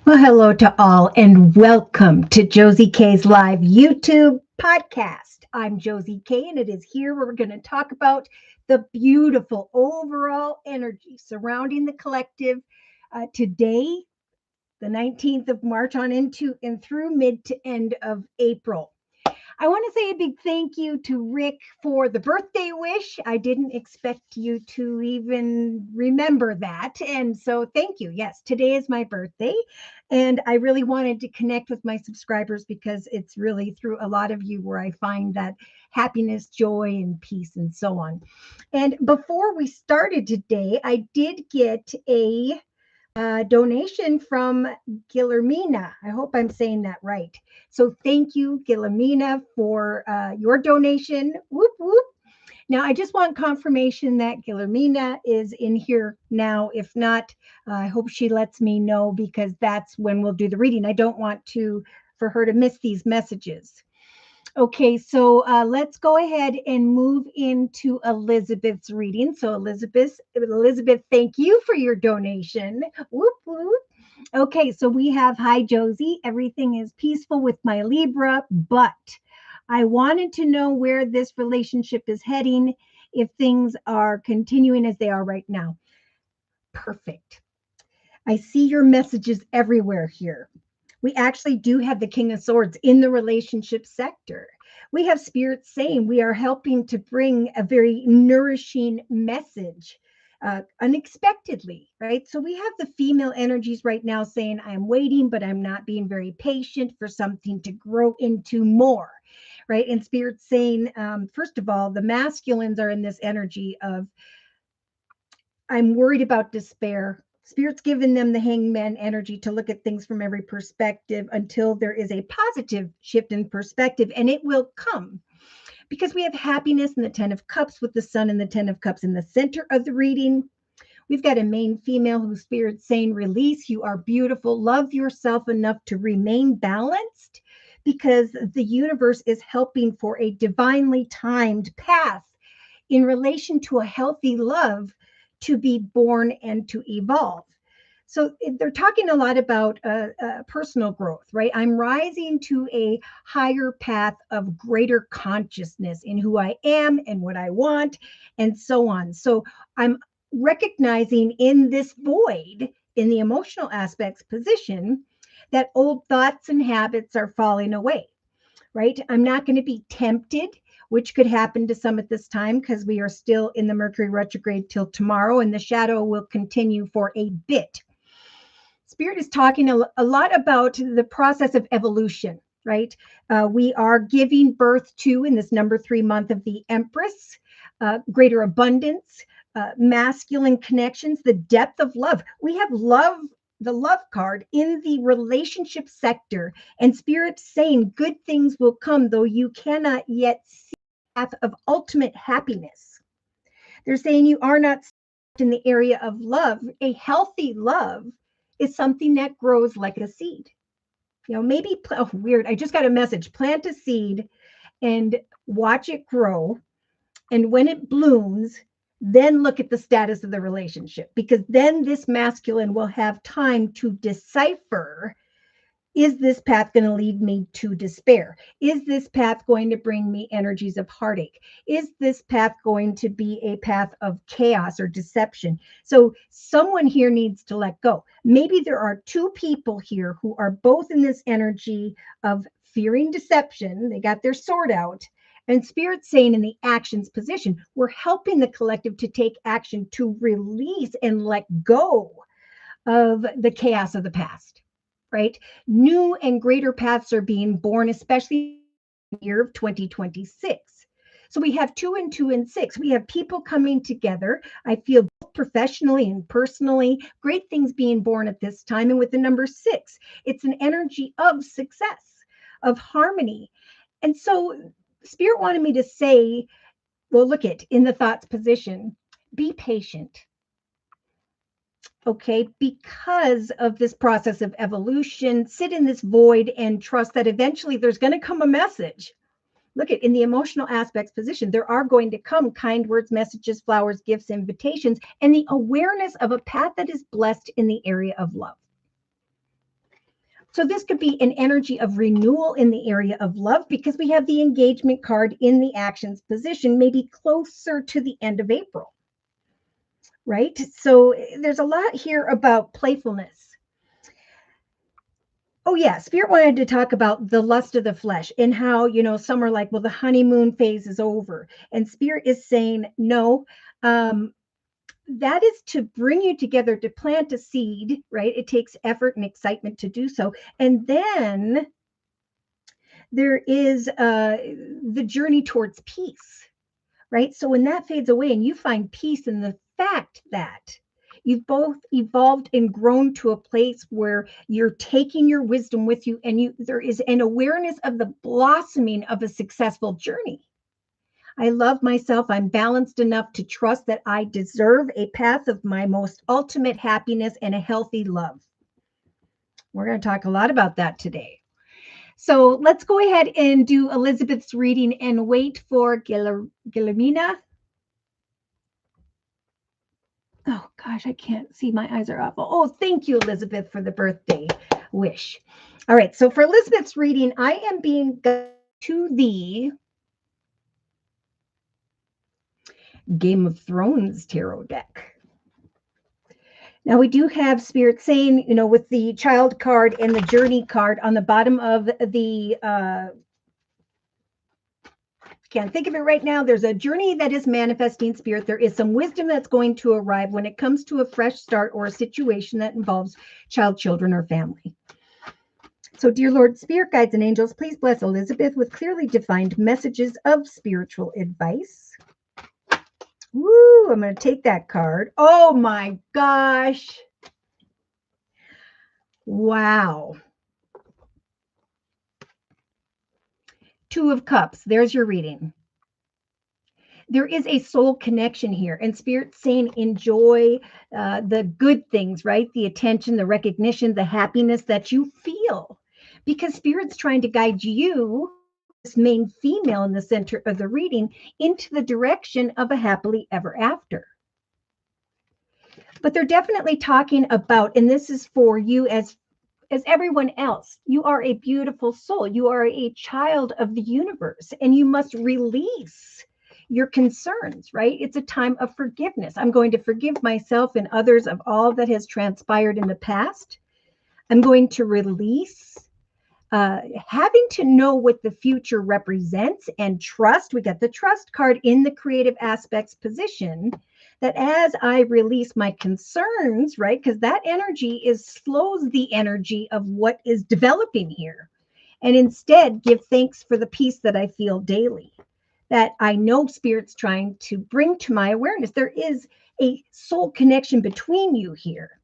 Well, hello to all, and welcome to Josie K's live YouTube podcast. I'm Josie K, and it is here where we're going to talk about the beautiful overall energy surrounding the collective today, the 19th of March, on into and through mid to end of April. I want to say a big thank you to Rick for the birthday wish. I didn't expect you to even remember that. And so thank you. Yes, today is my birthday. And I really wanted to connect with my subscribers because it's really through a lot of you where I find that happiness, joy, and peace, and so on. And before we started today, I did get a donation from Guillermina. I hope I'm saying that right. So thank you, Guillermina, for your donation. Whoop, whoop. Now, I just want confirmation that Guillermina is in here now. If not, I hope she lets me know because that's when we'll do the reading. I don't want for her to miss these messages. Okay, so let's go ahead and move into Elizabeth's reading. So Elizabeth, thank you for your donation. Whoop, whoop. Okay, so we have, hi, Josie. Everything is peaceful with my Libra, but I wanted to know where this relationship is heading if things are continuing as they are right now. Perfect. I see your messages everywhere here. We actually do have the King of Swords in the relationship sector. We have Spirit saying we are helping to bring a very nourishing message unexpectedly, right? So we have the female energies right now saying, I'm waiting, but I'm not being very patient for something to grow into more, right? And Spirit saying, first of all, the masculines are in this energy of, I'm worried about despair. Spirit's given them the hangman energy to look at things from every perspective until there is a positive shift in perspective, and it will come because we have happiness in the 10 of cups with the sun and the 10 of cups in the center of the reading. We've got a main female who's Spirit's saying, release, you are beautiful, love yourself enough to remain balanced because the universe is helping for a divinely timed path in relation to a healthy love to be born and to evolve. So they're talking a lot about personal growth, right? I'm rising to a higher path of greater consciousness in who I am and what I want and so on. So I'm recognizing in this void, in the emotional aspects position, that old thoughts and habits are falling away, right? I'm not going to be tempted, which could happen to some at this time because we are still in the Mercury retrograde till tomorrow, and the shadow will continue for a bit. Spirit is talking a lot about the process of evolution, right? We are giving birth to, in this number 3 month of the Empress, greater abundance, masculine connections, the depth of love. We have love, the love card in the relationship sector, and Spirit saying good things will come, though you cannot yet see the path of ultimate happiness. They're saying you are not in the area of love. A healthy love is something that grows like a seed. You know, maybe, weird. I just got a message. Plant a seed and watch it grow. And when it blooms, then look at the status of the relationship, because then this masculine will have time to decipher, is this path going to lead me to despair? Is this path going to bring me energies of heartache? Is this path going to be a path of chaos or deception? So someone here needs to let go. Maybe there are two people here who are both in this energy of fearing deception. They got their sword out. And Spirit saying in the actions position, we're helping the collective to take action to release and let go of the chaos of the past, right? New and greater paths are being born, especially in the year of 2026. So we have 2 and 2 and 6. We have people coming together. I feel both professionally and personally, great things being born at this time. And with the number 6, it's an energy of success, of harmony. And so Spirit wanted me to say, well, look at in the thoughts position, be patient. Okay, because of this process of evolution, sit in this void and trust that eventually there's going to come a message. Look at in the emotional aspects position, there are going to come kind words, messages, flowers, gifts, invitations, and the awareness of a path that is blessed in the area of love. So this could be an energy of renewal in the area of love because we have the engagement card in the actions position, maybe closer to the end of April, right? So there's a lot here about playfulness. Oh yeah, Spirit wanted to talk about the lust of the flesh and how, some are like, well, the honeymoon phase is over. And Spirit is saying, no, that is to bring you together to plant a seed, right? It takes effort and excitement to do so. And then there is the journey towards peace, right? So when that fades away and you find peace in the fact that you've both evolved and grown to a place where you're taking your wisdom with you, and there is an awareness of the blossoming of a successful journey. I love myself. I'm balanced enough to trust that I deserve a path of my most ultimate happiness and a healthy love. We're going to talk a lot about that today. So let's go ahead and do Elizabeth's reading and wait for Guillermina. Oh gosh, I can't see. My eyes are awful. Oh, thank you, Elizabeth, for the birthday wish. All right, so for Elizabeth's reading, I am being guided to the Game of Thrones tarot deck. Now we do have Spirit saying, with the child card and the journey card on the bottom of the, can't think of it right now. There's a journey that is manifesting, Spirit. There is some wisdom that's going to arrive when it comes to a fresh start or a situation that involves child, children, or family. So, dear Lord, Spirit guides and angels, please bless Elizabeth with clearly defined messages of spiritual advice. Woo, I'm going to take that card. Oh my gosh. Wow. Two of Cups. There's your reading. There is a soul connection here, and Spirit saying enjoy the good things, right? The attention, the recognition, the happiness that you feel, because Spirit's trying to guide you, this main female in the center of the reading, into the direction of a happily ever after. But they're definitely talking about, and this is for you as everyone else, you are a beautiful soul. You are a child of the universe, and you must release your concerns, right? It's a time of forgiveness. I'm going to forgive myself and others of all that has transpired in the past. I'm going to release having to know what the future represents and trust. We got the trust card in the creative aspects position, that as I release my concerns, right? Because that energy slows the energy of what is developing here. And instead give thanks for the peace that I feel daily, that I know Spirit's trying to bring to my awareness. There is a soul connection between you here,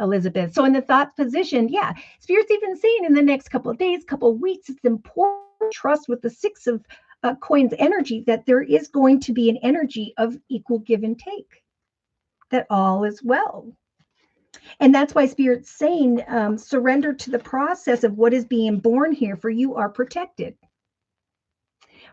Elizabeth. So in the thought position, yeah, Spirit's even saying in the next couple of days, couple of weeks, it's important to trust with the Six of Coins energy that there is going to be an energy of equal give and take, that all is well. And that's why Spirit's saying surrender to the process of what is being born here, for you are protected.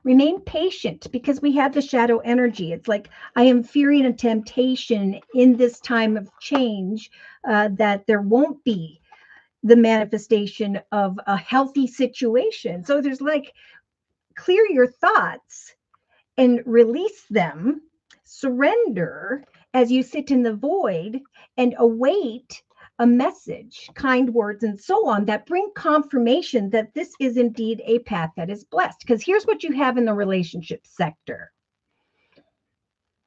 Remain patient, because we have the shadow energy. It's like, I am fearing a temptation in this time of change that there won't be the manifestation of a healthy situation. So there's like, clear your thoughts and release them, surrender as you sit in the void and await a message, kind words, and so on, that bring confirmation that this is indeed a path that is blessed. Because here's what you have in the relationship sector.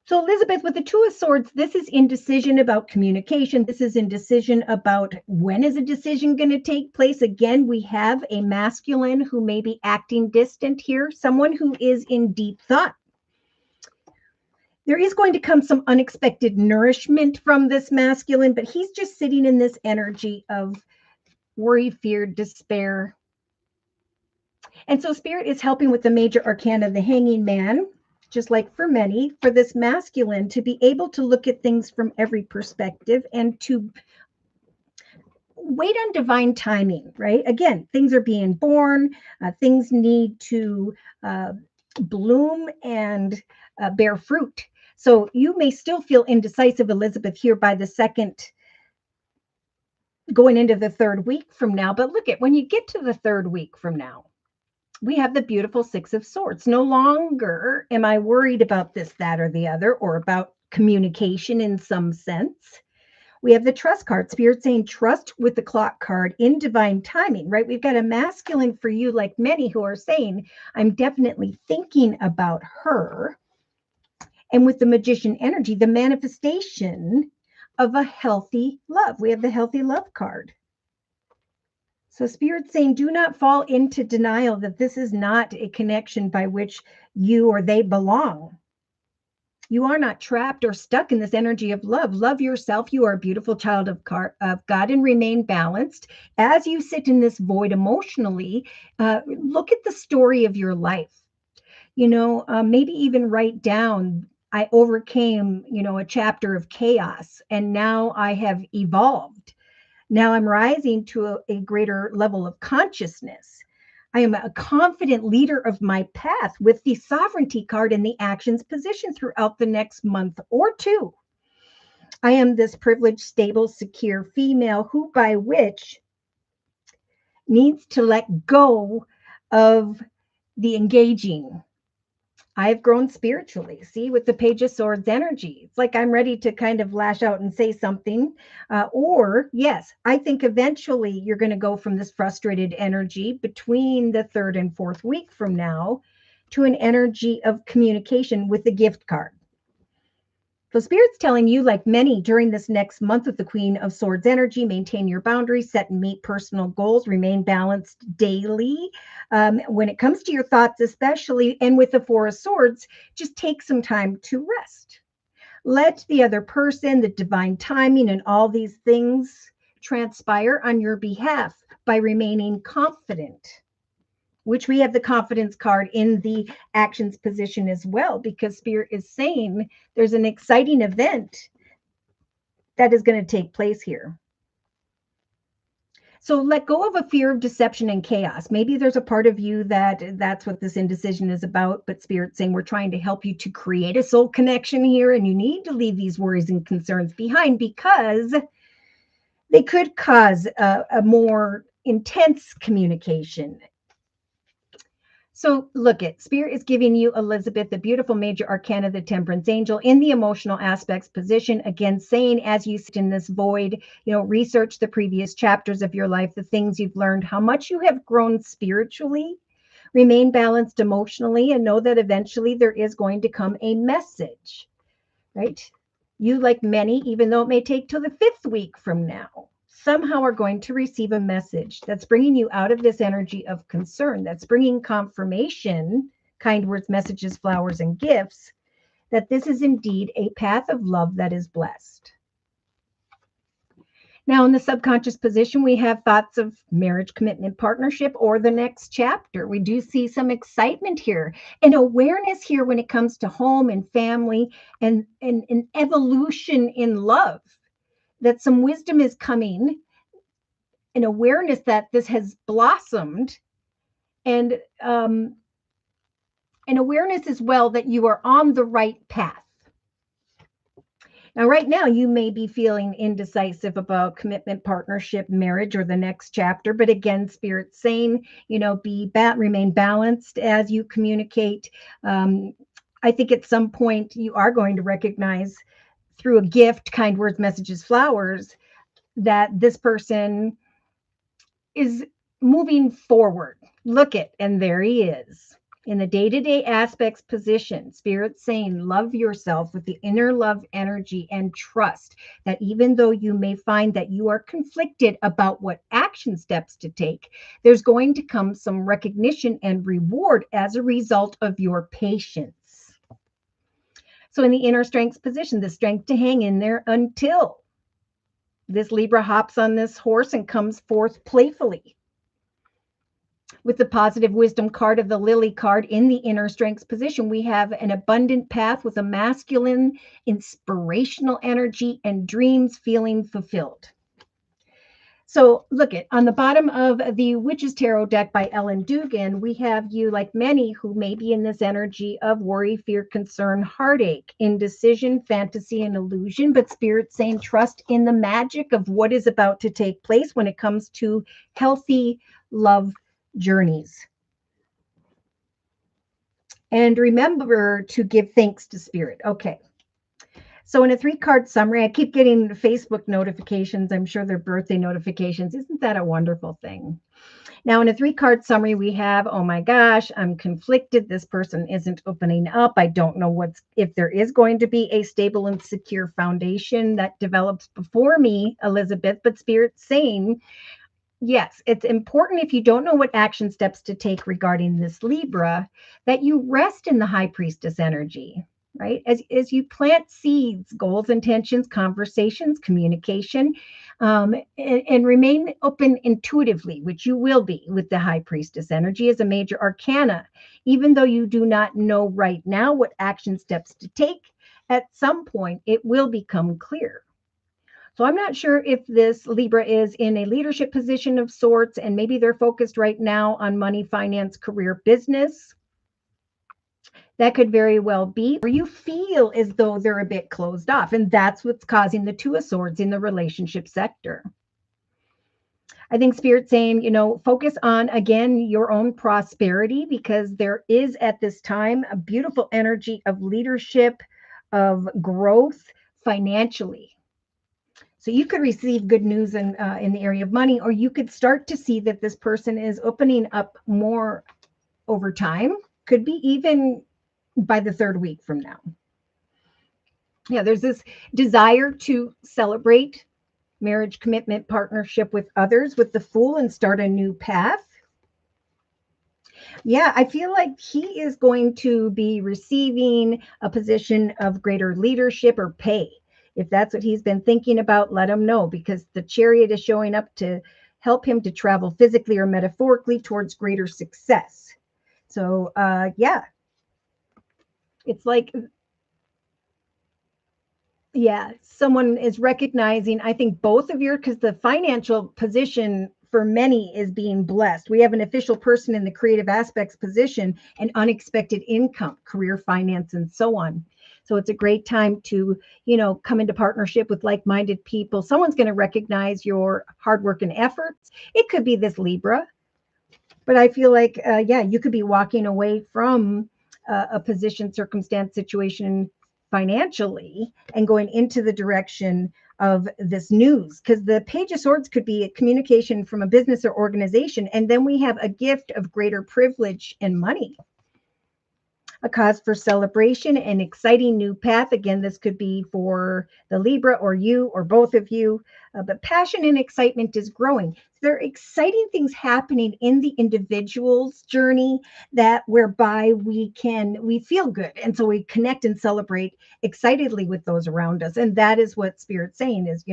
So Elizabeth, with the Two of Swords, this is indecision about communication. This is indecision about when is a decision going to take place. Again, we have a masculine who may be acting distant here, someone who is in deep thought. There is going to come some unexpected nourishment from this masculine, but he's just sitting in this energy of worry, fear, despair. And so Spirit is helping with the major arcana, the Hanging Man, just like for many, for this masculine to be able to look at things from every perspective and to wait on divine timing, right? Again, things are being born, things need to bloom and bear fruit. So you may still feel indecisive, Elizabeth, here by the second going into the third week from now. But look at when you get to the third week from now, we have the beautiful Six of Swords. No longer am I worried about this, that, or the other, or about communication in some sense. We have the trust card, Spirit saying trust with the clock card in divine timing, right? We've got a masculine for you, like many who are saying, I'm definitely thinking about her. And with the magician energy, the manifestation of a healthy love. We have the healthy love card. So Spirit's saying, do not fall into denial that this is not a connection by which you or they belong. You are not trapped or stuck in this energy of love. Love yourself. You are a beautiful child of God, and remain balanced. As you sit in this void emotionally, look at the story of your life. Maybe even write down, I overcame, a chapter of chaos, and now I have evolved. Now I'm rising to a greater level of consciousness. I am a confident leader of my path with the sovereignty card in the actions position throughout the next month or two. I am this privileged, stable, secure female who by which needs to let go of the engaging. I've grown spiritually. See, with the Page of Swords energy, it's like I'm ready to kind of lash out and say something. Or, yes, I think eventually you're going to go from this frustrated energy between the third and fourth week from now to an energy of communication with the gift card. So Spirit's telling you, like many during this next month with the Queen of Swords energy, maintain your boundaries, set and meet personal goals, remain balanced daily. When it comes to your thoughts, especially, and with the Four of Swords, just take some time to rest. Let the other person, the divine timing, and all these things transpire on your behalf by remaining confident, which we have the confidence card in the actions position as well, because Spirit is saying there's an exciting event that is going to take place here. So let go of a fear of deception and chaos. Maybe there's a part of you that's what this indecision is about, but Spirit's saying we're trying to help you to create a soul connection here, and you need to leave these worries and concerns behind because they could cause a more intense communication. So look at Spirit is giving you Elizabeth, the beautiful major arcana, the temperance angel in the emotional aspects position. Again, saying as you sit in this void, research the previous chapters of your life, the things you've learned, how much you have grown spiritually, remain balanced emotionally, and know that eventually there is going to come a message, right? You, like many, even though it may take till the fifth week from now, somehow are going to receive a message that's bringing you out of this energy of concern, that's bringing confirmation, kind words, messages, flowers, and gifts, that this is indeed a path of love that is blessed. Now, in the subconscious position, we have thoughts of marriage, commitment, partnership, or the next chapter. We do see some excitement here and awareness here when it comes to home and family and an evolution in love, that some wisdom is coming, an awareness that this has blossomed, and an awareness as well that you are on the right path. Now, right now, you may be feeling indecisive about commitment, partnership, marriage, or the next chapter. But again, Spirit's saying, remain balanced as you communicate. I think at some point you are going to recognize through a gift, kind words, messages, flowers, that this person is moving forward. Look it, and there he is. In the day-to-day aspects position, Spirit's saying, love yourself with the inner love energy and trust that even though you may find that you are conflicted about what action steps to take, there's going to come some recognition and reward as a result of your patience. So in the inner strength position, the strength to hang in there until this Libra hops on this horse and comes forth playfully. With the positive wisdom card of the Lily card in the inner strengths position, we have an abundant path with a masculine, inspirational energy and dreams feeling fulfilled. So look at on the bottom of the Witch's Tarot deck by Ellen Dugan, we have you like many who may be in this energy of worry, fear, concern, heartache, indecision, fantasy, and illusion, but spirit saying trust in the magic of what is about to take place when it comes to healthy love journeys. And remember to give thanks to spirit. Okay. So in a 3-card summary, I keep getting Facebook notifications. I'm sure they're birthday notifications. Isn't that a wonderful thing? Now, in a 3-card summary, we have, oh my gosh, I'm conflicted. This person isn't opening up. I don't know if there is going to be a stable and secure foundation that develops before me, Elizabeth, but Spirit's saying, yes, it's important if you don't know what action steps to take regarding this Libra, that you rest in the High Priestess energy. Right? As you plant seeds, goals, intentions, conversations, communication, and remain open intuitively, which you will be with the High Priestess energy as a major arcana. Even though you do not know right now what action steps to take, at some point it will become clear. So I'm not sure if this Libra is in a leadership position of sorts, and maybe they're focused right now on money, finance, career, business. That could very well be, or you feel as though they're a bit closed off, and that's what's causing the Two of Swords in the relationship sector. I think Spirit's saying, focus on, again, your own prosperity, because there is at this time a beautiful energy of leadership, of growth financially. So you could receive good news in the area of money, or you could start to see that this person is opening up more over time, could be even by the 3rd week from now. Yeah, there's this desire to celebrate marriage, commitment, partnership with others with the Fool and start a new path. Yeah, I feel like he is going to be receiving a position of greater leadership or pay. If that's what he's been thinking about, let him know, because the Chariot is showing up to help him to travel physically or metaphorically towards greater success. So, yeah. It's like, yeah, someone is recognizing, I think both of your, because the financial position for many is being blessed. We have an official person in the creative aspects position and unexpected income, career, finance, and so on. So it's a great time to, come into partnership with like-minded people. Someone's going to recognize your hard work and efforts. It could be this Libra, but I feel like, yeah, you could be walking away from a position, circumstance, situation financially and going into the direction of this news, because the Page of Swords could be a communication from a business or organization. And then we have a gift of greater privilege and money. A cause for celebration, an exciting new path. Again, this could be for the Libra or you or both of you, but passion and excitement is growing. There are exciting things happening in the individual's journey that whereby we feel good. And so we connect and celebrate excitedly with those around us. And that is what Spirit's saying is,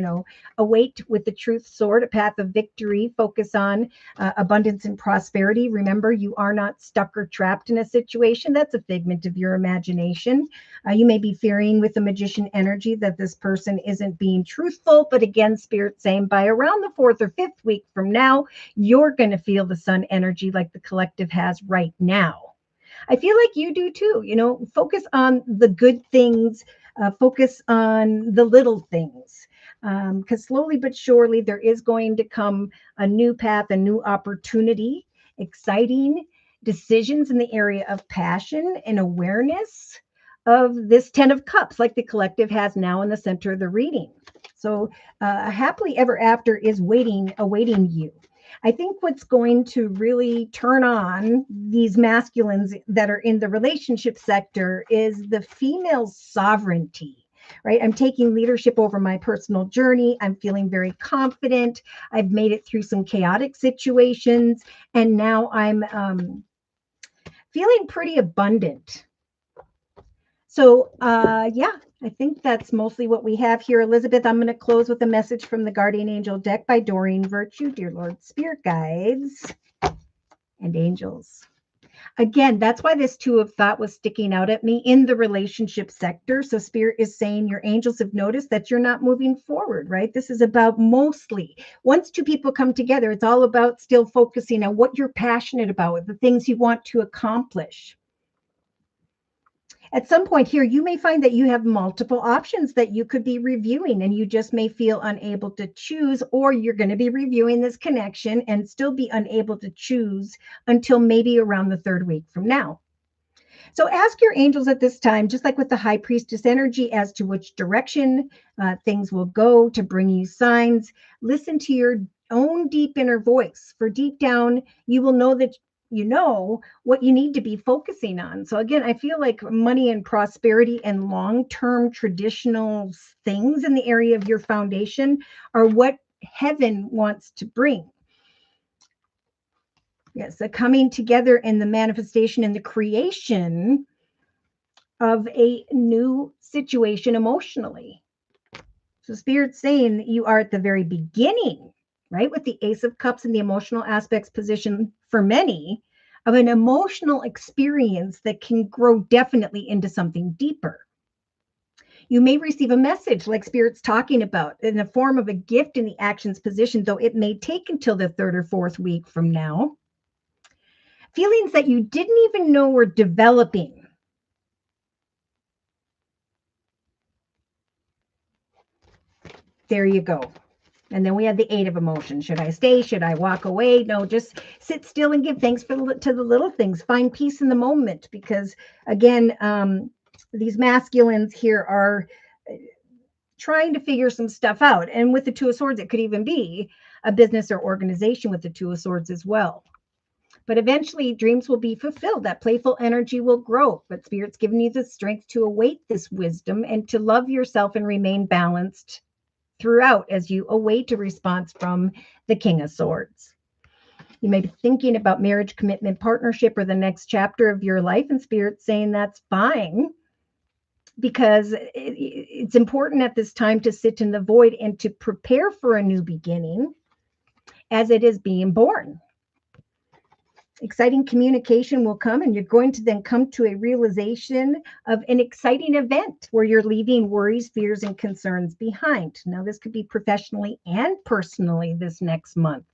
await with the truth sword, a path of victory, focus on abundance and prosperity. Remember, you are not stuck or trapped in a situation. That's a figment of your imagination. You may be fearing with the Magician energy that this person isn't being truthful, but again, Spirit saying by around the 4th or 5th week from now, you're going to feel the Sun energy like the collective has right now. I feel like you do too. Focus on the good things, focus on the little things, because slowly but surely there is going to come a new path, a new opportunity, exciting decisions in the area of passion and awareness of this 10 of Cups, like the collective has now in the center of the reading. So happily ever after is awaiting you. I think what's going to really turn on these masculines that are in the relationship sector is the female sovereignty, right? I'm taking leadership over my personal journey. I'm feeling very confident. I've made it through some chaotic situations, and now I'm feeling pretty abundant. So, yeah, I think that's mostly what we have here. Elizabeth, I'm going to close with a message from the Guardian Angel deck by Doreen Virtue. Dear Lord, Spirit Guides, and Angels. Again, that's why this two of thought was sticking out at me in the relationship sector. So Spirit is saying your angels have noticed that you're not moving forward, right? This is about mostly once two people come together, it's all about still focusing on what you're passionate about, the things you want to accomplish. At some point here, you may find that you have multiple options that you could be reviewing, and you just may feel unable to choose, or you're going to be reviewing this connection and still be unable to choose until maybe around the third week from now. So ask your angels at this time, just like with the high priestess energy, as to which direction things will go to bring you signs. Listen to your own deep inner voice, for deep down, you will know that you know what you need to be focusing on. So again, I feel like money and prosperity and long-term traditional things in the area of your foundation are what heaven wants to bring. Yes, the coming together and the manifestation and the creation of a new situation emotionally. So Spirit's saying that you are at the very beginning, right? With the Ace of Cups and the emotional aspects position for many of an emotional experience that can grow definitely into something deeper. You may receive a message like Spirit's talking about in the form of a gift in the actions position, though it may take until the third or fourth week from now. Feelings that you didn't even know were developing. There you go. And then we have the Eight of Emotions. Should I stay? Should I walk away? No, just sit still and give thanks to the little things. Find peace in the moment, because again, these masculines here are trying to figure some stuff out. And with the Two of Swords, it could even be a business or organization with the Two of Swords as well. But eventually dreams will be fulfilled. That playful energy will grow. But Spirit's giving you the strength to await this wisdom and to love yourself and remain balanced throughout as you await a response from the King of Swords. You may be thinking about marriage, commitment, partnership, or the next chapter of your life, and Spirit's saying that's fine, because it's important at this time to sit in the void and to prepare for a new beginning as it is being born. Exciting communication will come, and you're going to then come to a realization of an exciting event where you're leaving worries, fears, and concerns behind. Now, this could be professionally and personally this next month.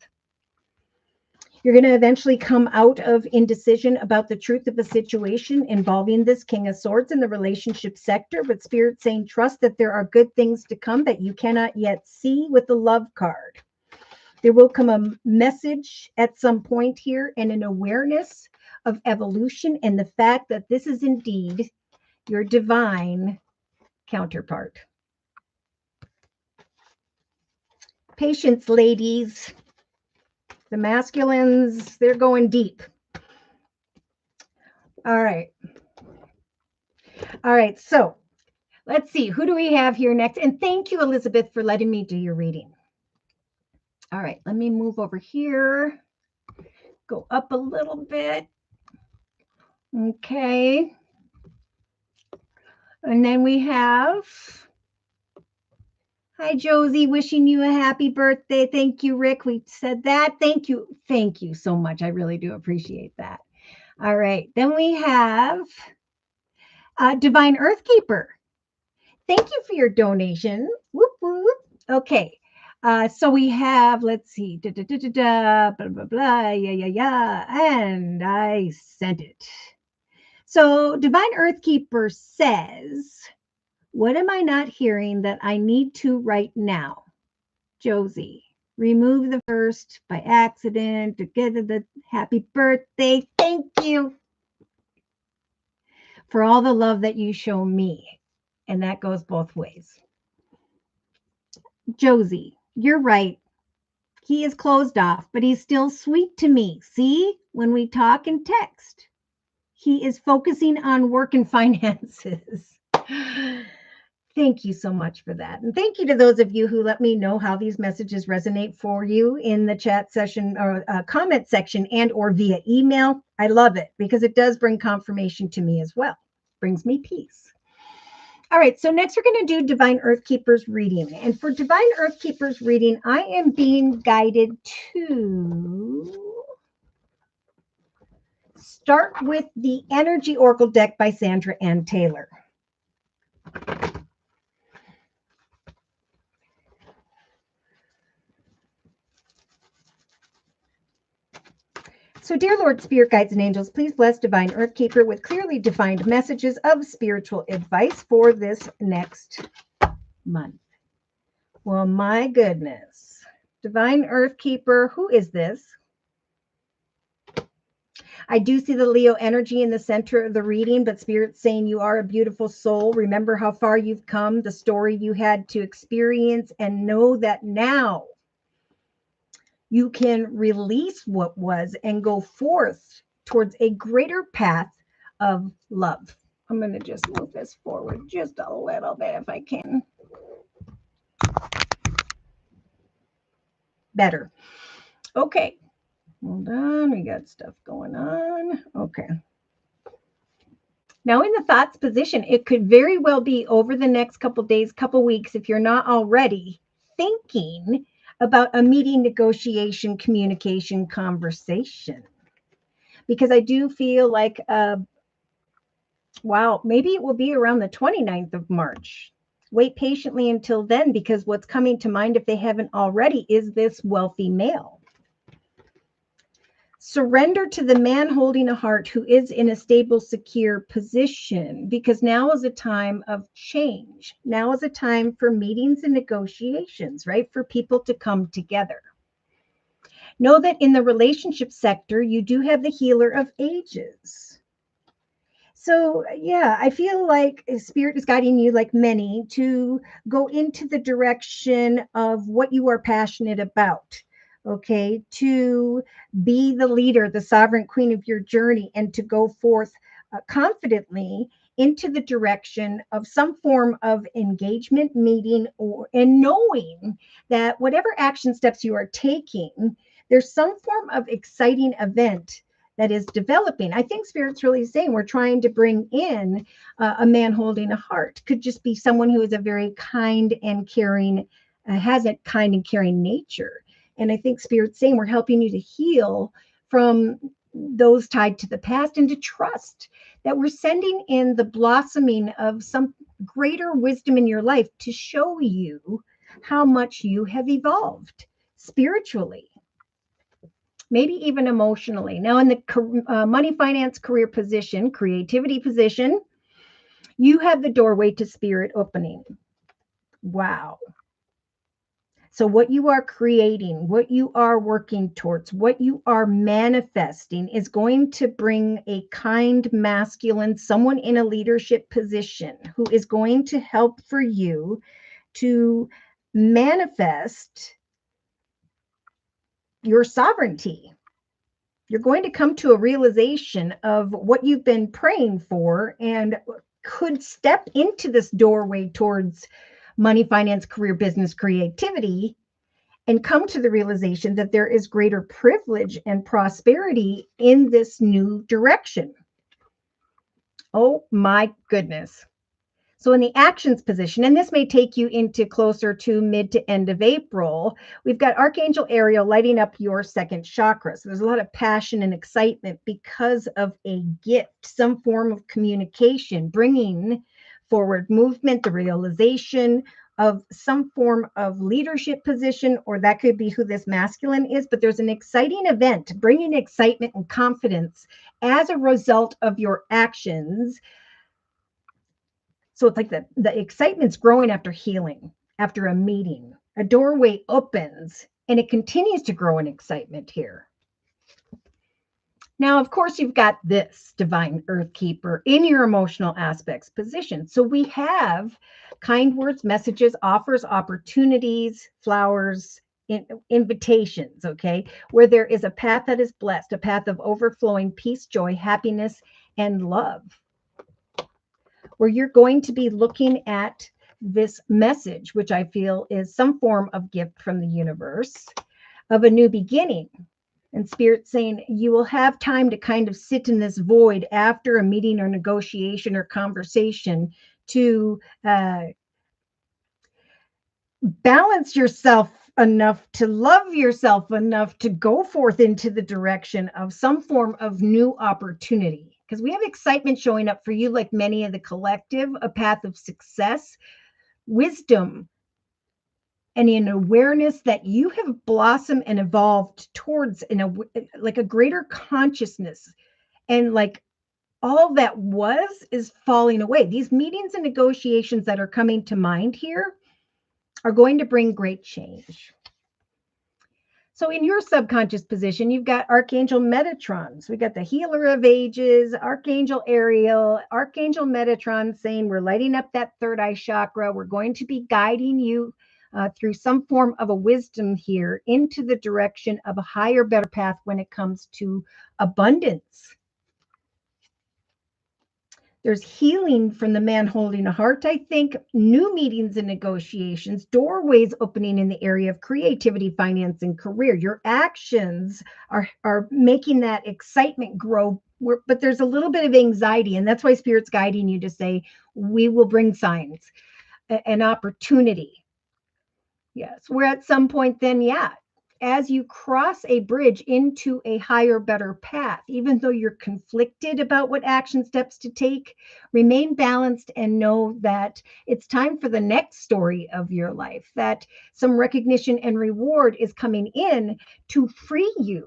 You're going to eventually come out of indecision about the truth of a situation involving this King of Swords in the relationship sector, but Spirit saying trust that there are good things to come that you cannot yet see with the Love card. There will come a message at some point here and an awareness of evolution and the fact that this is indeed your divine counterpart. Patience, ladies. The masculines, they're going deep. All right. All right. So let's see. Who do we have here next? And thank you, Elizabeth, for letting me do your reading. All right. Let me move over here. Go up a little bit. Okay. And then we have, hi, Josie, wishing you a happy birthday. Thank you, Rick. We said that. Thank you. Thank you so much. I really do appreciate that. All right. Then we have Divine Earthkeeper. Thank you for your donation. Whoop, whoop. Okay. So we have, let's see, blah, blah, blah, yeah. And I sent it. So Divine Earthkeeper says, what am I not hearing that I need to right now? Josie, remove the first by accident. Together the happy birthday. Thank you for all the love that you show me. And that goes both ways. Josie, you're right. He is closed off, but he's still sweet to me. See, when we talk and text, he is focusing on work and finances. Thank you so much for that. And thank you to those of you who let me know how these messages resonate for you in the chat session or comment section and or via email. I love it because it does bring confirmation to me as well. Brings me peace. All right, so next we're going to do Divine Earthkeeper's reading. And for Divine Earthkeeper's reading, I am being guided to start with the Energy Oracle deck by Sandra Ann Taylor. So, dear Lord, Spirit Guides and Angels, please bless Divine Earth Keeper with clearly defined messages of spiritual advice for this next month. Well, my goodness. Divine Earth Keeper, who is this? I do see the Leo energy in the center of the reading, but Spirit's saying you are a beautiful soul. Remember how far you've come, the story you had to experience, and know that now you can release what was and go forth towards a greater path of love. I'm going to just move this forward just a little bit if I can. Better. Okay. Hold on. We got stuff going on. Okay. Now in the thoughts position, it could very well be over the next couple days, couple weeks, if you're not already thinking about a meeting, negotiation, communication, conversation. Because I do feel like, wow, maybe it will be around the 29th of March. Wait patiently until then, because what's coming to mind, if they haven't already, is this wealthy male. Surrender to the man holding a heart who is in a stable, secure position, because now is a time of change. Now is a time for meetings and negotiations, right? For people to come together. Know that in the relationship sector, you do have the healer of ages. So, yeah, I feel like Spirit is guiding you, like many, to go into the direction of what you are passionate about. Okay, to be the leader, the sovereign queen of your journey, and to go forth confidently into the direction of some form of engagement, meeting, and knowing that whatever action steps you are taking, there's some form of exciting event that is developing. I think Spirit's really saying we're trying to bring in a man holding a heart. Could just be someone who is a very kind and caring, has a kind and caring nature. And I think Spirit's saying we're helping you to heal from those tied to the past and to trust that we're sending in the blossoming of some greater wisdom in your life to show you how much you have evolved spiritually, maybe even emotionally. Now, in the money, finance, career position, creativity position, you have the doorway to Spirit opening. Wow. So what you are creating, what you are working towards, what you are manifesting is going to bring a kind masculine, someone in a leadership position who is going to help for you to manifest your sovereignty. You're going to come to a realization of what you've been praying for and could step into this doorway towards money, finance, career, business, creativity, and come to the realization that there is greater privilege and prosperity in this new direction. Oh my goodness. So in the actions position, and this may take you into closer to mid to end of April, we've got Archangel Ariel lighting up your second chakra. So there's a lot of passion and excitement because of a gift, some form of communication, bringing forward movement, the realization of some form of leadership position, or that could be who this masculine is, but there's an exciting event bringing excitement and confidence as a result of your actions. So it's like the excitement's growing after healing, after a meeting. A doorway opens and it continues to grow in excitement here. Now, of course, you've got this Divine Earth Keeper in your emotional aspects position. So we have kind words, messages, offers, opportunities, flowers, invitations, okay, where there is a path that is blessed, a path of overflowing peace, joy, happiness, and love, where you're going to be looking at this message, which I feel is some form of gift from the universe of a new beginning. And Spirit saying you will have time to kind of sit in this void after a meeting or negotiation or conversation to balance yourself enough to love yourself enough to go forth into the direction of some form of new opportunity. Because we have excitement showing up for you, like many of the collective, a path of success, wisdom, and an awareness that you have blossomed and evolved towards like a greater consciousness, and like all that is falling away. These meetings and negotiations that are coming to mind here are going to bring great change. So in your subconscious position, you've got Archangel Metatrons. We got the Healer of Ages, Archangel Ariel, Archangel Metatron saying we're lighting up that third eye chakra. We're going to be guiding you through some form of a wisdom here into the direction of a higher, better path when it comes to abundance. There's healing from the man holding a heart, I think, new meetings and negotiations, doorways opening in the area of creativity, finance, and career. Your actions are making that excitement grow, but there's a little bit of anxiety, and that's why Spirit's guiding you to say, we will bring signs, an opportunity. Yes, we're at some point then, yeah, as you cross a bridge into a higher, better path, even though you're conflicted about what action steps to take, remain balanced and know that it's time for the next story of your life, that some recognition and reward is coming in to free you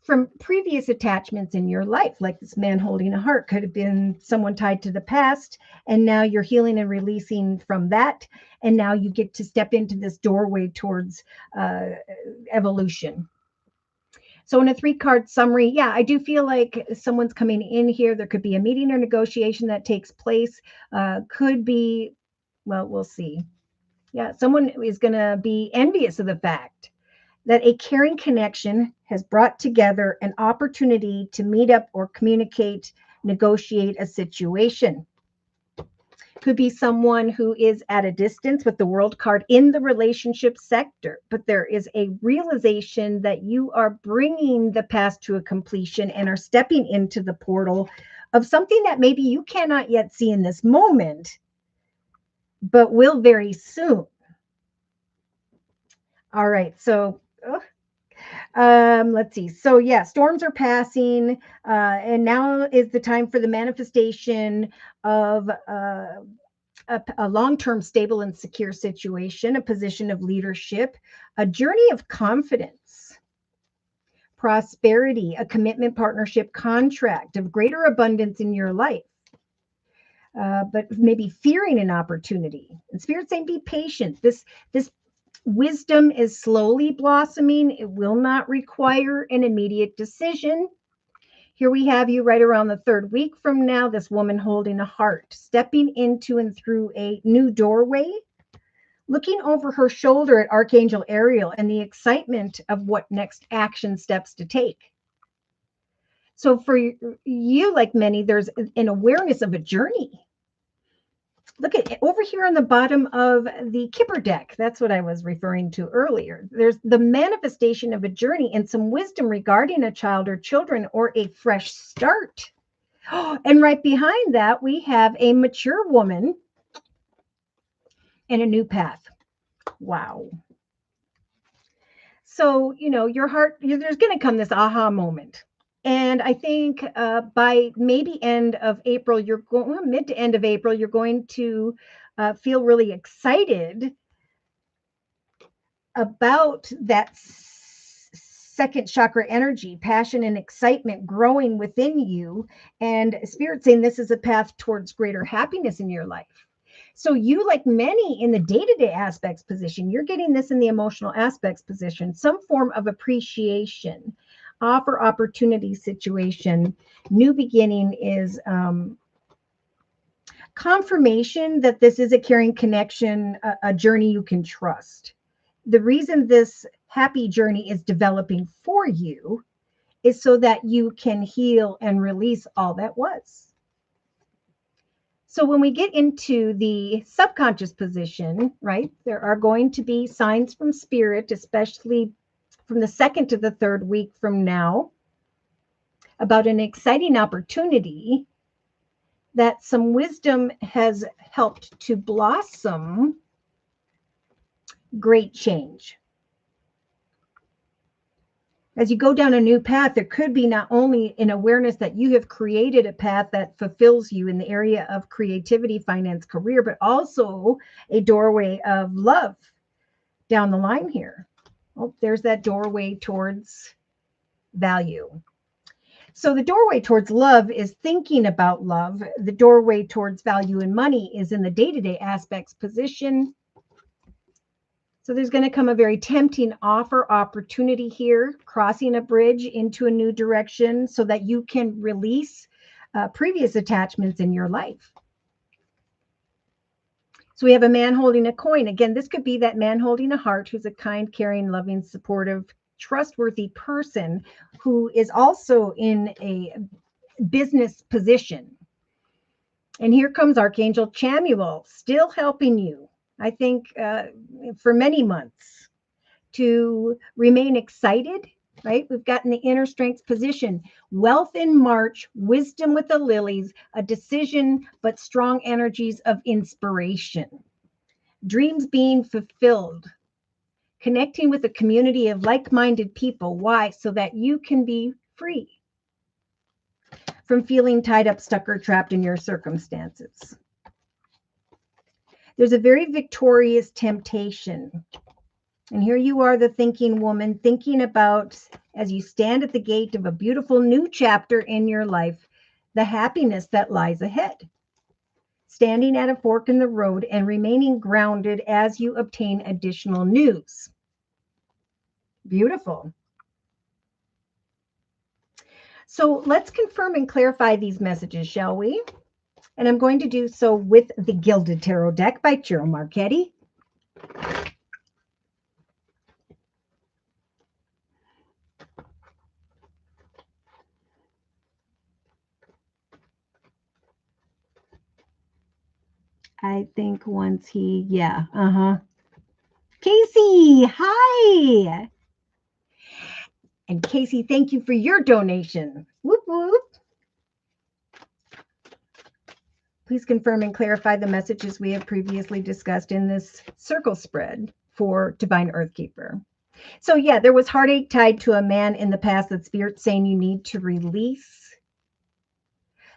from previous attachments in your life. Like this man holding a heart could have been someone tied to the past, and now you're healing and releasing from that, and now you get to step into this doorway towards evolution. So in a 3-card summary, yeah, I do feel like someone's coming in here. There could be a meeting or negotiation that takes place. Could be, well, we'll see. Yeah, someone is going to be envious of the fact that a caring connection has brought together an opportunity to meet up or communicate, negotiate a situation. Could be someone who is at a distance with the World card in the relationship sector, but there is a realization that you are bringing the past to a completion and are stepping into the portal of something that maybe you cannot yet see in this moment, but will very soon. All right, so let's see. So yeah, storms are passing, and now is the time for the manifestation of a long-term stable and secure situation, a position of leadership, a journey of confidence, prosperity, a commitment, partnership, contract of greater abundance in your life. But maybe fearing an opportunity. And Spirit saying, be patient. This wisdom is slowly blossoming. It will not require an immediate decision. Here we have you right around the 3rd week from now, this woman holding a heart, stepping into and through a new doorway, looking over her shoulder at Archangel Ariel and the excitement of what next action steps to take. So for you, like many, there's an awareness of a journey. Look at over here on the bottom of the Kipper deck. That's what I was referring to earlier. There's the manifestation of a journey and some wisdom regarding a child or children or a fresh start. And right behind that, we have a mature woman and a new path. Wow. So, your heart, there's going to come this aha moment. And I think by maybe end of April, mid to end of April, you're going to feel really excited about that second chakra energy, passion and excitement growing within you. And Spirit saying this is a path towards greater happiness in your life. So you, like many in the day-to-day aspects position, you're getting this in the emotional aspects position, some form of appreciation, offer opportunity situation. New beginning is confirmation that this is a caring connection, a journey you can trust. The reason this happy journey is developing for you is so that you can heal and release all that was. So when we get into the subconscious position, right, there are going to be signs from Spirit, especially from the 2nd to the 3rd week from now, about an exciting opportunity that some wisdom has helped to blossom great change. As you go down a new path, there could be not only an awareness that you have created a path that fulfills you in the area of creativity, finance, career, but also a doorway of love down the line here. Oh, there's that doorway towards value. So the doorway towards love is thinking about love. The doorway towards value and money is in the day-to-day aspects position. So there's going to come a very tempting offer opportunity here, crossing a bridge into a new direction so that you can release previous attachments in your life. So we have a man holding a coin. Again, this could be that man holding a heart who's a kind, caring, loving, supportive, trustworthy person who is also in a business position. And here comes Archangel Chamuel, still helping you, I think, for many months to remain excited, right? We've got in the inner strength position, wealth in March, wisdom with the lilies, a decision, but strong energies of inspiration, dreams being fulfilled, connecting with a community of like-minded people. Why? So that you can be free from feeling tied up, stuck, or trapped in your circumstances. There's a very victorious temptation. And here you are, the thinking woman, thinking about, as you stand at the gate of a beautiful new chapter in your life, the happiness that lies ahead. Standing at a fork in the road and remaining grounded as you obtain additional news. Beautiful. So let's confirm and clarify these messages, shall we? And I'm going to do so with the Gilded Tarot deck by Ciro Marchetti. I think once he, yeah, Casey, hi. And Casey, thank you for your donation. Whoop, whoop. Please confirm and clarify the messages we have previously discussed in this circle spread for Divine Earthkeeper. So yeah, there was heartache tied to a man in the past that Spirit's saying you need to release.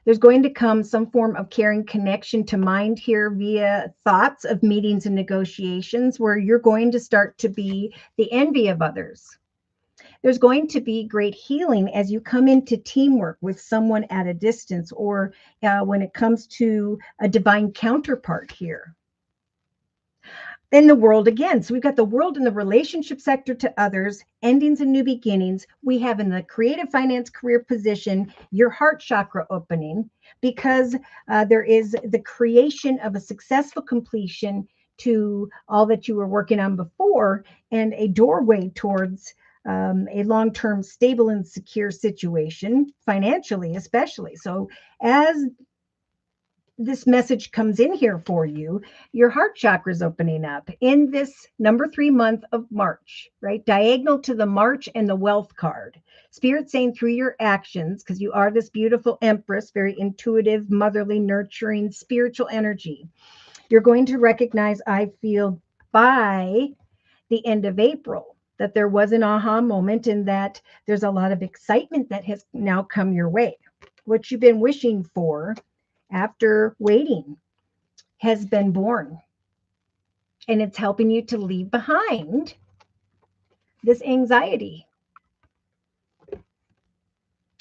There's going to come some form of caring connection to mind here via thoughts of meetings and negotiations where you're going to start to be the envy of others. There's going to be great healing as you come into teamwork with someone at a distance, or when it comes to a divine counterpart here. Then the world again. So we've got the world in the relationship sector to others, endings and new beginnings. We have in the creative finance career position, your heart chakra opening, because there is the creation of a successful completion to all that you were working on before, and a doorway towards a long-term stable and secure situation, financially especially. So as this message comes in here for you, your heart chakra is opening up in this number 3 month of March, right? Diagonal to the March and the wealth card. Spirit saying through your actions, because you are this beautiful empress, very intuitive, motherly, nurturing, spiritual energy. You're going to recognize, I feel, by the end of April, that there was an aha moment and that there's a lot of excitement that has now come your way. What you've been wishing for after waiting has been born, and it's helping you to leave behind this anxiety.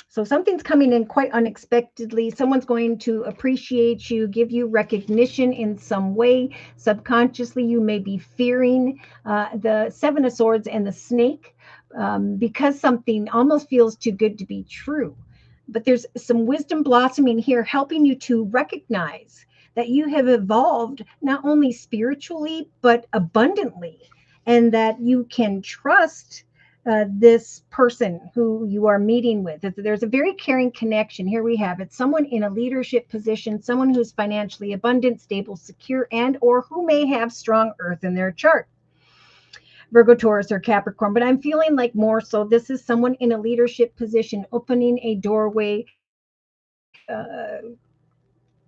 So something's coming in quite unexpectedly. Someone's going to appreciate you, give you recognition in some way. Subconsciously, you may be fearing the Seven of Swords and the snake because something almost feels too good to be true. But there's some wisdom blossoming here, helping you to recognize that you have evolved not only spiritually, but abundantly, and that you can trust this person who you are meeting with. There's a very caring connection. Here we have it. Someone in a leadership position, someone who's financially abundant, stable, secure, and or who may have strong earth in their chart. Virgo, Taurus, or Capricorn. But I'm feeling like more so this is someone in a leadership position opening a doorway.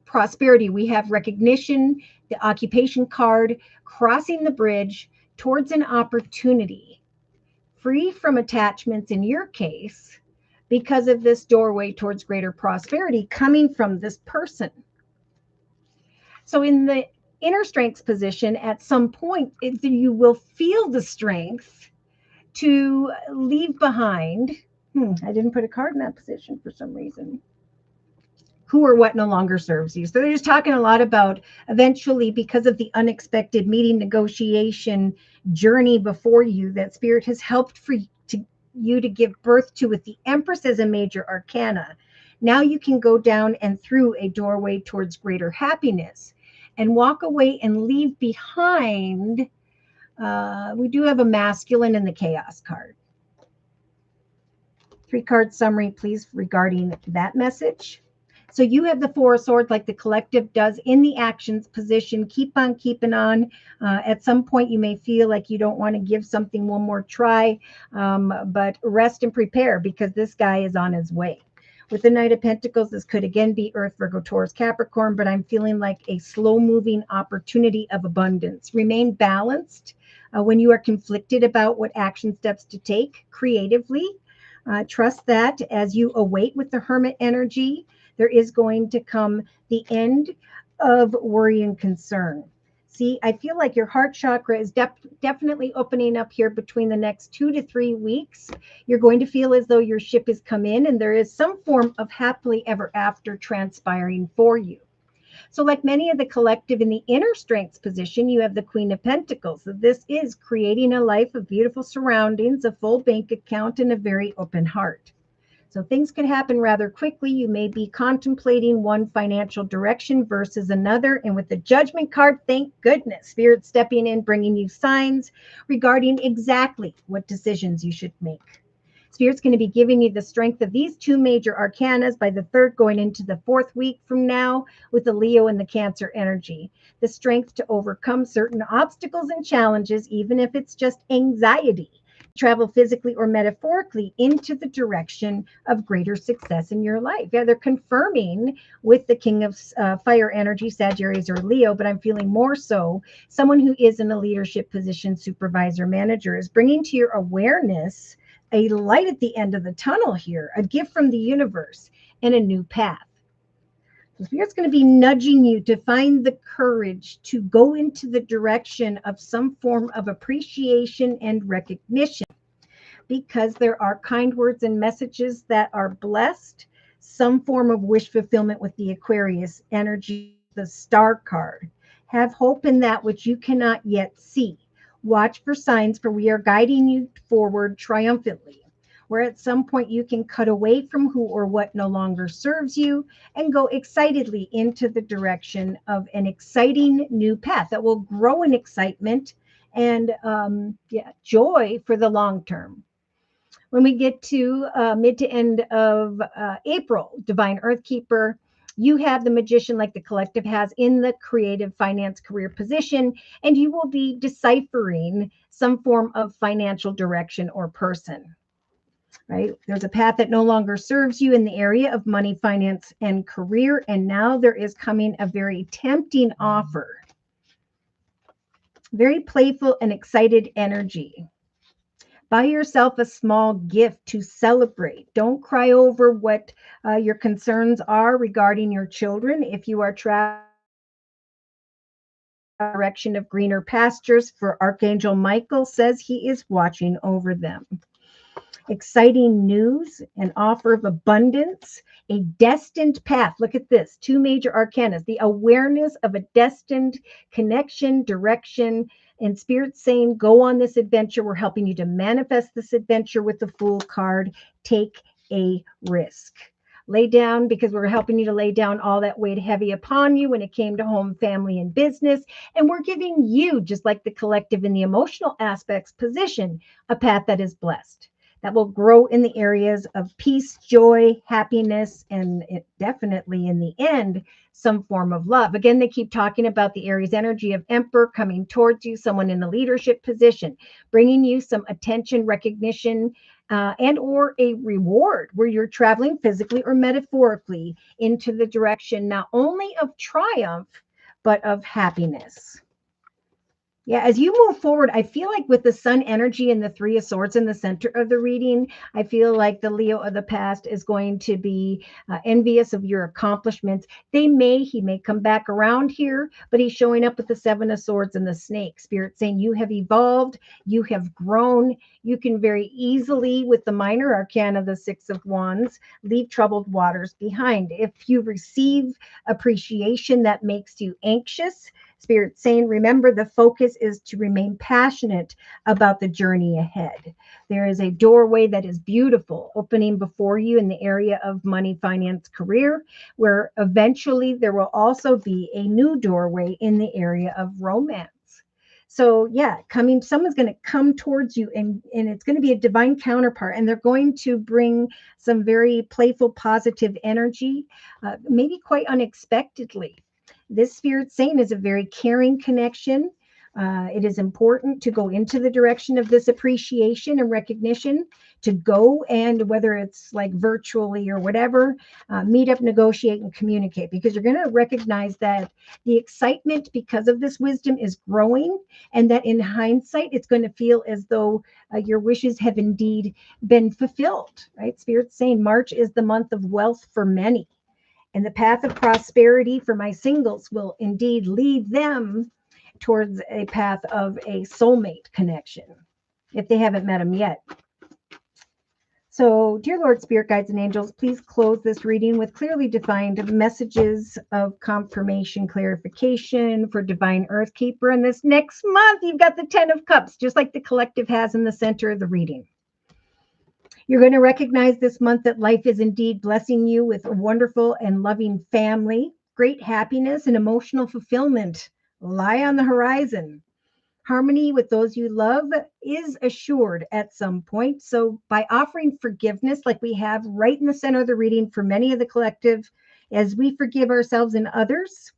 Prosperity. We have recognition, the occupation card, crossing the bridge towards an opportunity. free from attachments in your case because of this doorway towards greater prosperity coming from this person. So in the inner strength position, at some point, you will feel the strength to leave behind. I didn't put a card in that position for some reason. Who or what no longer serves you. So they're just talking a lot about eventually, because of the unexpected meeting, negotiation journey before you that Spirit has helped for you to give birth to with the Empress as a major arcana. Now you can go down and through a doorway towards greater happiness and walk away and leave behind. We do have a masculine in the chaos card. 3-card summary, please, regarding that message. So you have the 4 of Swords like the collective does in the actions position. Keep on keeping on. At some point, you may feel like you don't want to give something one more try, but rest and prepare because this guy is on his way. With the Knight of Pentacles, this could again be Earth, Virgo, Taurus, Capricorn, but I'm feeling like a slow-moving opportunity of abundance. Remain balanced when you are conflicted about what action steps to take creatively. Trust that as you await with the Hermit energy, there is going to come the end of worry and concern. See, I feel like your heart chakra is definitely opening up here between the next 2 to 3 weeks. You're going to feel as though your ship has come in and there is some form of happily ever after transpiring for you. So like many of the collective in the inner strengths position, you have the Queen of Pentacles. So this is creating a life of beautiful surroundings, a full bank account, and a very open heart. So things can happen rather quickly. You may be contemplating one financial direction versus another. And with the Judgment card, thank goodness, Spirit stepping in, bringing you signs regarding exactly what decisions you should make. Spirit's going to be giving you the strength of these 2 major arcanas by the 3rd going into the 4th week from now with the Leo and the Cancer energy. The strength to overcome certain obstacles and challenges, even if it's just anxiety. Travel physically or metaphorically into the direction of greater success in your life. Yeah, they're confirming with the King of Fire energy, Sagittarius or Leo, but I'm feeling more so someone who is in a leadership position, supervisor, manager, is bringing to your awareness a light at the end of the tunnel here, a gift from the universe, and a new path. So Spirit's going to be nudging you to find the courage to go into the direction of some form of appreciation and recognition, because there are kind words and messages that are blessed, some form of wish fulfillment with the Aquarius energy, the Star card. Have hope in that which you cannot yet see. Watch for signs, for we are guiding you forward triumphantly, where at some point you can cut away from who or what no longer serves you and go excitedly into the direction of an exciting new path that will grow in excitement and joy for the long term. When we get to mid to end of April, Divine Earthkeeper, you have the Magician like the collective has in the creative finance career position, and you will be deciphering some form of financial direction or person. Right? There's a path that no longer serves you in the area of money, finance, and career. And now there is coming a very tempting offer. Very playful and excited energy. Buy yourself a small gift to celebrate. Don't cry over what your concerns are regarding your children. If you are traveling direction of greener pastures, for Archangel Michael says he is watching over them. Exciting news, an offer of abundance, a destined path. Look at this, 2 major arcanas, the awareness of a destined connection, direction, and Spirit saying, go on this adventure. We're helping you to manifest this adventure with the Fool card. Take a risk. Lay down, because we're helping you to lay down all that weighed heavy upon you when it came to home, family, and business. And we're giving you, just like the collective in the emotional aspects position, a path that is blessed, that will grow in the areas of peace, joy, happiness, and definitely in the end, some form of love. Again, they keep talking about the Aries energy of Emperor coming towards you, someone in a leadership position, bringing you some attention, recognition, and or a reward where you're traveling physically or metaphorically into the direction not only of triumph, but of happiness. Yeah, as you move forward, I feel like with the sun energy and the three of swords in the center of the reading, I feel like the Leo of the past is going to be envious of your accomplishments. He may come back around here, but he's showing up with the seven of swords and the snake. Spirit saying you have evolved, you have grown. You can very easily, with the minor arcana, the six of wands, leave troubled waters behind. If you receive appreciation that makes you anxious, Spirit saying, remember, the focus is to remain passionate about the journey ahead. There is a doorway that is beautiful opening before you in the area of money, finance, career, where eventually there will also be a new doorway in the area of romance. So yeah, someone's going to come towards you, and it's going to be a divine counterpart, and they're going to bring some very playful, positive energy, maybe quite unexpectedly. This spirit saying is a very caring connection. It is important to go into the direction of this appreciation and recognition, to go, and whether it's like virtually or whatever, meet up, negotiate, and communicate, because you're going to recognize that the excitement because of this wisdom is growing, and that in hindsight, it's going to feel as though your wishes have indeed been fulfilled, right? Spirit's saying March is the month of wealth for many. And the path of prosperity for my singles will indeed lead them towards a path of a soulmate connection, if they haven't met them yet. So, dear Lord, Spirit Guides, and Angels, please close this reading with clearly defined messages of confirmation, clarification for Divine Earth Keeper. And this next month, you've got the 10 of Cups, just like the collective has in the center of the reading. You're going to recognize this month that life is indeed blessing you with a wonderful and loving family. Great happiness and emotional fulfillment lie on the horizon. Harmony with those you love is assured at some point. So by offering forgiveness, like we have right in the center of the reading for many of the collective, as we forgive ourselves and others,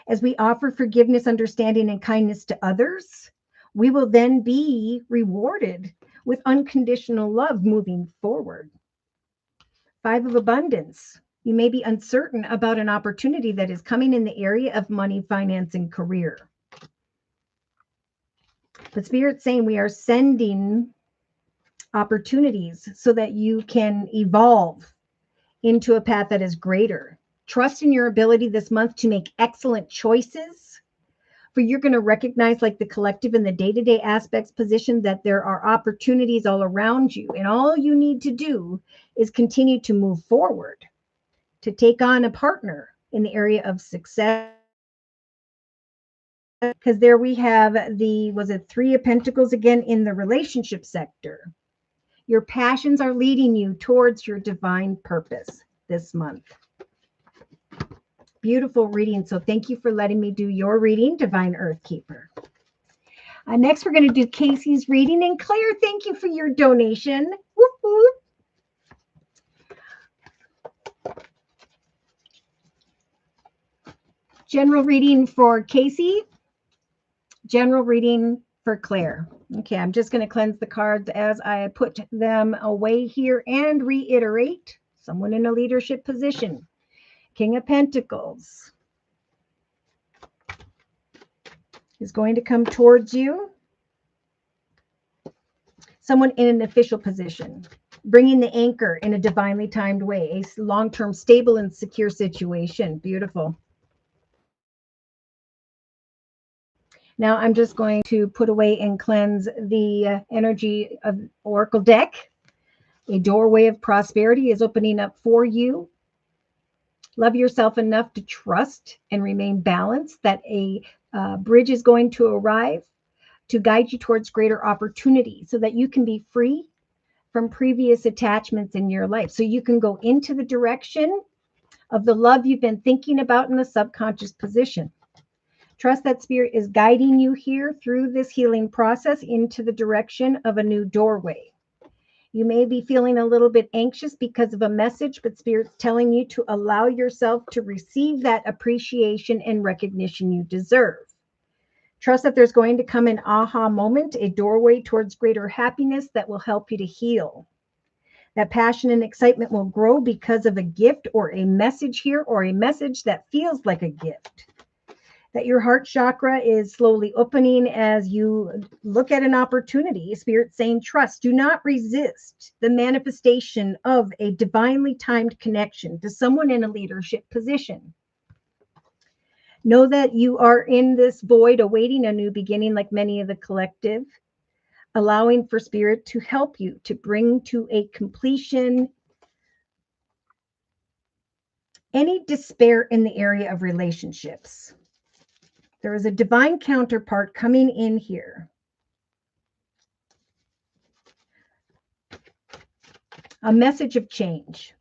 as we offer forgiveness, understanding, and kindness to others, we will then be rewarded with unconditional love moving forward. Five of abundance. You may be uncertain about an opportunity that is coming in the area of money, finance, and career. But Spirit's saying we are sending opportunities so that you can evolve into a path that is greater. Trust in your ability this month to make excellent choices. For you're going to recognize, like the collective and the day-to-day aspects position, that there are opportunities all around you. And all you need to do is continue to move forward, to take on a partner in the area of success. Because there we have was it Three of Pentacles again in the relationship sector. Your passions are leading you towards your divine purpose this month. Beautiful reading. So thank you for letting me do your reading, Divine Earth Keeper. Next, we're going to do Casey's reading. And Claire, thank you for your donation. Whoop, whoop. General reading for Casey. General reading for Claire. Okay, I'm just going to cleanse the cards as I put them away here and reiterate. Someone in a leadership position. King of Pentacles is going to come towards you. Someone in an official position, bringing the anchor in a divinely timed way, a long-term, stable, and secure situation. Beautiful. Now I'm just going to put away and cleanse the energy of Oracle deck. A doorway of prosperity is opening up for you. Love yourself enough to trust and remain balanced, that a bridge is going to arrive to guide you towards greater opportunity so that you can be free from previous attachments in your life. So you can go into the direction of the love you've been thinking about in the subconscious position. Trust that Spirit is guiding you here through this healing process into the direction of a new doorway. You may be feeling a little bit anxious because of a message, but Spirit's telling you to allow yourself to receive that appreciation and recognition you deserve. Trust that there's going to come an aha moment, a doorway towards greater happiness that will help you to heal. That passion and excitement will grow because of a gift or a message here, or a message that feels like a gift. that your heart chakra is slowly opening as you look at an opportunity. Spirit saying, trust, do not resist the manifestation of a divinely timed connection to someone in a leadership position. Know that you are in this void awaiting a new beginning, like many of the collective, allowing for Spirit to help you to bring to a completion any despair in the area of relationships. There is a divine counterpart coming in here. A message of change.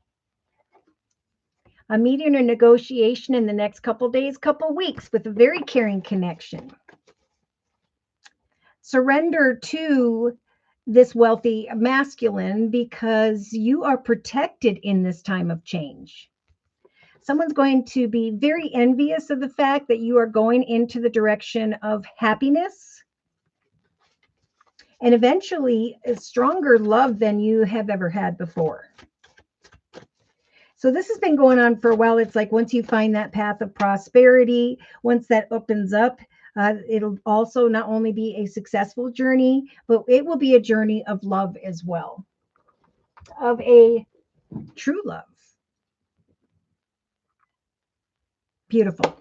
A meeting or negotiation in the next couple days, couple weeks with a very caring connection. Surrender to this wealthy masculine because you are protected in this time of change. Someone's going to be very envious of the fact that you are going into the direction of happiness and eventually a stronger love than you have ever had before. So this has been going on for a while. It's like once you find that path of prosperity, once that opens up, it'll also not only be a successful journey, but it will be a journey of love as well, of a true love. Beautiful.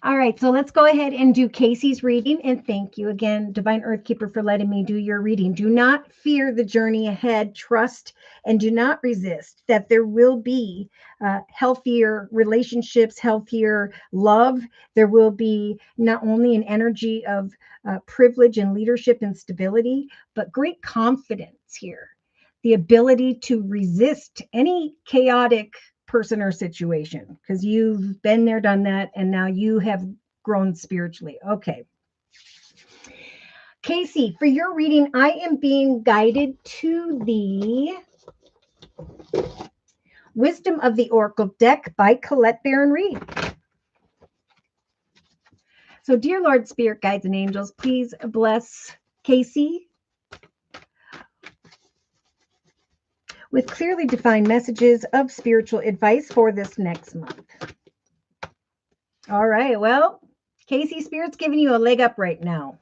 All right, so let's go ahead and do Casey's reading. And thank you again, Divine Earth Keeper, for letting me do your reading. Do not fear the journey ahead. Trust and do not resist that there will be healthier relationships, healthier love. There will be not only an energy of privilege and leadership and stability, but great confidence here. The ability to resist any chaotic person or situation, because you've been there, done that, and now you have grown spiritually. Okay. Casey, for your reading, I am being guided to the Wisdom of the Oracle deck by Colette Baron Reed. So, dear Lord, Spirit, Guides, and Angels, please bless Casey with clearly defined messages of spiritual advice for this next month. All right. Well, Casey, Spirit's giving you a leg up right now.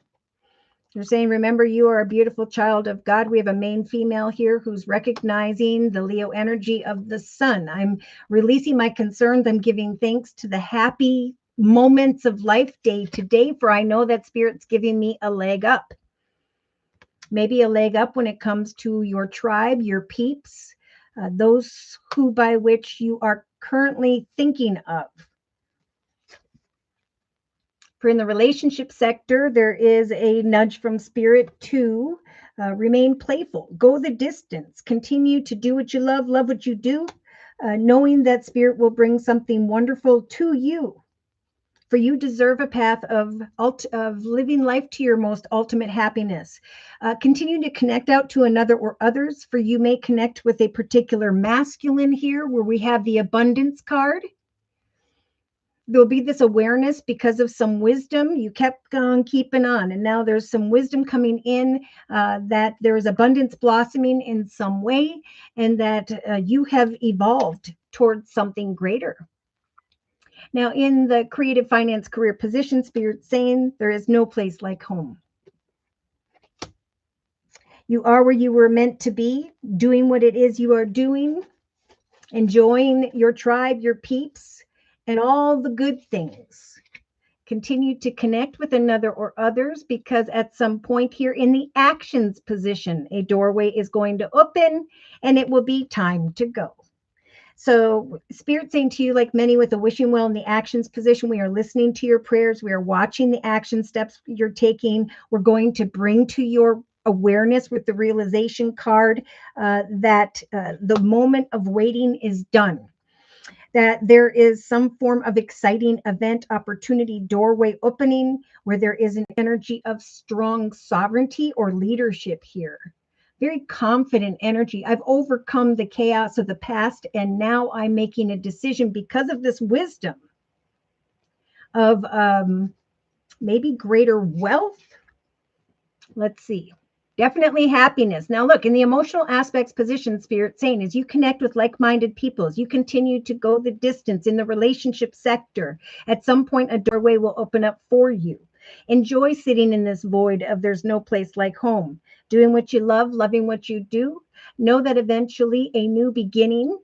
They're saying, remember, you are a beautiful child of God. We have a main female here who's recognizing the Leo energy of the sun. I'm releasing my concerns. I'm giving thanks to the happy moments of life day to day, for I know that Spirit's giving me a leg up. Maybe a leg up when it comes to your tribe, your peeps, those who by which you are currently thinking of. For in the relationship sector, there is a nudge from Spirit to remain playful, go the distance, continue to do what you love what you do, knowing that Spirit will bring something wonderful to you. For you deserve a path of living life to your most ultimate happiness. Continue to connect out to another or others, for you may connect with a particular masculine here where we have the abundance card. There'll be this awareness because of some wisdom. You kept on keeping on, and now there's some wisdom coming in that there is abundance blossoming in some way, and that you have evolved towards something greater. Now, in the creative finance career position, Spirit saying there is no place like home. You are where you were meant to be, doing what it is you are doing, enjoying your tribe, your peeps, and all the good things. Continue to connect with another or others, because at some point here in the actions position, a doorway is going to open and it will be time to go. So Spirit saying to you, like many with the wishing well in the actions position, we are listening to your prayers. We are watching the action steps you're taking. We're going to bring to your awareness with the realization card that the moment of waiting is done. That there is some form of exciting event, opportunity, doorway opening where there is an energy of strong sovereignty or leadership here. Very confident energy. I've overcome the chaos of the past, and now I'm making a decision because of this wisdom of maybe greater wealth. Let's see. Definitely happiness. Now, look, in the emotional aspects position, Spirit saying, as you connect with like-minded people, as you continue to go the distance in the relationship sector, at some point a doorway will open up for you. Enjoy sitting in this void of there's no place like home, doing what you love, loving what you do. Know that eventually a new beginning,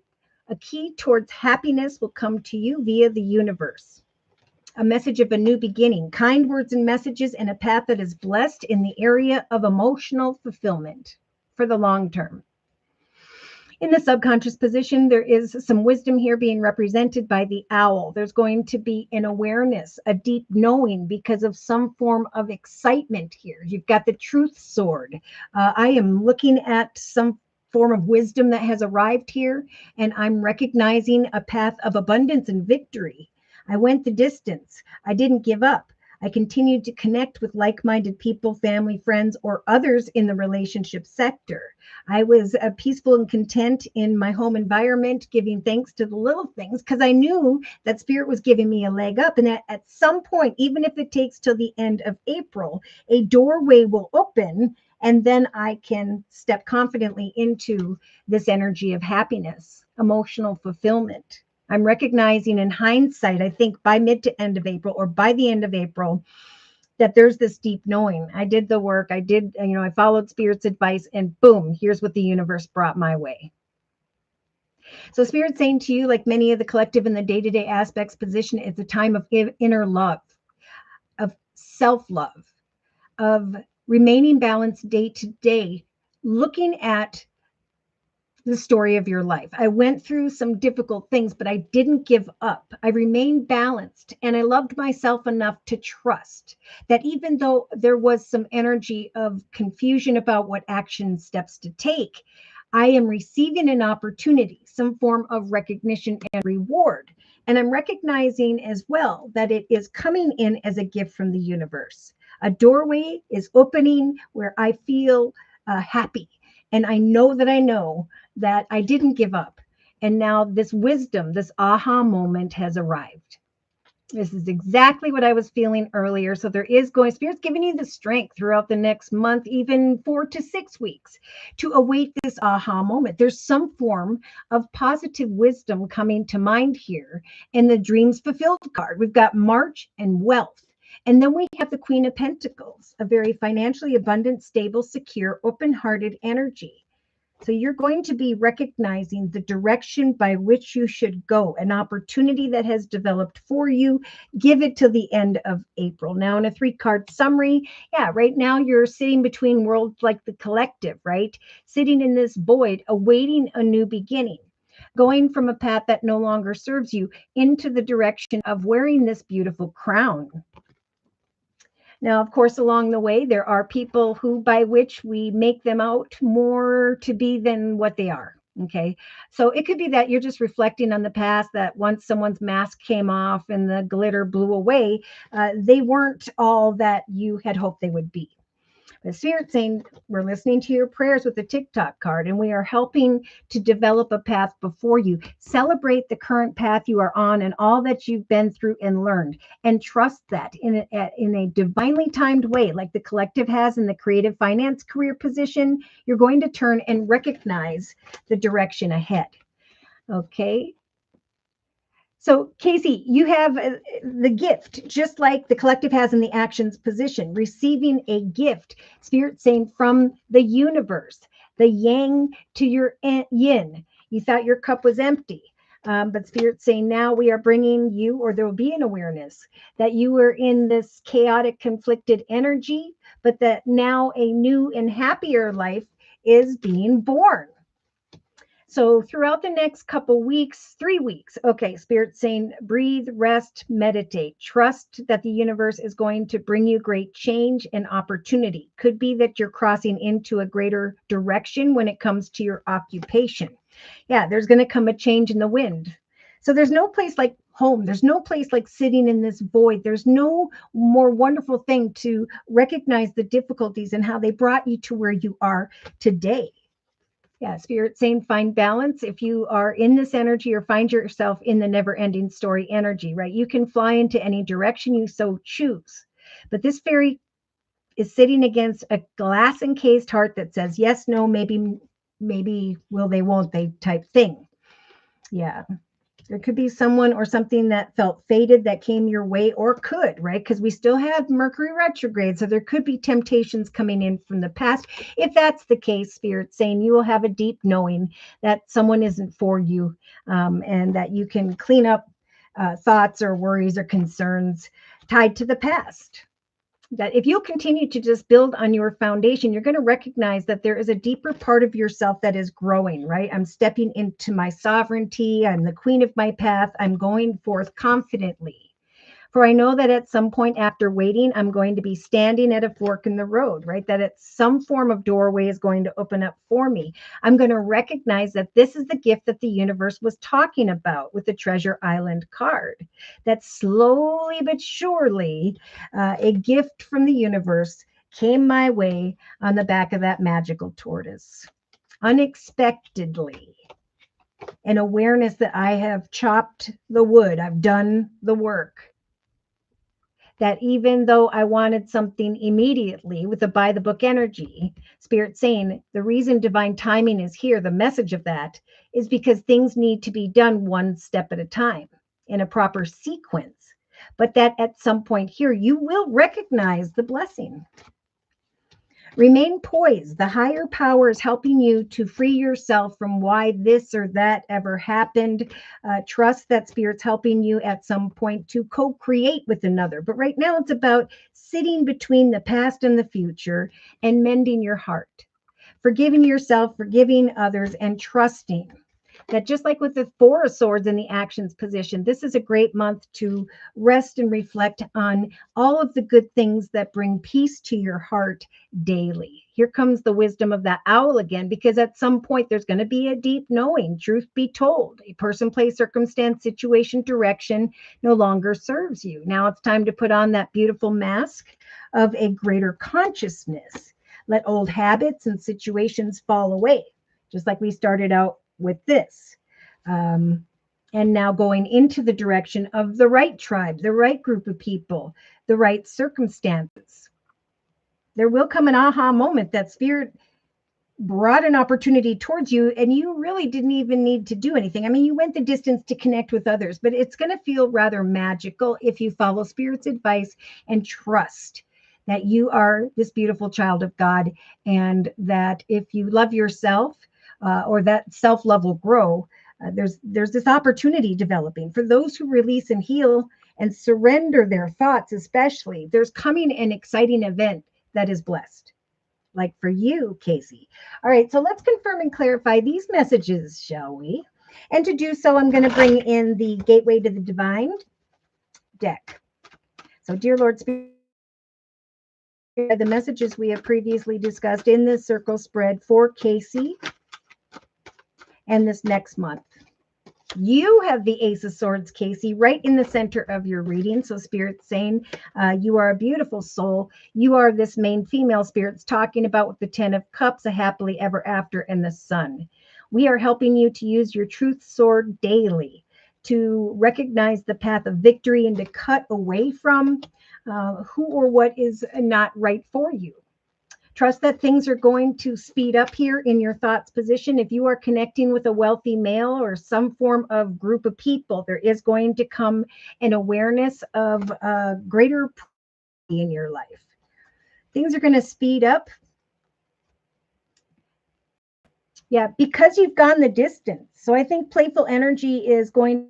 a key towards happiness will come to you via the universe. A message of a new beginning, kind words and messages, and a path that is blessed in the area of emotional fulfillment for the long term. In the subconscious position, there is some wisdom here being represented by the owl. There's going to be an awareness, a deep knowing because of some form of excitement here. You've got the truth sword. I am looking at some form of wisdom that has arrived here, and I'm recognizing a path of abundance and victory. I went the distance. I didn't give up. I continued to connect with like-minded people, family, friends, or others in the relationship sector. I was peaceful and content in my home environment, giving thanks to the little things because I knew that Spirit was giving me a leg up, and that at some point, even if it takes till the end of April, a doorway will open, and then I can step confidently into this energy of happiness, emotional fulfillment. I'm recognizing in hindsight, I think by mid to end of April or by the end of April, that there's this deep knowing. I did the work. I followed Spirit's advice, and boom, here's what the universe brought my way. So Spirit's saying to you, like many of the collective and the day-to-day aspects position, it's a time of inner love, of self-love, of remaining balanced day to day, looking at the story of your life. I went through some difficult things, but I didn't give up. I remained balanced, and I loved myself enough to trust that even though there was some energy of confusion about what action steps to take, I am receiving an opportunity, some form of recognition and reward. And I'm recognizing as well that it is coming in as a gift from the universe. A doorway is opening where I feel happy. And I know that I didn't give up. And now this wisdom, this aha moment has arrived. This is exactly what I was feeling earlier. So Spirit's giving you the strength throughout the next month, even 4 to 6 weeks, to await this aha moment. There's some form of positive wisdom coming to mind here in the Dreams Fulfilled card. We've got March and wealth. And then we have the Queen of Pentacles, a very financially abundant, stable, secure, open-hearted energy. So you're going to be recognizing the direction by which you should go, an opportunity that has developed for you. Give it till the end of April. Now, in a 3-card summary, right now you're sitting between worlds like the collective, right? Sitting in this void, awaiting a new beginning, going from a path that no longer serves you into the direction of wearing this beautiful crown. Now, of course, along the way, there are people by which we make them out more to be than what they are. Okay. So it could be that you're just reflecting on the past, that once someone's mask came off and the glitter blew away, they weren't all that you had hoped they would be. The Spirit saying we're listening to your prayers with the TikTok card, and we are helping to develop a path before you. Celebrate the current path you are on and all that you've been through and learned, and trust that in a divinely timed way, like the collective has in the creative finance career position, you're going to turn and recognize the direction ahead. Okay. So, Casey, you have the gift, just like the collective has in the actions position, receiving a gift, Spirit saying from the universe, the yang to your yin. You thought your cup was empty, but Spirit saying now we are bringing you, or there will be an awareness that you were in this chaotic, conflicted energy, but that now a new and happier life is being born. So throughout the next couple weeks, 3 weeks, okay, Spirit's saying breathe, rest, meditate. Trust that the universe is going to bring you great change and opportunity. Could be that you're crossing into a greater direction when it comes to your occupation. There's going to come a change in the wind. So there's no place like home. There's no place like sitting in this void. There's no more wonderful thing to recognize the difficulties and how they brought you to where you are today. Spirit saying find balance. If you are in this energy or find yourself in the never-ending story energy, right? You can fly into any direction you so choose. But this very is sitting against a glass encased heart that says yes, no, maybe will they, won't they type thing. Yeah. There could be someone or something that felt fated that came your way or could, right? Because we still have Mercury retrograde. So there could be temptations coming in from the past. If that's the case, Spirit's saying you will have a deep knowing that someone isn't for you, and that you can clean up thoughts or worries or concerns tied to the past. That if you'll continue to just build on your foundation, you're going to recognize that there is a deeper part of yourself that is growing, right? I'm stepping into my sovereignty. I'm the queen of my path. I'm going forth confidently. For I know that at some point after waiting, I'm going to be standing at a fork in the road, right? That at some form of doorway is going to open up for me. I'm going to recognize that this is the gift that the universe was talking about with the Treasure Island card. That slowly but surely, a gift from the universe came my way on the back of that magical tortoise. Unexpectedly. An awareness that I have chopped the wood, I've done the work. That even though I wanted something immediately with the by the book energy, Spirit saying the reason divine timing is here, the message of that is because things need to be done one step at a time in a proper sequence. But that at some point here, you will recognize the blessing. Remain poised. The higher power is helping you to free yourself from why this or that ever happened. Trust that Spirit's helping you at some point to co-create with another. But right now it's about sitting between the past and the future and mending your heart, forgiving yourself, forgiving others, and trusting that just like with the Four of Swords in the actions position, this is a great month to rest and reflect on all of the good things that bring peace to your heart daily. Here comes the wisdom of that owl again, because at some point there's going to be a deep knowing, truth be told. A person, place, circumstance, situation, direction no longer serves you. Now it's time to put on that beautiful mask of a greater consciousness. Let old habits and situations fall away, just like we started out with this. And now going into the direction of the right tribe, the right group of people, the right circumstances. There will come an aha moment that Spirit brought an opportunity towards you and you really didn't even need to do anything. I mean, you went the distance to connect with others, but it's going to feel rather magical if you follow Spirit's advice and trust that you are this beautiful child of God, and that if you love yourself, or that self-love will grow. There's this opportunity developing for those who release and heal and surrender their thoughts, especially. There's coming an exciting event that is blessed, like for you, Casey. All right, so let's confirm and clarify these messages, shall we? And to do so, I'm going to bring in the Gateway to the Divine deck. So, dear Lord Spirit, the messages we have previously discussed in this circle spread for Casey and this next month. You have the Ace of Swords, Casey, right in the center of your reading. So Spirit's saying you are a beautiful soul. You are this main female Spirit's talking about with the 10 of Cups, a happily ever after, and the Sun. We are helping you to use your truth sword daily to recognize the path of victory and to cut away from who or what is not right for you. Trust that things are going to speed up here in your thoughts position. If you are connecting with a wealthy male or some form of group of people, there is going to come an awareness of greater in your life. Things are going to speed up. Yeah, because you've gone the distance. So I think playful energy is going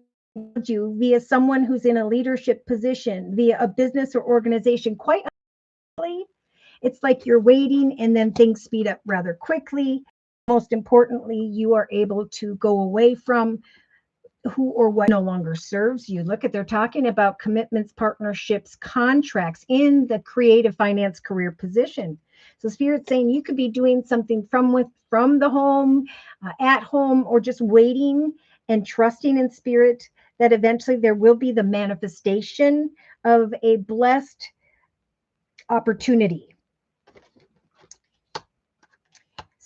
to you via someone who's in a leadership position, via a business or organization. Quite honestly, it's like you're waiting and then things speed up rather quickly. Most importantly, you are able to go away from who or what no longer serves you. Look at, they're talking about commitments, partnerships, contracts in the creative finance career position. So Spirit's saying you could be doing something from the home, at home, or just waiting and trusting in Spirit that eventually there will be the manifestation of a blessed opportunity.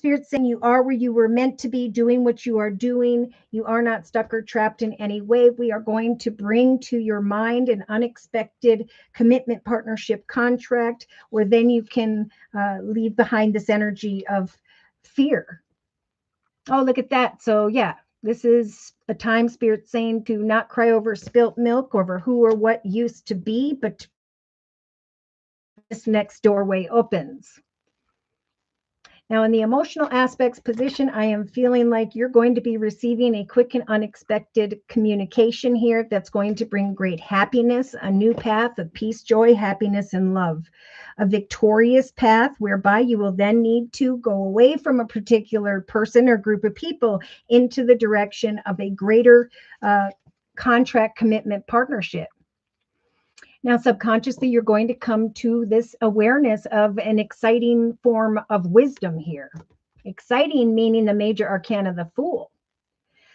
Spirit saying you are where you were meant to be, doing what you are doing. You are not stuck or trapped in any way. We are going to bring to your mind an unexpected commitment, partnership, contract, where then you can leave behind this energy of fear. Oh, look at that. So, yeah, this is a time, Spirit saying to not cry over spilt milk, over who or what used to be, but this next doorway opens. Now, in the emotional aspects position, I am feeling like you're going to be receiving a quick and unexpected communication here that's going to bring great happiness, a new path of peace, joy, happiness, and love. A victorious path whereby you will then need to go away from a particular person or group of people into the direction of a greater contract, commitment, partnership. Now, subconsciously, you're going to come to this awareness of an exciting form of wisdom here. Exciting meaning the major arcana, the Fool.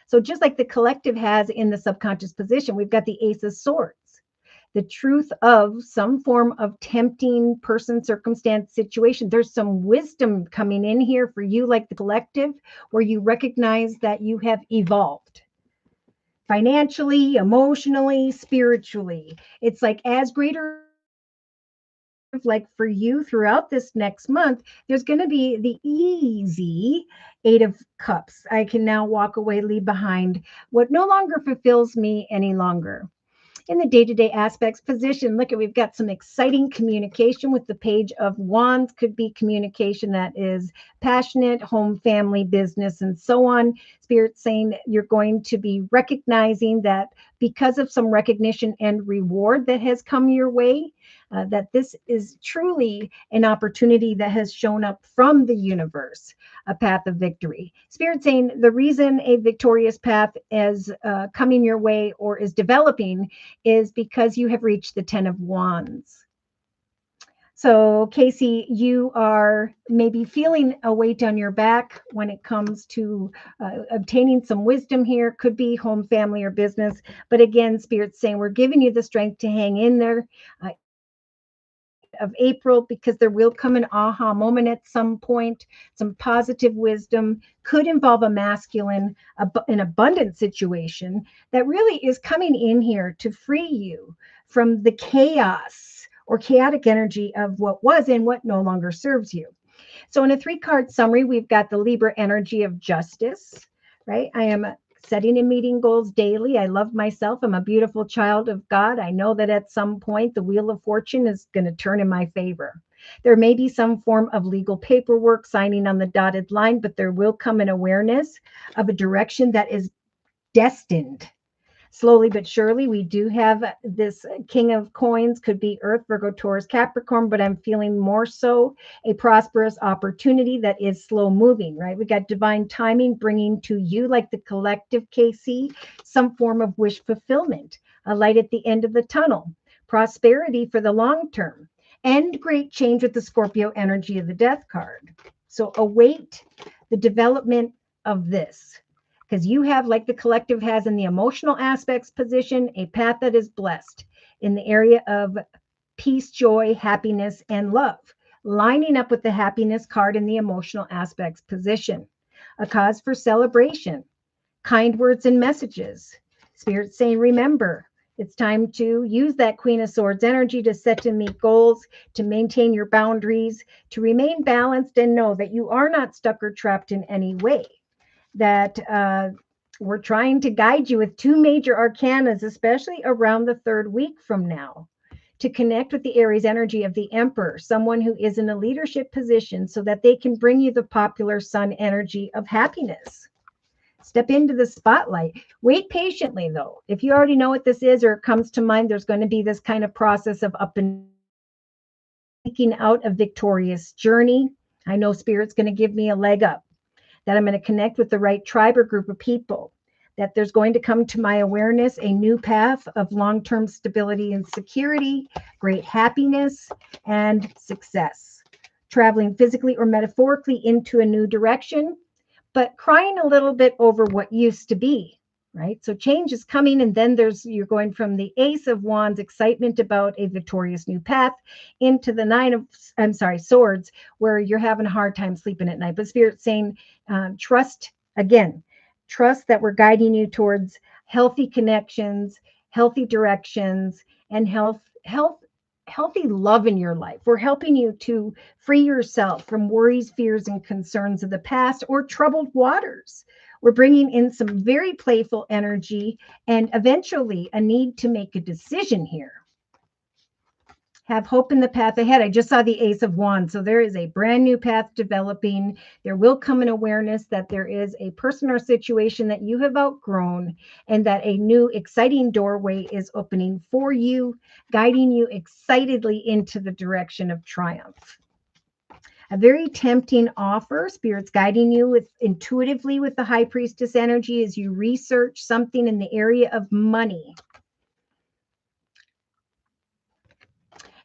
So just like the collective has in the subconscious position, we've got the Ace of Swords. The truth of some form of tempting person, circumstance, situation. There's some wisdom coming in here for you, like the collective, where you recognize that you have evolved. Financially, emotionally, spiritually. It's like as greater, like for you throughout this next month, there's going to be the easy 8 of Cups. I can now walk away, leave behind what no longer fulfills me any longer. In the day-to-day aspects position, look at, we've got some exciting communication with the Page of Wands. Could be communication that is passionate, home, family, business, and so on. Spirit saying you're going to be recognizing that because of some recognition and reward that has come your way, that this is truly an opportunity that has shown up from the universe, a path of victory. Spirit saying the reason a victorious path is coming your way or is developing is because you have reached the 10 of Wands. So, Casey, you are maybe feeling a weight on your back when it comes to obtaining some wisdom here. Could be home, family, or business. But again, Spirit's saying we're giving you the strength to hang in there. Of April, because there will come an aha moment at some point. Some positive wisdom could involve a masculine, an abundant situation that really is coming in here to free you from the chaos or chaotic energy of what was and what no longer serves you. So in a 3-card summary, we've got the Libra energy of justice, right? I am setting and meeting goals daily. I love myself. I'm a beautiful child of God. I know that at some point the wheel of fortune is going to turn in my favor. There may be some form of legal paperwork, signing on the dotted line, but there will come an awareness of a direction that is destined. Slowly but surely, we do have this King of Coins, could be Earth, Virgo, Taurus, Capricorn, but I'm feeling more so a prosperous opportunity that is slow moving, right? We got divine timing bringing to you, like the collective, KC, some form of wish fulfillment, a light at the end of the tunnel, prosperity for the long term, and great change with the Scorpio energy of the Death card. So await the development of this. Because you have, like the collective has in the emotional aspects position, a path that is blessed in the area of peace, joy, happiness, and love, lining up with the happiness card in the emotional aspects position. A cause for celebration, kind words and messages. Spirit saying, remember, it's time to use that Queen of Swords energy to set and meet goals, to maintain your boundaries, to remain balanced, and know that you are not stuck or trapped in any way. That we're trying to guide you with 2 major arcanas, especially around the 3rd week from now, to connect with the Aries energy of the Emperor, someone who is in a leadership position, so that they can bring you the popular Sun energy of happiness. Step into the spotlight. Wait patiently, though. If you already know what this is or it comes to mind, there's going to be this kind of process of up and seeking out a victorious journey. I know Spirit's going to give me a leg up, that I'm going to connect with the right tribe or group of people, that there's going to come to my awareness a new path of long-term stability and security, great happiness, and success. Traveling physically or metaphorically into a new direction, but crying a little bit over what used to be, right? So change is coming, and then you're going from the Ace of Wands, excitement about a victorious new path, into the Swords, where you're having a hard time sleeping at night. But Spirit's saying, trust that we're guiding you towards healthy connections, healthy directions, and healthy love in your life. We're helping you to free yourself from worries, fears, and concerns of the past or troubled waters. We're bringing in some very playful energy and eventually a need to make a decision here. Have hope in the path ahead. I just saw the Ace of Wands. So there is a brand new path developing. There will come an awareness that there is a person or situation that you have outgrown, and that a new exciting doorway is opening for you, guiding you excitedly into the direction of triumph. A very tempting offer. Spirit's guiding you intuitively with the High Priestess energy as you research something in the area of money.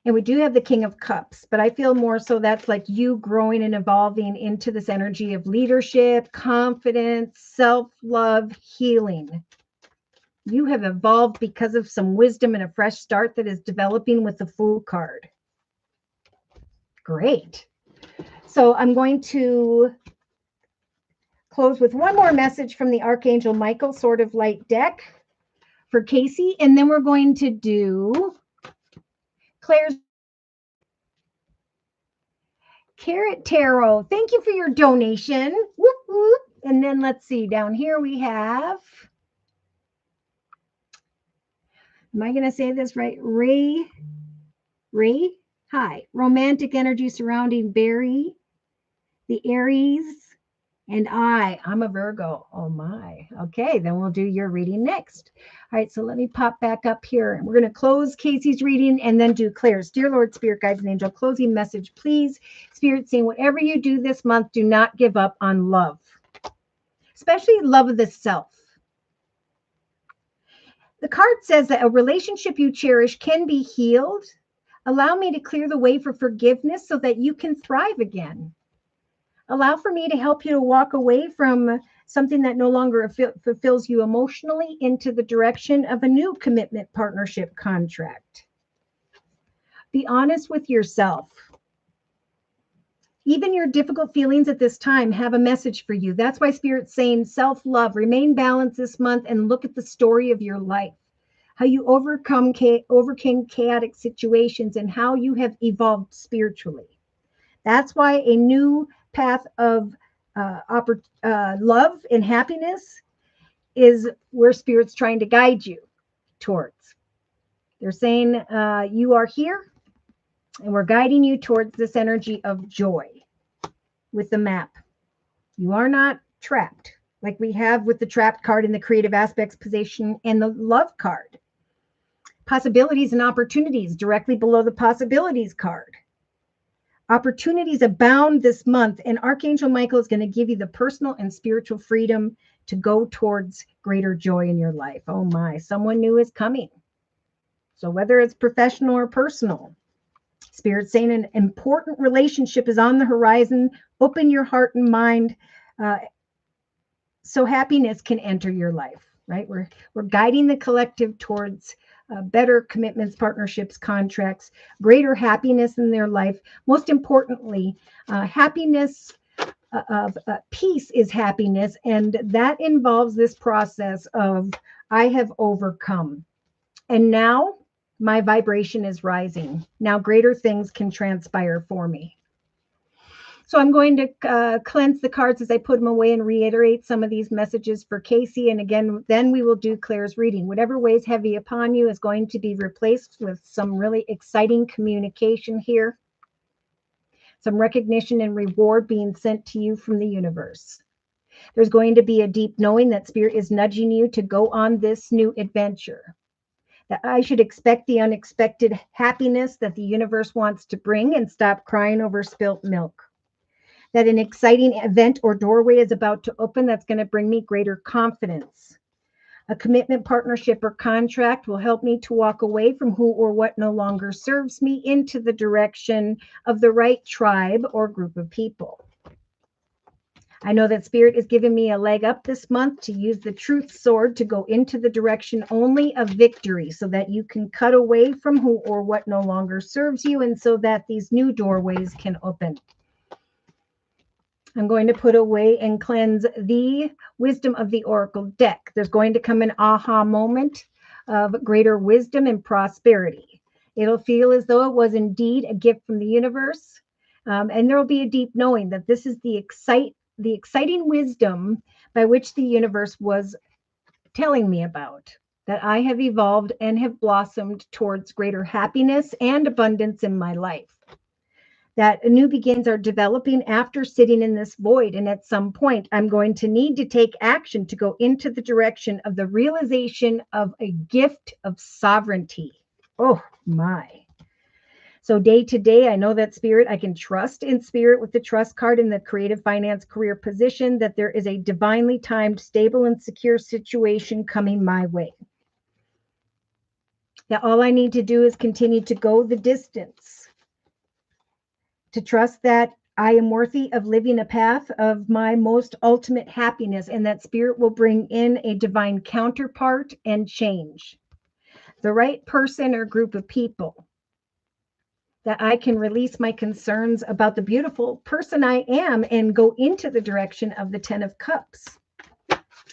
And we do have the King of Cups, but I feel more so that's like you growing and evolving into this energy of leadership, confidence, self-love, healing. You have evolved because of some wisdom and a fresh start that is developing with the Fool card. Great. So I'm going to close with one more message from the Archangel Michael Sword of Light deck for Casey, and then we're going to do Claire's Carrot Tarot. Thank you for your donation. Whoop, whoop. And then let's see, down here we have, am I going to say this right? Ray, hi. Romantic energy surrounding Barry, the Aries, and I'm a Virgo. Oh my. Okay, then we'll do your reading next. All right, so let me pop back up here. And we're going to close Casey's reading and then do Claire's. Dear Lord, Spirit, Guides, and Angel, closing message, please. Spirit, saying whatever you do this month, do not give up on love, especially love of the self. The card says that a relationship you cherish can be healed. Allow me to clear the way for forgiveness so that you can thrive again. Allow for me to help you to walk away from something that no longer fulfills you emotionally into the direction of a new commitment, partnership, contract. Be honest with yourself. Even your difficult feelings at this time have a message for you. That's why Spirit's saying self-love, remain balanced this month, and look at the story of your life, how you overcame chaotic situations, and how you have evolved spiritually. That's why a new path of love and happiness is where Spirit's trying to guide you towards. They're saying you are here, and we're guiding you towards this energy of joy with the map. You are not trapped like we have with the trapped card in the creative aspects position and the love card. Possibilities and opportunities directly below the possibilities card. Opportunities abound this month, and Archangel Michael is going to give you the personal and spiritual freedom to go towards greater joy in your life. Oh my, someone new is coming. So whether it's professional or personal, Spirit's saying an important relationship is on the horizon. Open your heart and mind so happiness can enter your life, right? We're guiding the collective towards better commitments, partnerships, contracts, greater happiness in their life. Most importantly, happiness of peace is happiness. And that involves this process of I have overcome. And now my vibration is rising. Now greater things can transpire for me. So I'm going to cleanse the cards as I put them away and reiterate some of these messages for Casey. And again, then we will do Claire's reading. Whatever weighs heavy upon you is going to be replaced with some really exciting communication here. Some recognition and reward being sent to you from the universe. There's going to be a deep knowing that Spirit is nudging you to go on this new adventure. That I should expect the unexpected happiness that the universe wants to bring and stop crying over spilt milk. That an exciting event or doorway is about to open that's going to bring me greater confidence. A commitment, partnership, or contract will help me to walk away from who or what no longer serves me into the direction of the right tribe or group of people. I know that Spirit is giving me a leg up this month to use the truth sword to go into the direction only of victory so that you can cut away from who or what no longer serves you and so that these new doorways can open. I'm going to put away and cleanse the wisdom of the Oracle deck. There's going to come an aha moment of greater wisdom and prosperity. It'll feel as though it was indeed a gift from the universe. And there will be a deep knowing that this is the exciting wisdom by which the universe was telling me about, that I have evolved and have blossomed towards greater happiness and abundance in my life. That new begins are developing after sitting in this void. And at some point, I'm going to need to take action to go into the direction of the realization of a gift of sovereignty. Oh my. So day to day, I know that Spirit, I can trust in Spirit with the trust card in the creative finance career position, that there is a divinely timed, stable, and secure situation coming my way. That all I need to do is continue to go the distance, to trust that I am worthy of living a path of my most ultimate happiness, and that Spirit will bring in a divine counterpart and change. The right person or group of people, that I can release my concerns about the beautiful person I am and go into the direction of the 10 of Cups.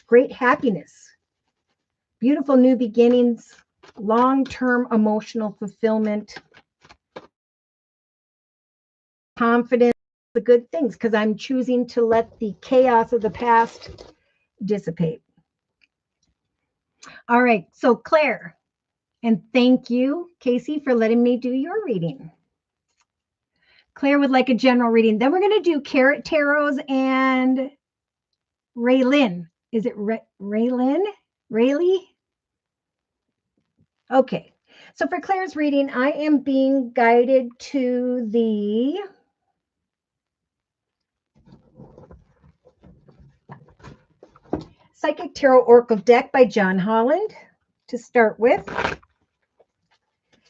Great happiness, beautiful new beginnings, long-term emotional fulfillment, confidence, the good things, because I'm choosing to let the chaos of the past dissipate. All right, so Claire, and thank you, Casey, for letting me do your reading. Claire would like a general reading. Then we're going to do Carrot Tarots and Raylyn. Is it Raylyn? Rayleigh? Okay. So for Claire's reading, I am being guided to the Psychic Tarot Oracle deck by John Holland to start with.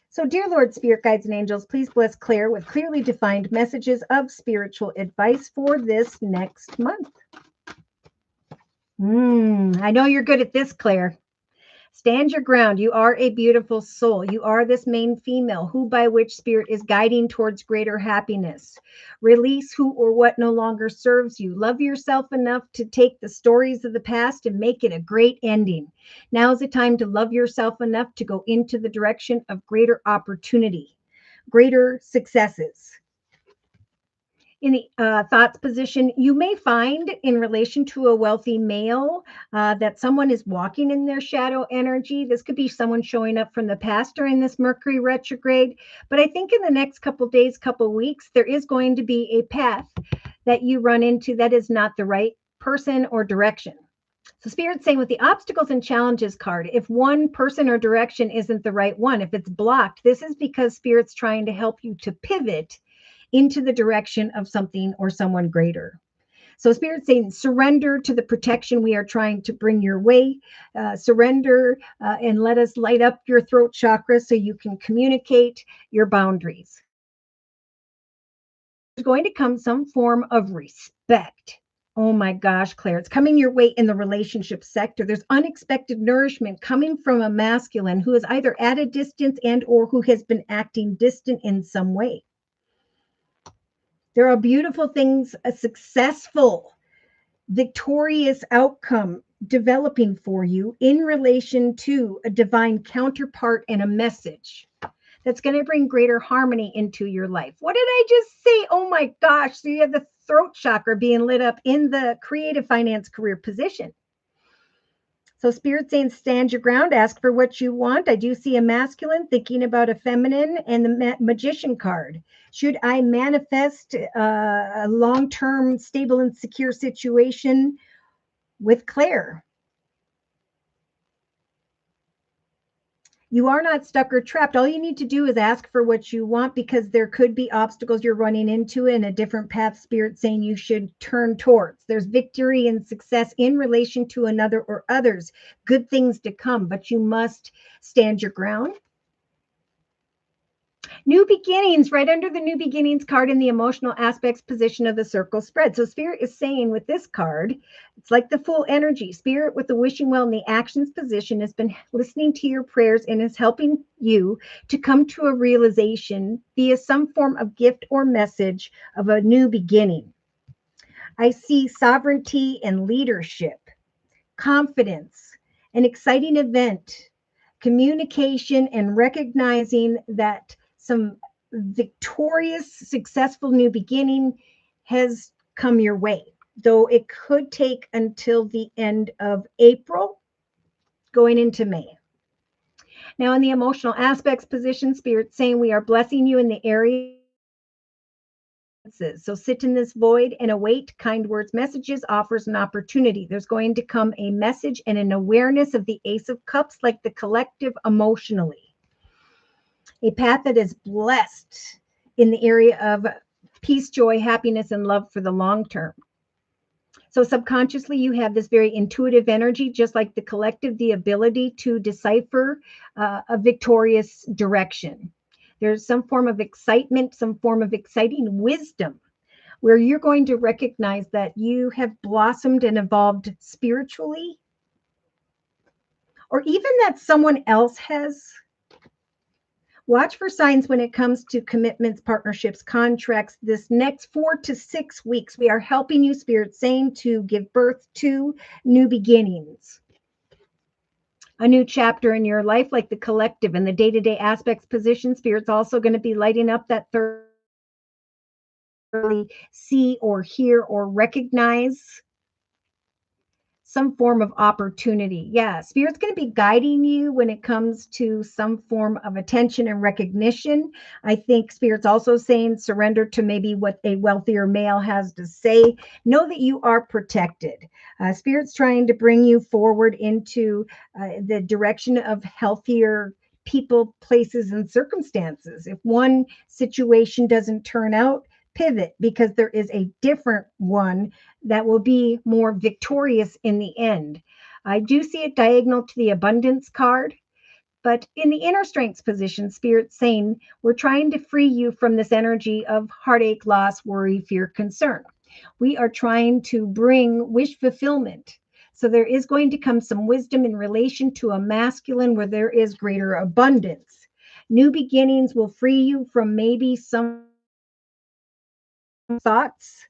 So, dear Lord, Spirit Guides and Angels, please bless Claire with clearly defined messages of spiritual advice for this next month. I know you're good at this, Claire. Stand your ground. You are a beautiful soul. You are this main female who by which Spirit is guiding towards greater happiness. Release who or what no longer serves you. Love yourself enough to take the stories of the past and make it a great ending. Now is the time to love yourself enough to go into the direction of greater opportunity, greater successes. In the thoughts position, you may find in relation to a wealthy male that someone is walking in their shadow energy. This could be someone showing up from the past during this Mercury retrograde. But I think in the next couple days, couple weeks, there is going to be a path that you run into that is not the right person or direction. So Spirit's saying with the obstacles and challenges card, if one person or direction isn't the right one, if it's blocked, this is because Spirit's trying to help you to pivot into the direction of something or someone greater. So Spirit's saying surrender to the protection we are trying to bring your way. Surrender and let us light up your throat chakra so you can communicate your boundaries. There's going to come some form of respect. Oh my gosh, Claire, it's coming your way in the relationship sector. There's unexpected nourishment coming from a masculine who is either at a distance and or who has been acting distant in some way. There are beautiful things, a successful, victorious outcome developing for you in relation to a divine counterpart and a message that's going to bring greater harmony into your life. What did I just say? Oh my gosh. So you have the throat chakra being lit up in the creative finance career position. So Spirit saying stand your ground, ask for what you want. I do see a masculine thinking about a feminine and the magician card. Should I manifest a long-term stable and secure situation with Claire? You are not stuck or trapped. All you need to do is ask for what you want because there could be obstacles you're running into in a different path Spirit saying you should turn towards. There's victory and success in relation to another or others. Good things to come, but you must stand your ground. New beginnings, right under the new beginnings card in the emotional aspects position of the circle spread. So Spirit is saying with this card, it's like the full energy. Spirit with the wishing well in the actions position has been listening to your prayers and is helping you to come to a realization via some form of gift or message of a new beginning. I see sovereignty and leadership, confidence, an exciting event, communication, and recognizing that some victorious, successful new beginning has come your way, though it could take until the end of April, going into May. Now, in the emotional aspects position, Spirit saying we are blessing you in the area. So sit in this void and await kind words, messages, offers, and opportunity. There's going to come a message and an awareness of the Ace of Cups, like the collective emotionally. A path that is blessed in the area of peace, joy, happiness, and love for the long term. So subconsciously, you have this very intuitive energy, just like the collective, the ability to decipher a victorious direction. There's some form of excitement, some form of exciting wisdom where you're going to recognize that you have blossomed and evolved spiritually, or even that someone else has. Watch for signs when it comes to commitments, partnerships, contracts. This next 4 to 6 weeks, we are helping you, Spirit, saying to give birth to new beginnings, a new chapter in your life, like the collective and the day-to-day aspects position. Spirit's also going to be lighting up that third, see or hear or recognize some form of opportunity. Yeah, Spirit's going to be guiding you when it comes to some form of attention and recognition. I think Spirit's also saying surrender to maybe what a wealthier male has to say. Know that you are protected. Spirit's trying to bring you forward into the direction of healthier people, places, and circumstances. If one situation doesn't turn out, pivot, because there is a different one that will be more victorious in the end. I do see it diagonal to the abundance card, but in the inner strengths position, Spirit's saying we're trying to free you from this energy of heartache, loss, worry, fear, concern. We are trying to bring wish fulfillment. So there is going to come some wisdom in relation to a masculine where there is greater abundance. New beginnings will free you from maybe some thoughts.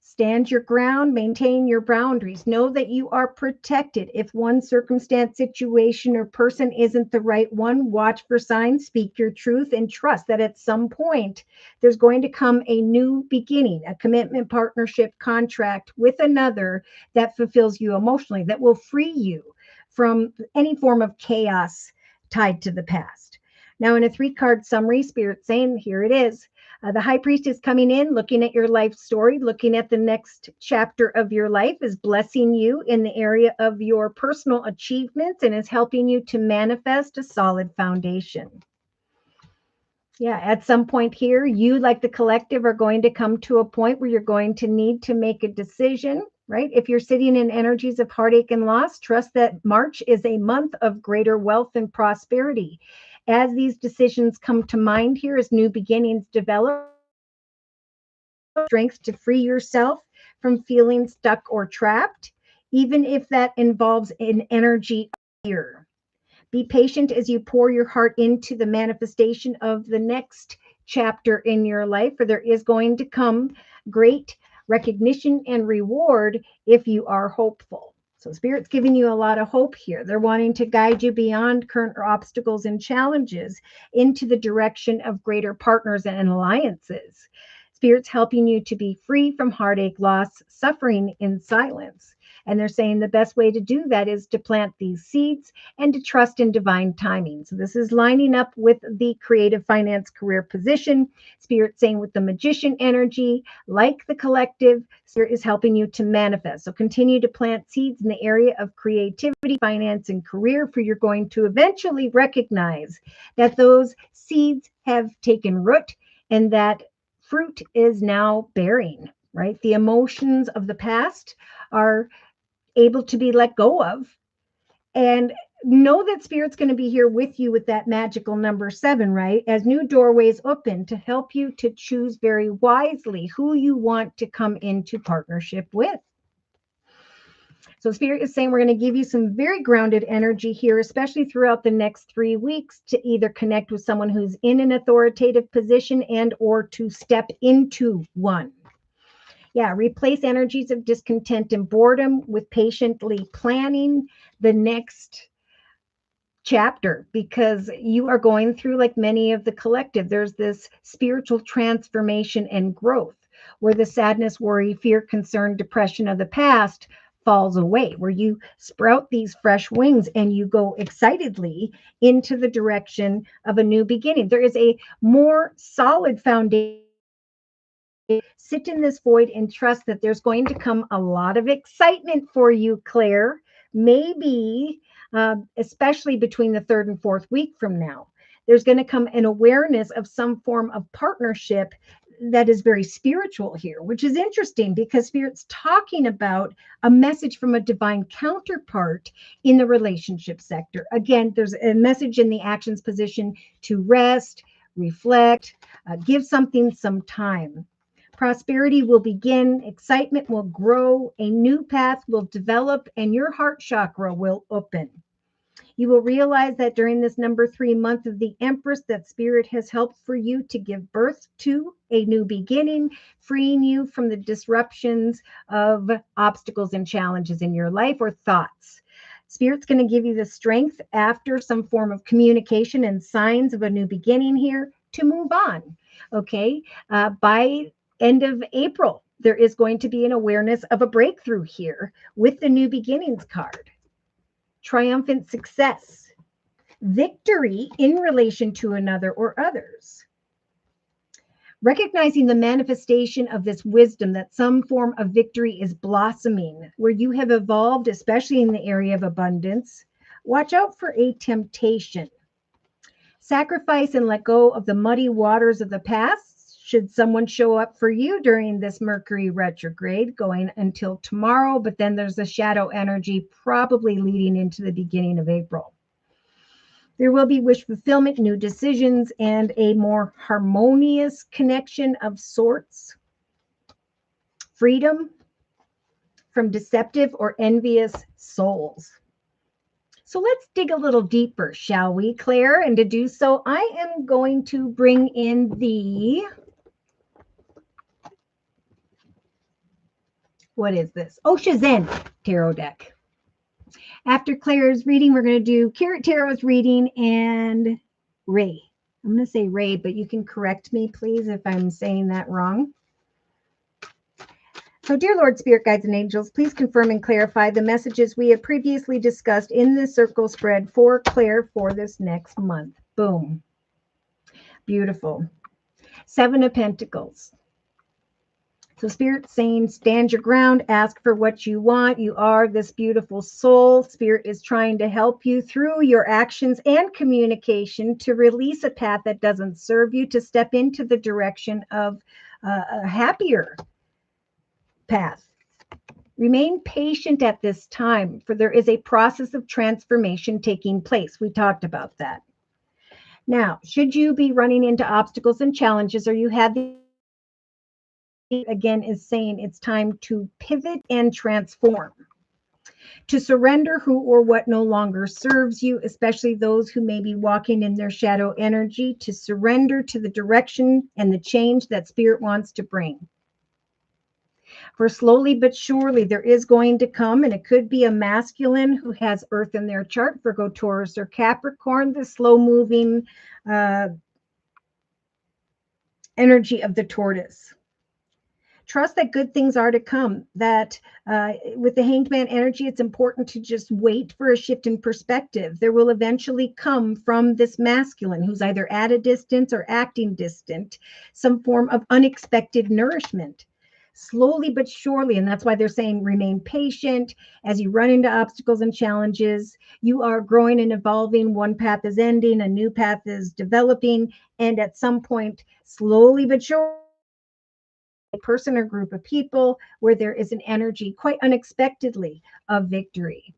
Stand your ground, maintain your boundaries. Know that you are protected. If one circumstance, situation, or person isn't the right one, watch for signs, speak your truth, and trust that at some point there's going to come a new beginning, a commitment, partnership, contract with another that fulfills you emotionally, that will free you from any form of chaos tied to the past. Now, in a 3-card summary, Spirit saying, here it is. The high priest is coming in, looking at your life story, looking at the next chapter of your life, is blessing you in the area of your personal achievements and is helping you to manifest a solid foundation. Yeah, at some point here, you, like the collective, are going to come to a point where you're going to need to make a decision, right? If you're sitting in energies of heartache and loss, trust that March is a month of greater wealth and prosperity. As these decisions come to mind here, as new beginnings develop, strength to free yourself from feeling stuck or trapped, even if that involves an energy of fear. Be patient as you pour your heart into the manifestation of the next chapter in your life, for there is going to come great recognition and reward if you are hopeful. So Spirit's giving you a lot of hope here. They're wanting to guide you beyond current obstacles and challenges into the direction of greater partners and alliances. Spirit's helping you to be free from heartache, loss, suffering in silence. And they're saying the best way to do that is to plant these seeds and to trust in divine timing. So this is lining up with the creative finance career position. Spirit saying with the magician energy, like the collective, Spirit is helping you to manifest. So continue to plant seeds in the area of creativity, finance, and career, for you're going to eventually recognize that those seeds have taken root and that fruit is now bearing, right? The emotions of the past are able to be let go of, and know that Spirit's going to be here with you with that magical number 7, right? As new doorways open to help you to choose very wisely who you want to come into partnership with. So Spirit is saying we're going to give you some very grounded energy here, especially throughout the next 3 weeks, to either connect with someone who's in an authoritative position and or to step into one. Yeah, replace energies of discontent and boredom with patiently planning the next chapter, because you are going through, like many of the collective, there's this spiritual transformation and growth where the sadness, worry, fear, concern, depression of the past falls away, where you sprout these fresh wings and you go excitedly into the direction of a new beginning. There is a more solid foundation. Sit in this void and trust that there's going to come a lot of excitement for you, Claire. Maybe, especially between the 3rd and 4th week from now, there's going to come an awareness of some form of partnership that is very spiritual here, which is interesting because Spirit's talking about a message from a divine counterpart in the relationship sector. Again, there's a message in the actions position to rest, reflect, give something some time. Prosperity will begin, excitement will grow, a new path will develop, and your heart chakra will open. You will realize that during this number 3 month of the Empress, that Spirit has helped for you to give birth to a new beginning, freeing you from the disruptions of obstacles and challenges in your life or thoughts. Spirit's going to give you the strength after some form of communication and signs of a new beginning here to move on. Okay. By end of April, there is going to be an awareness of a breakthrough here with the new beginnings card. Triumphant success, victory in relation to another or others. Recognizing the manifestation of this wisdom that some form of victory is blossoming, where you have evolved, especially in the area of abundance. Watch out for a temptation. Sacrifice and let go of the muddy waters of the past should someone show up for you during this Mercury retrograde going until tomorrow, but then there's a shadow energy probably leading into the beginning of April. There will be wish fulfillment, new decisions, and a more harmonious connection of sorts. Freedom from deceptive or envious souls. So let's dig a little deeper, shall we, Claire? And to do so, I am going to bring in the, what is this? Shazam Tarot deck. After Claire's reading, we're going to do Carrot Tarot's reading and Ray. I'm going to say Ray, but you can correct me, please, if I'm saying that wrong. So, dear Lord, Spirit, Guides, and Angels, please confirm and clarify the messages we have previously discussed in this circle spread for Claire for this next month. Boom. Beautiful. 7 of Pentacles. So Spirit's saying, stand your ground, ask for what you want. You are this beautiful soul. Spirit is trying to help you through your actions and communication to release a path that doesn't serve you, to step into the direction of a happier path. Remain patient at this time, for there is a process of transformation taking place. We talked about that. Now, should you be running into obstacles and challenges, or you have the again is saying it's time to pivot and transform, to surrender who or what no longer serves you, especially those who may be walking in their shadow energy, to surrender to the direction and the change that Spirit wants to bring. For slowly but surely, there is going to come, and it could be a masculine who has Earth in their chart, Virgo, Taurus, or Capricorn, the slow-moving energy of the tortoise. Trust that good things are to come, that with the Hanged Man energy, it's important to just wait for a shift in perspective. There will eventually come from this masculine who's either at a distance or acting distant, some form of unexpected nourishment. Slowly but surely, and that's why they're saying remain patient as you run into obstacles and challenges. You are growing and evolving. One path is ending, a new path is developing, and at some point, slowly but surely, a person or group of people where there is an energy quite unexpectedly of victory.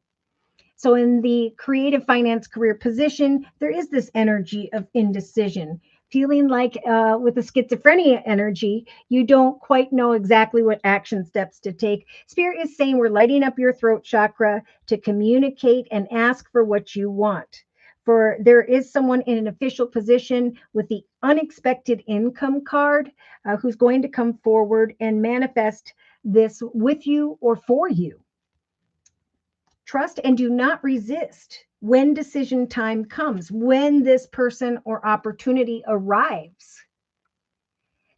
So in the creative finance career position, there is this energy of indecision, feeling like with the schizophrenia energy, you don't quite know exactly what action steps to take. Spirit is saying we're lighting up your throat chakra to communicate and ask for what you want. For there is someone in an official position with the unexpected income card who's going to come forward and manifest this with you or for you. Trust and do not resist when decision time comes, when this person or opportunity arrives.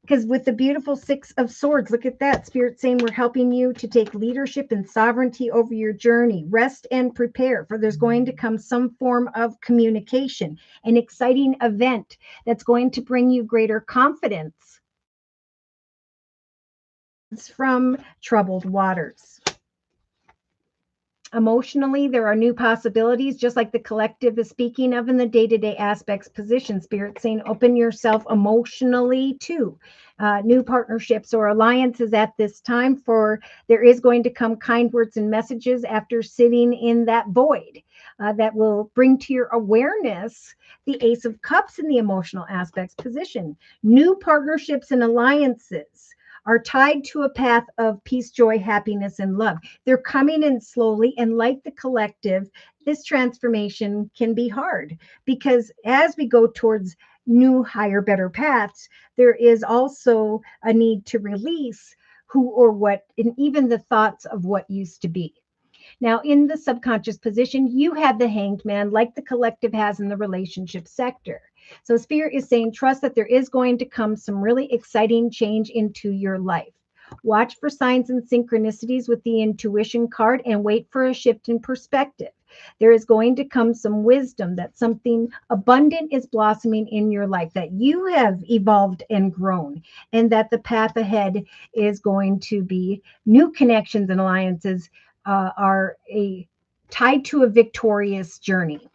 Because with the beautiful Six of Swords, look at that. Spirit saying we're helping you to take leadership and sovereignty over your journey. Rest and prepare, for there's going to come some form of communication, an exciting event that's going to bring you greater confidence. It's from troubled waters. Emotionally, there are new possibilities, just like the collective is speaking of in the day-to-day aspects position. Spirit saying open yourself emotionally to new partnerships or alliances at this time, for there is going to come kind words and messages after sitting in that void that will bring to your awareness the Ace of Cups in the emotional aspects position. New partnerships and alliances are tied to a path of peace, joy, happiness, and love. They're coming in slowly. And like the collective, this transformation can be hard because as we go towards new, higher, better paths, there is also a need to release who or what, and even the thoughts of what used to be. Now, in the subconscious position, you have the hanged man like the collective has in the relationship sector. So Spirit is saying, trust that there is going to come some really exciting change into your life. Watch for signs and synchronicities with the intuition card and wait for a shift in perspective. There is going to come some wisdom that something abundant is blossoming in your life, that you have evolved and grown, and that the path ahead is going to be new connections and alliances are tied to a victorious journey.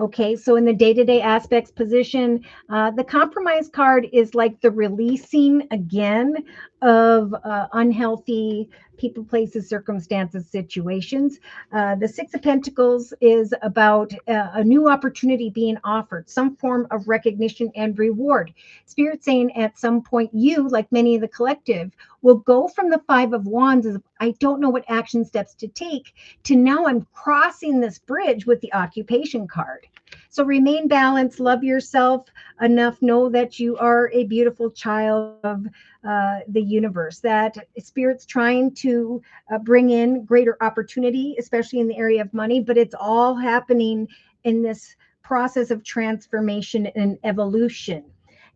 Okay, so in the day-to-day aspects position, the compromise card is like the releasing again of unhealthy people, places, circumstances, situations. The Six of Pentacles is about a new opportunity being offered, some form of recognition and reward. Spirit saying at some point, you, like many of the collective, will go from the Five of Wands as I don't know what action steps to take, to now I'm crossing this bridge with the occupation card. So remain balanced, love yourself enough, know that you are a beautiful child of the universe, that Spirit's trying to bring in greater opportunity, especially in the area of money, but it's all happening in this process of transformation and evolution.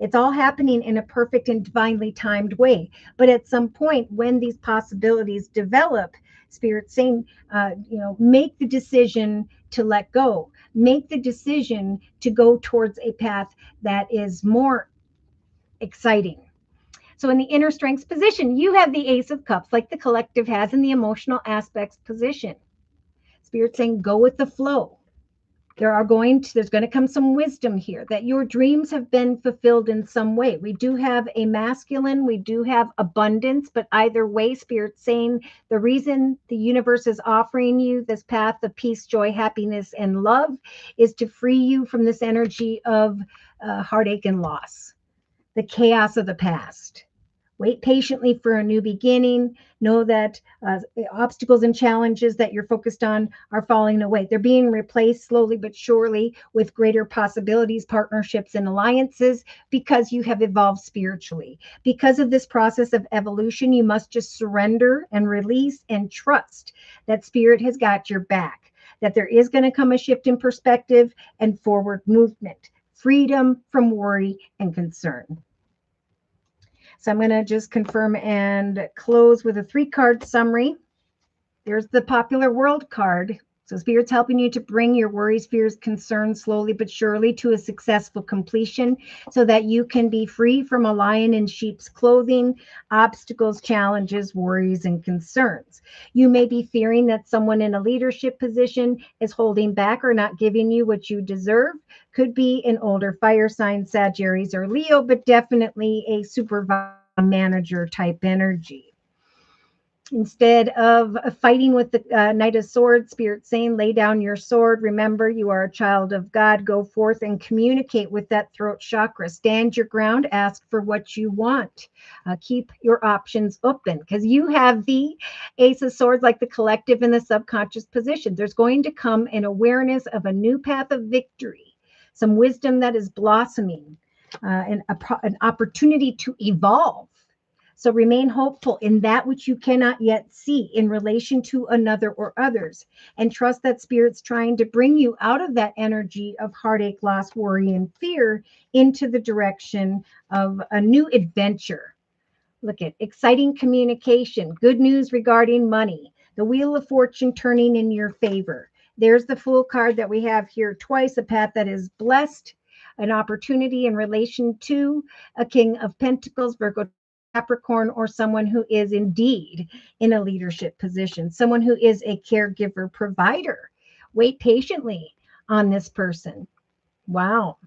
It's all happening in a perfect and divinely timed way. But at some point, when these possibilities develop, Spirit saying, make the decision to let go. Make the decision to go towards a path that is more exciting. So in the inner strengths position, you have the Ace of Cups, like the collective has in the emotional aspects position. Spirit saying, go with the flow. There's going to come some wisdom here that your dreams have been fulfilled in some way. We do have a masculine, we do have abundance, but either way, Spirit's saying the reason the universe is offering you this path of peace, joy, happiness, and love is to free you from this energy of heartache and loss, the chaos of the past. Wait patiently for a new beginning. Know that obstacles and challenges that you're focused on are falling away. They're being replaced slowly but surely with greater possibilities, partnerships, and alliances because you have evolved spiritually. Because of this process of evolution, you must just surrender and release and trust that Spirit has got your back, that there is going to come a shift in perspective and forward movement, freedom from worry and concern. So I'm going to just confirm and close with a 3-card summary. There's the Popular World card. So Spirit's helping you to bring your worries, fears, concerns slowly but surely to a successful completion so that you can be free from a lion in sheep's clothing, obstacles, challenges, worries, and concerns. You may be fearing that someone in a leadership position is holding back or not giving you what you deserve. Could be an older fire sign, Sagittarius or Leo, but definitely a supervisor, manager type energy. Instead of fighting with the Knight of Swords, Spirit saying, lay down your sword. Remember, you are a child of God. Go forth and communicate with that throat chakra. Stand your ground. Ask for what you want. Keep your options open because you have the Ace of Swords, like the collective and the subconscious position. There's going to come an awareness of a new path of victory, some wisdom that is blossoming, an opportunity to evolve. So remain hopeful in that which you cannot yet see in relation to another or others, and trust that Spirit's trying to bring you out of that energy of heartache, loss, worry, and fear into the direction of a new adventure. Look at exciting communication, good news regarding money, the Wheel of Fortune turning in your favor. There's the Fool card that we have here twice, a path that is blessed, an opportunity in relation to a King of Pentacles, Virgo, Capricorn, or someone who is indeed in a leadership position, someone who is a caregiver provider. Wait patiently on this person. Wow.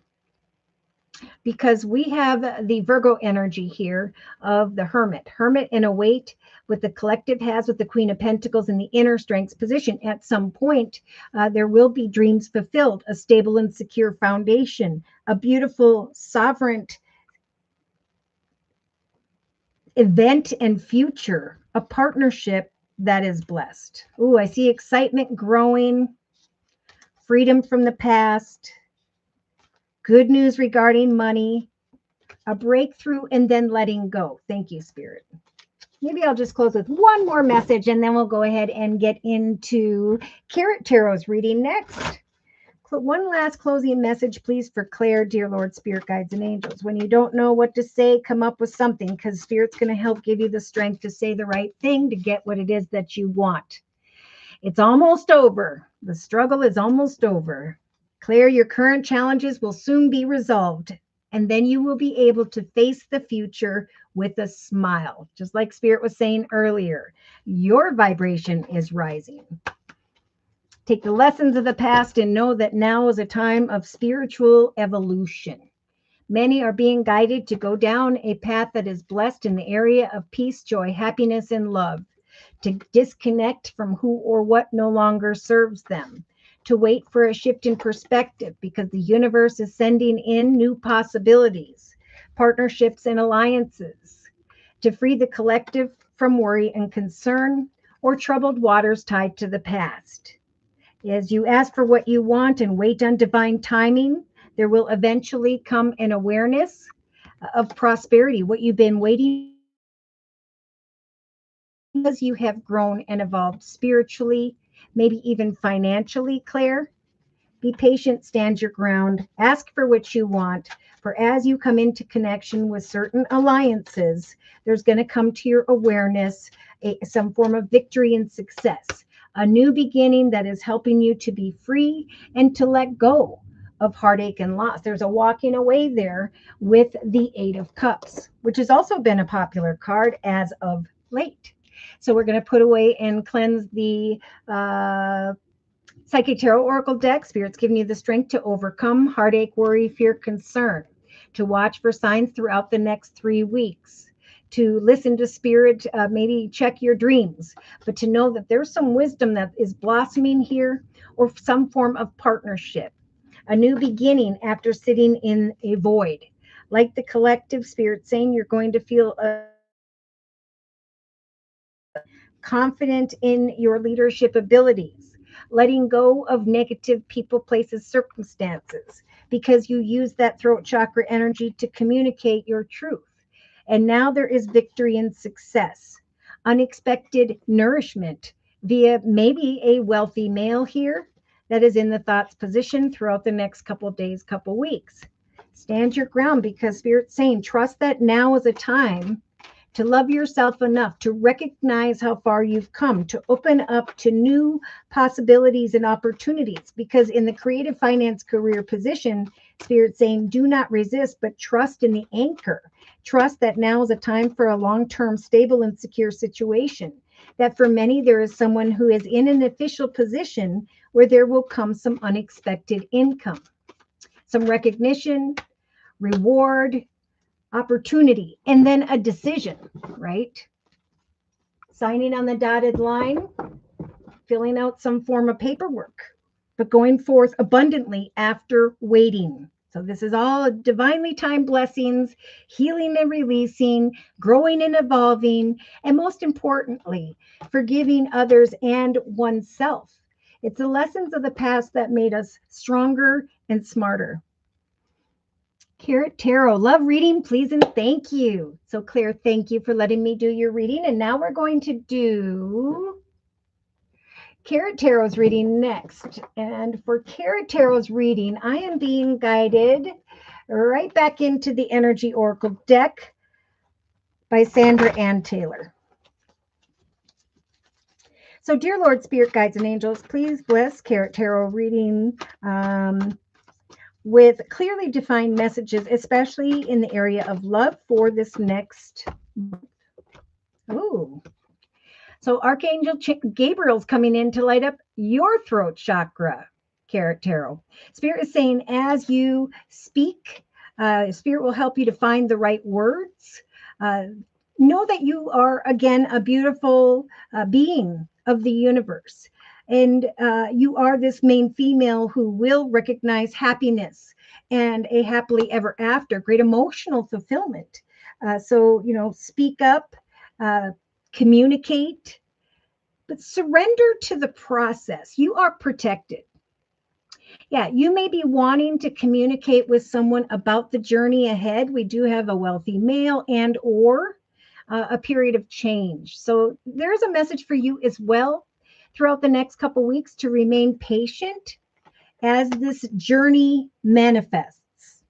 Because we have the Virgo energy here of the Hermit. Hermit in a weight with the collective has with the Queen of Pentacles in the inner strengths position. At some point, there will be dreams fulfilled, a stable and secure foundation, a beautiful sovereign event and future, a partnership that is blessed. Ooh, I see excitement growing, freedom from the past, good news regarding money, a breakthrough, and then letting go. Thank you, Spirit. Maybe I'll just close with one more message and then we'll go ahead and get into Carrot Tarot's reading next. One last closing message, please, for Claire, dear Lord, Spirit Guides, and Angels. When you don't know what to say, come up with something because Spirit's going to help give you the strength to say the right thing to get what it is that you want. It's almost over. The struggle is almost over. Claire, your current challenges will soon be resolved, and then you will be able to face the future with a smile. Just like Spirit was saying earlier, your vibration is rising. Take the lessons of the past and know that now is a time of spiritual evolution. Many are being guided to go down a path that is blessed in the area of peace, joy, happiness, and love, to disconnect from who or what no longer serves them, to wait for a shift in perspective because the universe is sending in new possibilities, partnerships, and alliances, to free the collective from worry and concern or troubled waters tied to the past. As you ask for what you want and wait on divine timing, there will eventually come an awareness of prosperity, what you've been waiting because you have grown and evolved spiritually, maybe even financially, Claire. Be patient, stand your ground, ask for what you want. For as you come into connection with certain alliances, there's going to come to your awareness some form of victory and success, a new beginning that is helping you to be free and to let go of heartache and loss. There's a walking away there with the Eight of Cups, which has also been a popular card as of late. So we're going to put away and cleanse the Psychic Tarot Oracle deck. Spirit's giving you the strength to overcome heartache, worry, fear, concern, to watch for signs throughout the next 3 weeks, to listen to Spirit, maybe check your dreams, but to know that there's some wisdom that is blossoming here or some form of partnership, a new beginning after sitting in a void. Like the collective, Spirit saying you're going to feel confident in your leadership abilities, letting go of negative people, places, circumstances, because you use that throat chakra energy to communicate your truth. And now there is victory and success, unexpected nourishment via maybe a wealthy male here that is in the thoughts position throughout the next couple of days, couple weeks. Stand your ground because Spirit's saying, trust that now is a time to love yourself enough to recognize how far you've come, to open up to new possibilities and opportunities. Because in the creative finance career position, Spirit's saying, do not resist, but trust in the anchor. Trust that now is a time for a long-term, stable, and secure situation. That for many, there is someone who is in an official position where there will come some unexpected income, some recognition, reward, opportunity, and then a decision, right? signing on the dotted line, filling out some form of paperwork, but going forth abundantly after waiting. So this is all divinely timed blessings, healing and releasing, growing and evolving, and most importantly, forgiving others and oneself. It's the lessons of the past that made us stronger and smarter. Carrot Tarot, love reading, please, and thank you. So Claire, thank you for letting me do your reading. And now we're going to do Carrot Tarot's reading next. And for Carrot Tarot's reading, I am being guided right back into the Energy Oracle deck by Sandra Ann Taylor. So, dear Lord, Spirit, Guides, and Angels, please bless Carrot Tarot reading with clearly defined messages, especially in the area of love for this next month. Ooh. So Archangel Gabriel's coming in to light up your throat chakra, Carrot Tarot. Spirit is saying as you speak, Spirit will help you to find the right words. Know that you are, again, a beautiful being of the universe. And you are this main female who will recognize happiness and a happily ever after, great emotional fulfillment. So, speak up, communicate, but surrender to the process. You are protected. Yeah, you may be wanting to communicate with someone about the journey ahead. We do have a wealthy male and or a period of change. So there's a message for you as well throughout the next couple weeks to remain patient as this journey manifests.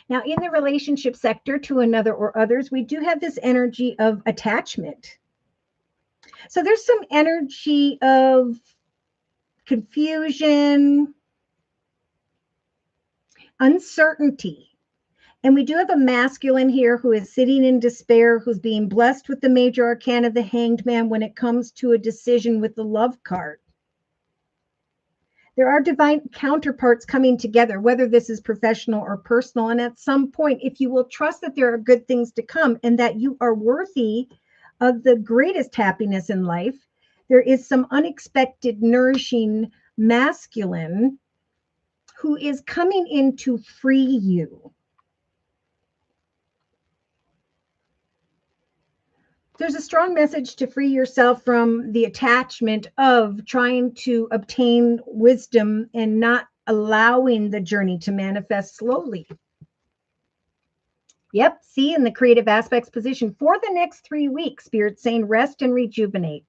Now, in the relationship sector to another or others, we do have this energy of attachment. So there's some energy of confusion, uncertainty. And we do have a masculine here who is sitting in despair, who's being blessed with the major arcana of the Hanged Man when it comes to a decision with the Love card. There are divine counterparts coming together, whether this is professional or personal. And at some point, if you will trust that there are good things to come and that you are worthy of the greatest happiness in life, there is some unexpected, nourishing masculine who is coming in to free you. There's a strong message to free yourself from the attachment of trying to obtain wisdom and not allowing the journey to manifest slowly. Yep, see, in the creative aspects position for the next 3 weeks, Spirit's saying rest and rejuvenate.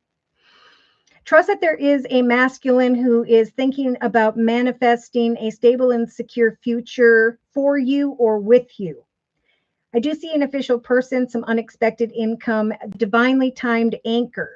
Trust that there is a masculine who is thinking about manifesting a stable and secure future for you or with you. I do see an official person, some unexpected income, divinely timed anchor.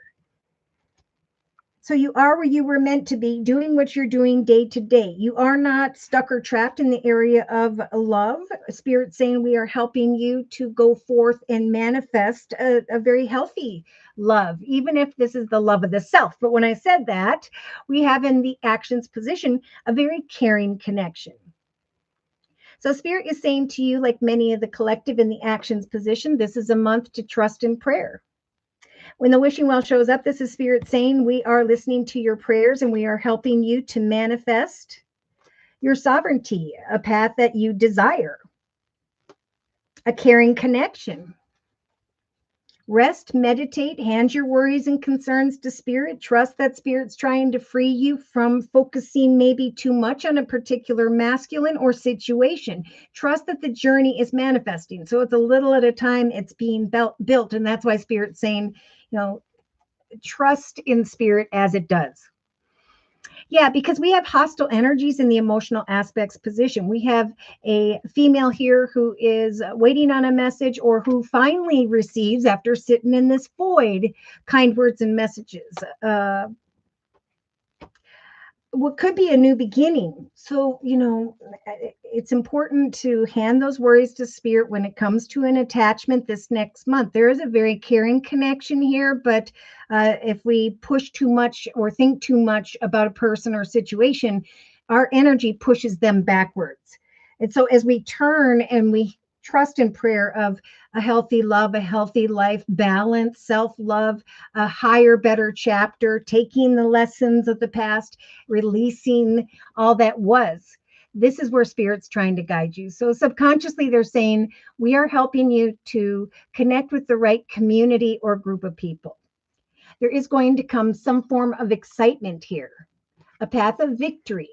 So you are where you were meant to be, doing what you're doing day to day. You are not stuck or trapped in the area of love. Spirit saying we are helping you to go forth and manifest a very healthy love, even if this is the love of the self. But when I said that, we have in the actions position a very caring connection. So Spirit is saying to you, like many of the collective in the actions position, this is a month to trust in prayer. When the wishing well shows up, this is Spirit saying we are listening to your prayers and we are helping you to manifest your sovereignty, a path that you desire, a caring connection. Rest, meditate, hand your worries and concerns to Spirit. Trust that Spirit's trying to free you from focusing maybe too much on a particular masculine or situation. Trust that the journey is manifesting. So it's a little at a time, it's being built. And that's why Spirit's saying, trust in Spirit as it does. Yeah, because we have hostile energies in the emotional aspects position. We have a female here who is waiting on a message or who finally receives, after sitting in this void, kind words and messages. What could be a new beginning. So, it's important to hand those worries to Spirit when it comes to an attachment this next month. There is a very caring connection here, but if we push too much or think too much about a person or situation, our energy pushes them backwards. And so as we turn and we trust and prayer of a healthy love, a healthy life, balance, self-love, a higher, better chapter, taking the lessons of the past, releasing all that was. This is where Spirit's trying to guide you. So subconsciously, they're saying, we are helping you to connect with the right community or group of people. There is going to come some form of excitement here, a path of victory,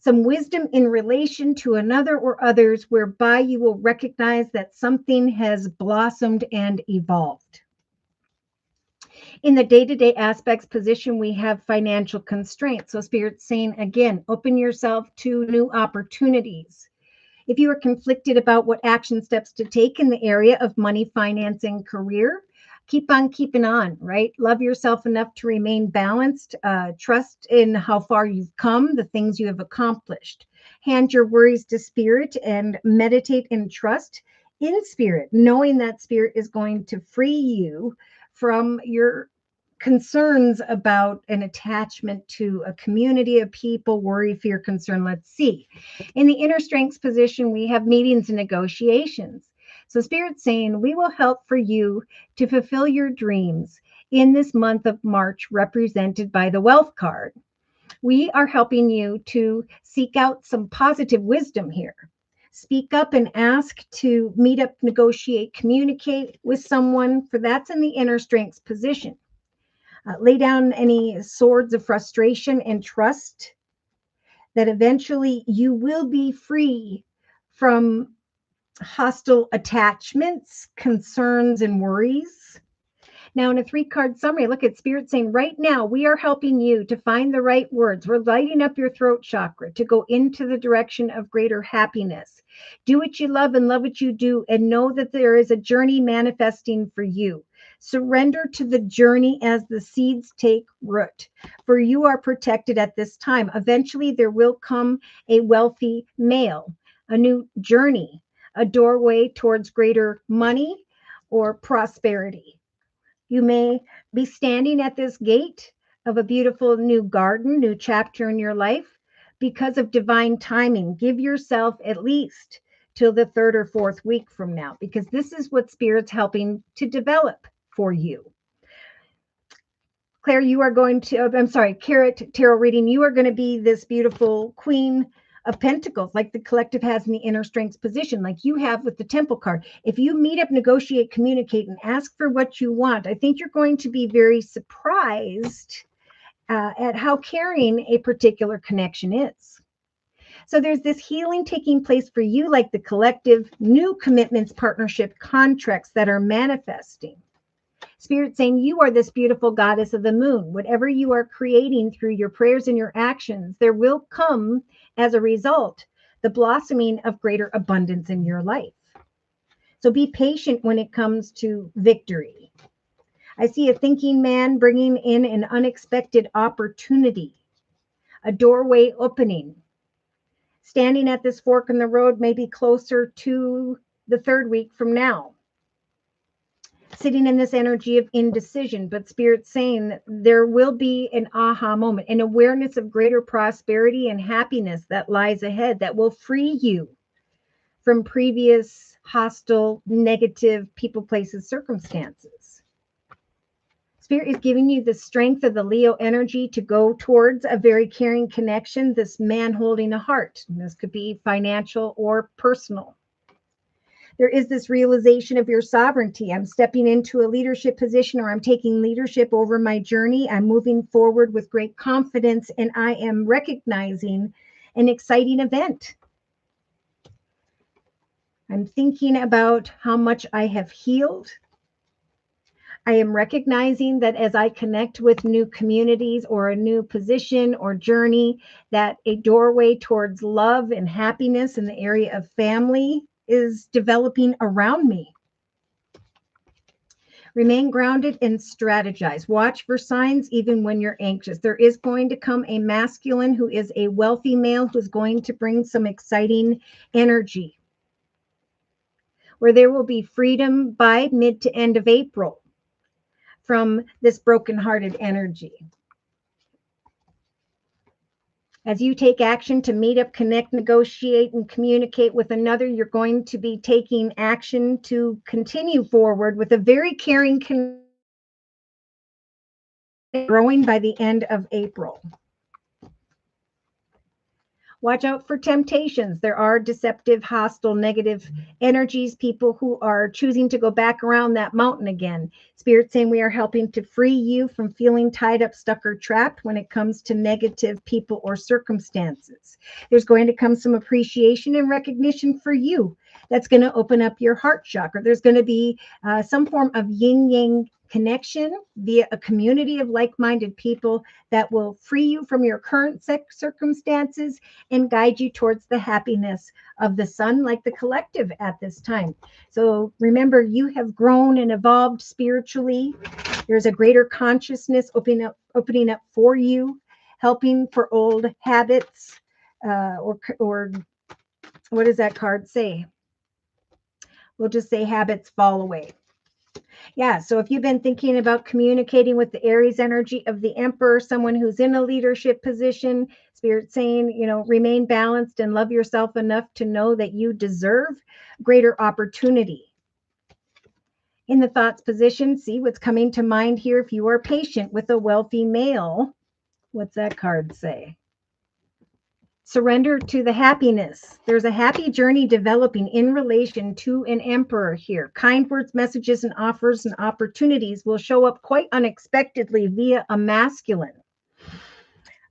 some wisdom in relation to another or others, whereby you will recognize that something has blossomed and evolved. In the day-to-day aspects position, we have financial constraints. So Spirit's saying, again, open yourself to new opportunities. If you are conflicted about what action steps to take in the area of money, finance, and career, keep on keeping on, right? Love yourself enough to remain balanced. Trust in how far you've come, the things you have accomplished. Hand your worries to Spirit and meditate and trust in Spirit, knowing that Spirit is going to free you from your concerns about an attachment to a community of people, worry, fear, concern. Let's see. In the inner strengths position, we have meetings and negotiations. So Spirit's saying, we will help for you to fulfill your dreams in this month of March, represented by the wealth card. We are helping you to seek out some positive wisdom here. Speak up and ask to meet up, negotiate, communicate with someone, for that's in the inner strengths position. Lay down any swords of frustration and trust that eventually you will be free from hostile attachments, concerns, and worries. Now, in a 3-card summary, look at Spirit saying, right now, we are helping you to find the right words. We're lighting up your throat chakra to go into the direction of greater happiness. Do what you love and love what you do, and know that there is a journey manifesting for you. Surrender to the journey as the seeds take root, for you are protected at this time. Eventually, there will come a wealthy male, a new journey, a doorway towards greater money or prosperity. You may be standing at this gate of a beautiful new garden, new chapter in your life because of divine timing. Give yourself at least till the 3rd or 4th week from now, because this is what Spirit's helping to develop for you. Claire, you are going to, I'm sorry, Carrot Tarot reading, you are going to be this beautiful Queen of Pentacles, like the collective has in the inner strengths position, like you have with the Temple card. If you meet up, negotiate, communicate, and ask for what you want, I think you're going to be very surprised at how caring a particular connection is. So there's this healing taking place for you, like the collective, new commitments, partnership, contracts that are manifesting. Spirit saying, you are this beautiful goddess of the moon. Whatever you are creating through your prayers and your actions, there will come as a result the blossoming of greater abundance in your life. So be patient when it comes to victory. I see a thinking man bringing in an unexpected opportunity, a doorway opening. Standing at this fork in the road, maybe closer to the 3rd week from now. Sitting in this energy of indecision, but Spirit's saying that there will be an aha moment, an awareness of greater prosperity and happiness that lies ahead that will free you from previous hostile, negative people, places, circumstances. Spirit is giving you the strength of the Leo energy to go towards a very caring connection, this man holding a heart. And this could be financial or personal. There is this realization of your sovereignty. I'm stepping into a leadership position, or I'm taking leadership over my journey. I'm moving forward with great confidence, and I am recognizing an exciting event. I'm thinking about how much I have healed. I am recognizing that as I connect with new communities or a new position or journey, that a doorway towards love and happiness in the area of family is developing around me. Remain grounded and strategize. Watch for signs even when you're anxious. There is going to come a masculine who is a wealthy male who's going to bring some exciting energy, where there will be freedom by mid to end of April from this brokenhearted energy. As you take action to meet up, connect, negotiate, and communicate with another, you're going to be taking action to continue forward with a very caring growing by the end of April. Watch out for temptations. There are deceptive, hostile, negative energies, people who are choosing to go back around that mountain again. Spirit saying we are helping to free you from feeling tied up, stuck, or trapped when it comes to negative people or circumstances. There's going to come some appreciation and recognition for you. That's going to open up your heart chakra. There's going to be some form of yin-yang connection via a community of like-minded people that will free you from your current circumstances and guide you towards the happiness of the sun, like the collective at this time. So remember, you have grown and evolved spiritually. There's a greater consciousness opening up for you, helping for old habits, or what does that card say? We'll just say habits fall away. Yeah, so if you've been thinking about communicating with the Aries energy of the Emperor, someone who's in a leadership position, Spirit saying, remain balanced and love yourself enough to know that you deserve greater opportunity. In the thoughts position, see what's coming to mind here. If you are patient with a wealthy male, what's that card say? Surrender to the happiness. There's a happy journey developing in relation to an emperor here. Kind words, messages, and offers and opportunities will show up quite unexpectedly via a masculine.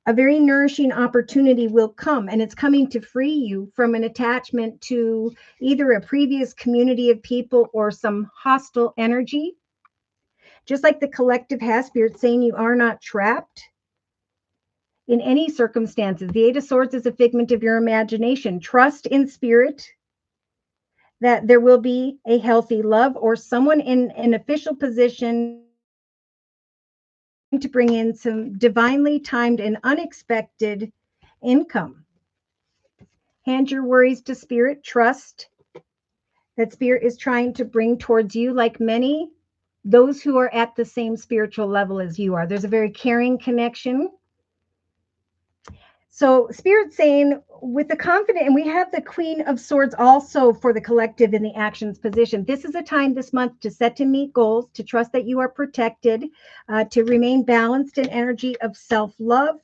A very nourishing opportunity will come, and it's coming to free you from an attachment to either a previous community of people or some hostile energy. Just like the collective has, Spirit saying you are not trapped in any circumstances. The Eight of Swords is a figment of your imagination. Trust in Spirit that there will be a healthy love or someone in an official position to bring in some divinely timed and unexpected income. Hand your worries to Spirit. Trust that Spirit is trying to bring towards you, like many, those who are at the same spiritual level as you are. There's a very caring connection. So Spirit saying with the confident, and we have the Queen of Swords also for the collective in the actions position. This is a time this month to set to meet goals, to trust that you are protected, to remain balanced in energy of self-love.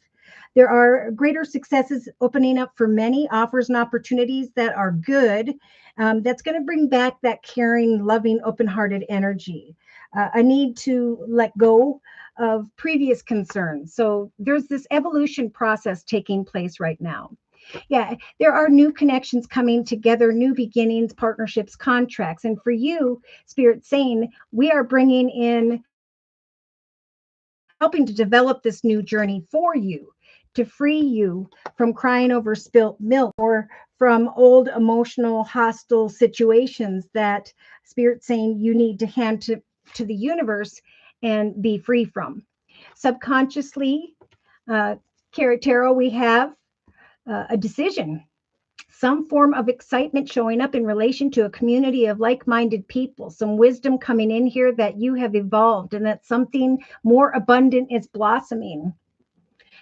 There are greater successes opening up for many, offers and opportunities that are good. That's going to bring back that caring, loving, open-hearted energy. A need to let go of previous concerns. So there's this evolution process taking place right now. Yeah, there are new connections coming together, new beginnings, partnerships, contracts. And for you, Spirit saying, we are bringing in, helping to develop this new journey for you, to free you from crying over spilt milk or from old emotional, hostile situations that Spirit saying you need to hand to the universe and be free from. Subconsciously, Tarot, we have a decision, some form of excitement showing up in relation to a community of like-minded people, some wisdom coming in here that you have evolved and that something more abundant is blossoming.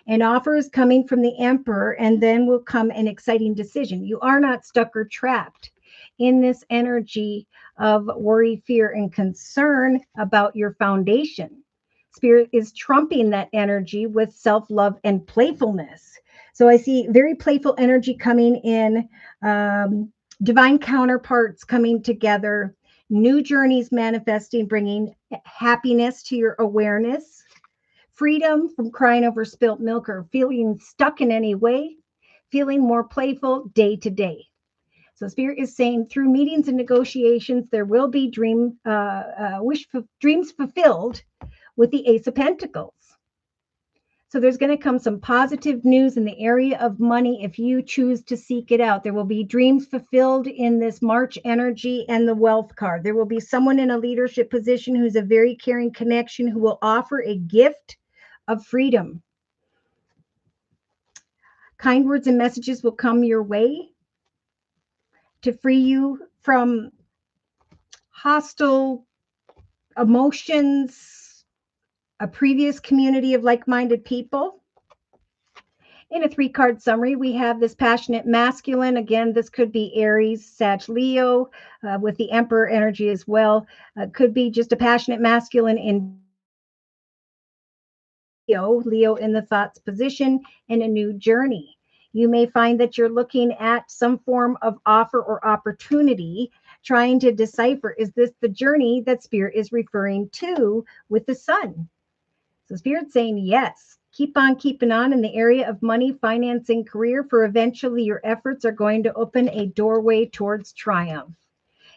An offer is coming from the Emperor, and then will come an exciting decision. You are not stuck or trapped in this energy of worry, fear, and concern about your foundation. Spirit is trumping that energy with self-love and playfulness. So I see very playful energy coming in, divine counterparts coming together, new journeys manifesting, bringing happiness to your awareness, freedom from crying over spilt milk or feeling stuck in any way, feeling more playful day to day. So Spirit is saying through meetings and negotiations, there will be dreams fulfilled with the Ace of Pentacles. So there's going to come some positive news in the area of money if you choose to seek it out. There will be dreams fulfilled in this March energy and the wealth card. There will be someone in a leadership position who's a very caring connection who will offer a gift of freedom. Kind words and messages will come your way to free you from hostile emotions, a previous community of like-minded people. In a 3-card summary, we have this passionate masculine. Again, this could be Aries, Sag, Leo, with the Emperor energy as well. Could be just a passionate masculine in Leo in the thoughts position and a new journey. You may find that you're looking at some form of offer or opportunity, trying to decipher, is this the journey that Spirit is referring to with the sun? So Spirit's saying yes. Keep on keeping on in the area of money, financing, career, for eventually your efforts are going to open a doorway towards triumph.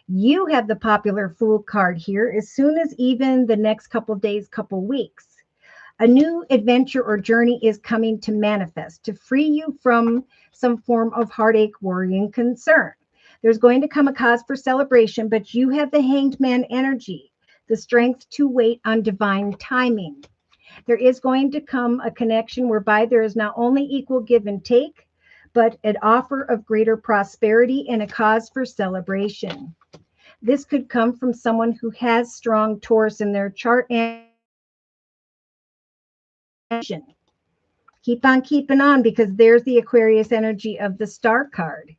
You have the popular Fool card here as soon as even the next couple days, couple weeks. A new adventure or journey is coming to manifest to free you from some form of heartache, worry, and concern. There's going to come a cause for celebration, but you have the Hanged Man energy, the strength to wait on divine timing. There is going to come a connection whereby there is not only equal give and take, but an offer of greater prosperity and a cause for celebration. This could come from someone who has strong Taurus in their chart and keep on keeping on, because there's the Aquarius energy of the Star card.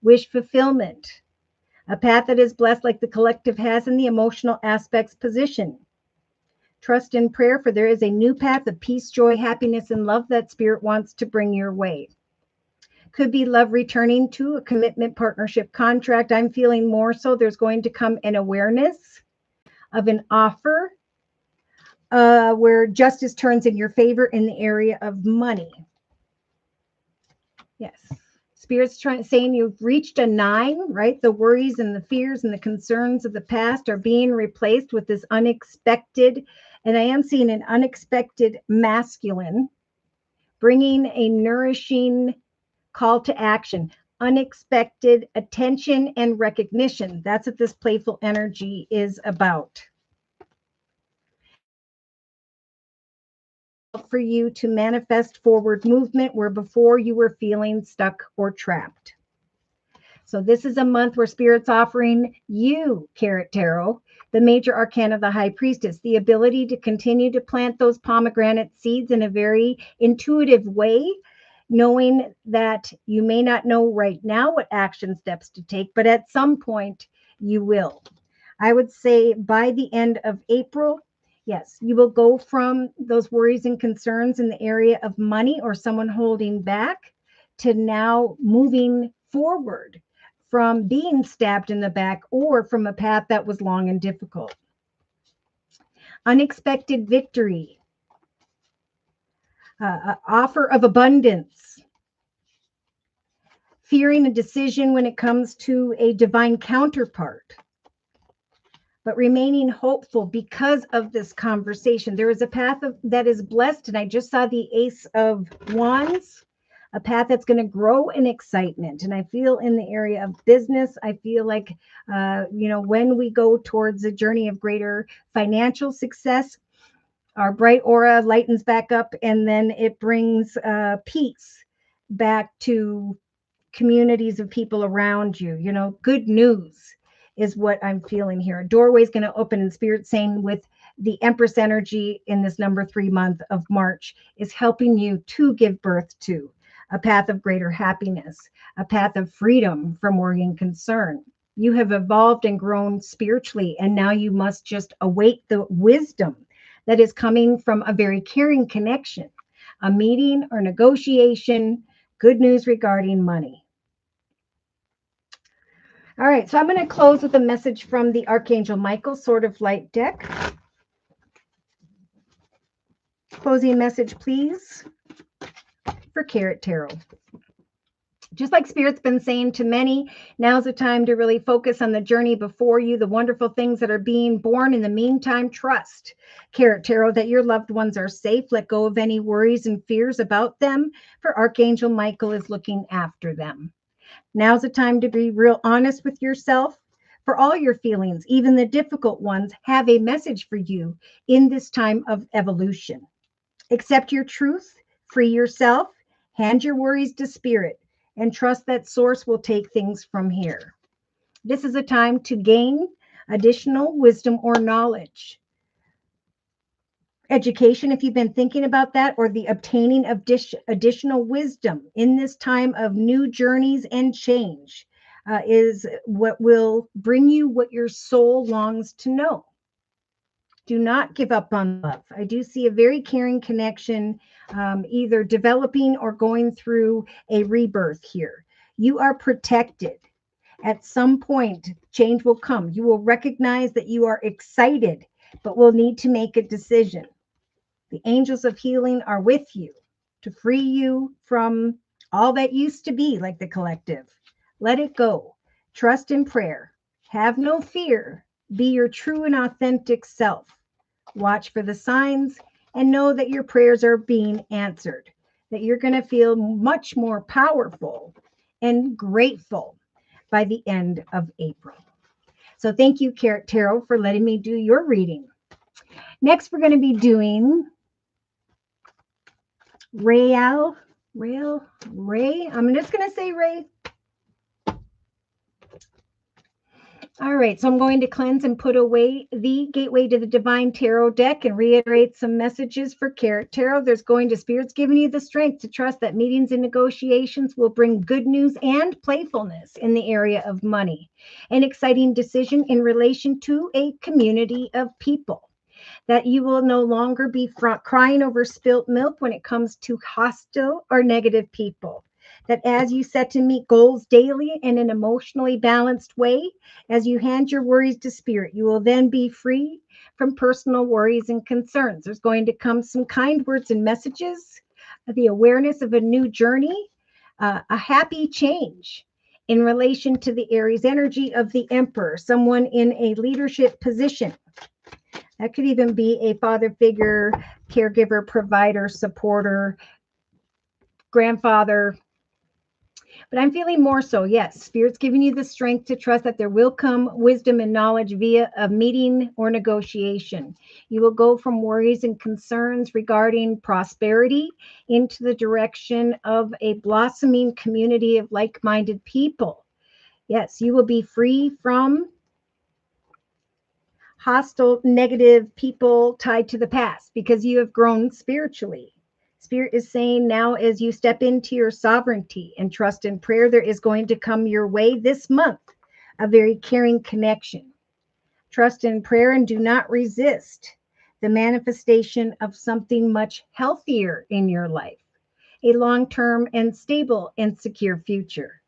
Wish fulfillment, a path that is blessed like the collective has in the emotional aspects position. Trust in prayer, for there is a new path of peace, joy, happiness, and love that Spirit wants to bring your way. Could be love returning to a commitment, partnership, contract. I'm feeling more so there's going to come an awareness of an offer where justice turns in your favor in the area of money. Yes. Spirit's saying you've reached a 9, right? The worries and the fears and the concerns of the past are being replaced with this unexpected, and I am seeing an unexpected masculine bringing a nourishing call to action, unexpected attention and recognition. That's what this playful energy is about. For you to manifest forward movement where before you were feeling stuck or trapped. So this is a month where Spirit's offering you, Carrot Tarot, the major arcana of the High Priestess, the ability to continue to plant those pomegranate seeds in a very intuitive way, knowing that you may not know right now what action steps to take, but at some point you will. I would say by the end of April, yes, you will go from those worries and concerns in the area of money or someone holding back to now moving forward from being stabbed in the back or from a path that was long and difficult. Unexpected victory, offer of abundance, fearing a decision when it comes to a divine counterpart, but remaining hopeful because of this conversation. There is a path that is blessed, and I just saw the Ace of Wands, a path that's going to grow in excitement. And I feel in the area of business, I feel like, when we go towards a journey of greater financial success, our bright aura lightens back up, and then it brings peace back to communities of people around you. Good news is what I'm feeling here. A doorway is going to open, and Spirit saying with the Empress energy in this number 3 month of March is helping you to give birth to a path of greater happiness, a path of freedom from worry and concern. You have evolved and grown spiritually, and now you must just await the wisdom that is coming from a very caring connection, a meeting or negotiation, good news regarding money. All right, so I'm going to close with a message from the Archangel Michael, Sword of Light deck. Closing message, please, for Carrot Tarot. Just like Spirit's been saying to many, now's the time to really focus on the journey before you, the wonderful things that are being born. In the meantime, trust, Carrot Tarot, that your loved ones are safe. Let go of any worries and fears about them, for Archangel Michael is looking after them. Now's the time to be real honest with yourself. For all your feelings, even the difficult ones, have a message for you in this time of evolution. Accept your truth, free yourself, hand your worries to Spirit, and trust that Source will take things from here. This is a time to gain additional wisdom or knowledge. education, if you've been thinking about that, or the obtaining of additional wisdom in this time of new journeys and change, is what will bring you what your soul longs to know. Do not give up on love. I do see a very caring connection, either developing or going through a rebirth here. You are protected. At some point, change will come. You will recognize that you are excited, but will need to make a decision. The angels of healing are with you to free you from all that used to be like the collective. Let it go. Trust in prayer. Have no fear. Be your true and authentic self. Watch for the signs and know that your prayers are being answered, that you're going to feel much more powerful and grateful by the end of April. So thank you, Carrot Tarot, for letting me do your reading. Next, we're going to be doing Ray. I'm just going to say Ray. All right, so I'm going to cleanse and put away the Gateway to the Divine Tarot deck and reiterate some messages for Carrot Tarot. There's going to Spirit's giving you the strength to trust that meetings and negotiations will bring good news and playfulness in the area of money. An exciting decision in relation to a community of people. That you will no longer be crying over spilt milk when it comes to hostile or negative people. That as you set to meet goals daily in an emotionally balanced way, as you hand your worries to Spirit, you will then be free from personal worries and concerns. There's going to come some kind words and messages, the awareness of a new journey, a happy change in relation to the Aries energy of the Emperor, someone in a leadership position. That could even be a father figure, caregiver, provider, supporter, grandfather. But I'm feeling more so, yes, Spirit's giving you the strength to trust that there will come wisdom and knowledge via a meeting or negotiation. You will go from worries and concerns regarding prosperity into the direction of a blossoming community of like-minded people. Yes, you will be free from hostile, negative people tied to the past because you have grown spiritually. Spirit is saying now, as you step into your sovereignty and trust in prayer, there is going to come your way this month a very caring connection. Trust in prayer and do not resist the manifestation of something much healthier in your life, a long-term and stable and secure future.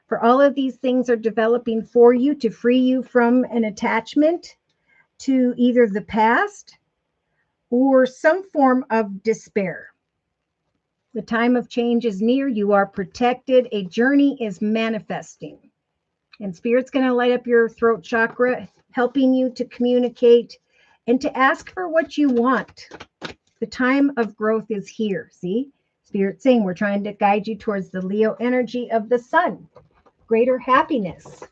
For all of these things are developing for you to free you from an attachment to either the past or some form of despair. The time of change is near. You are protected. A journey is manifesting. And Spirit's going to light up your throat chakra, helping you to communicate and to ask for what you want. The time of growth is here. See? Spirit saying we're trying to guide you towards the Leo energy of the sun, greater happiness.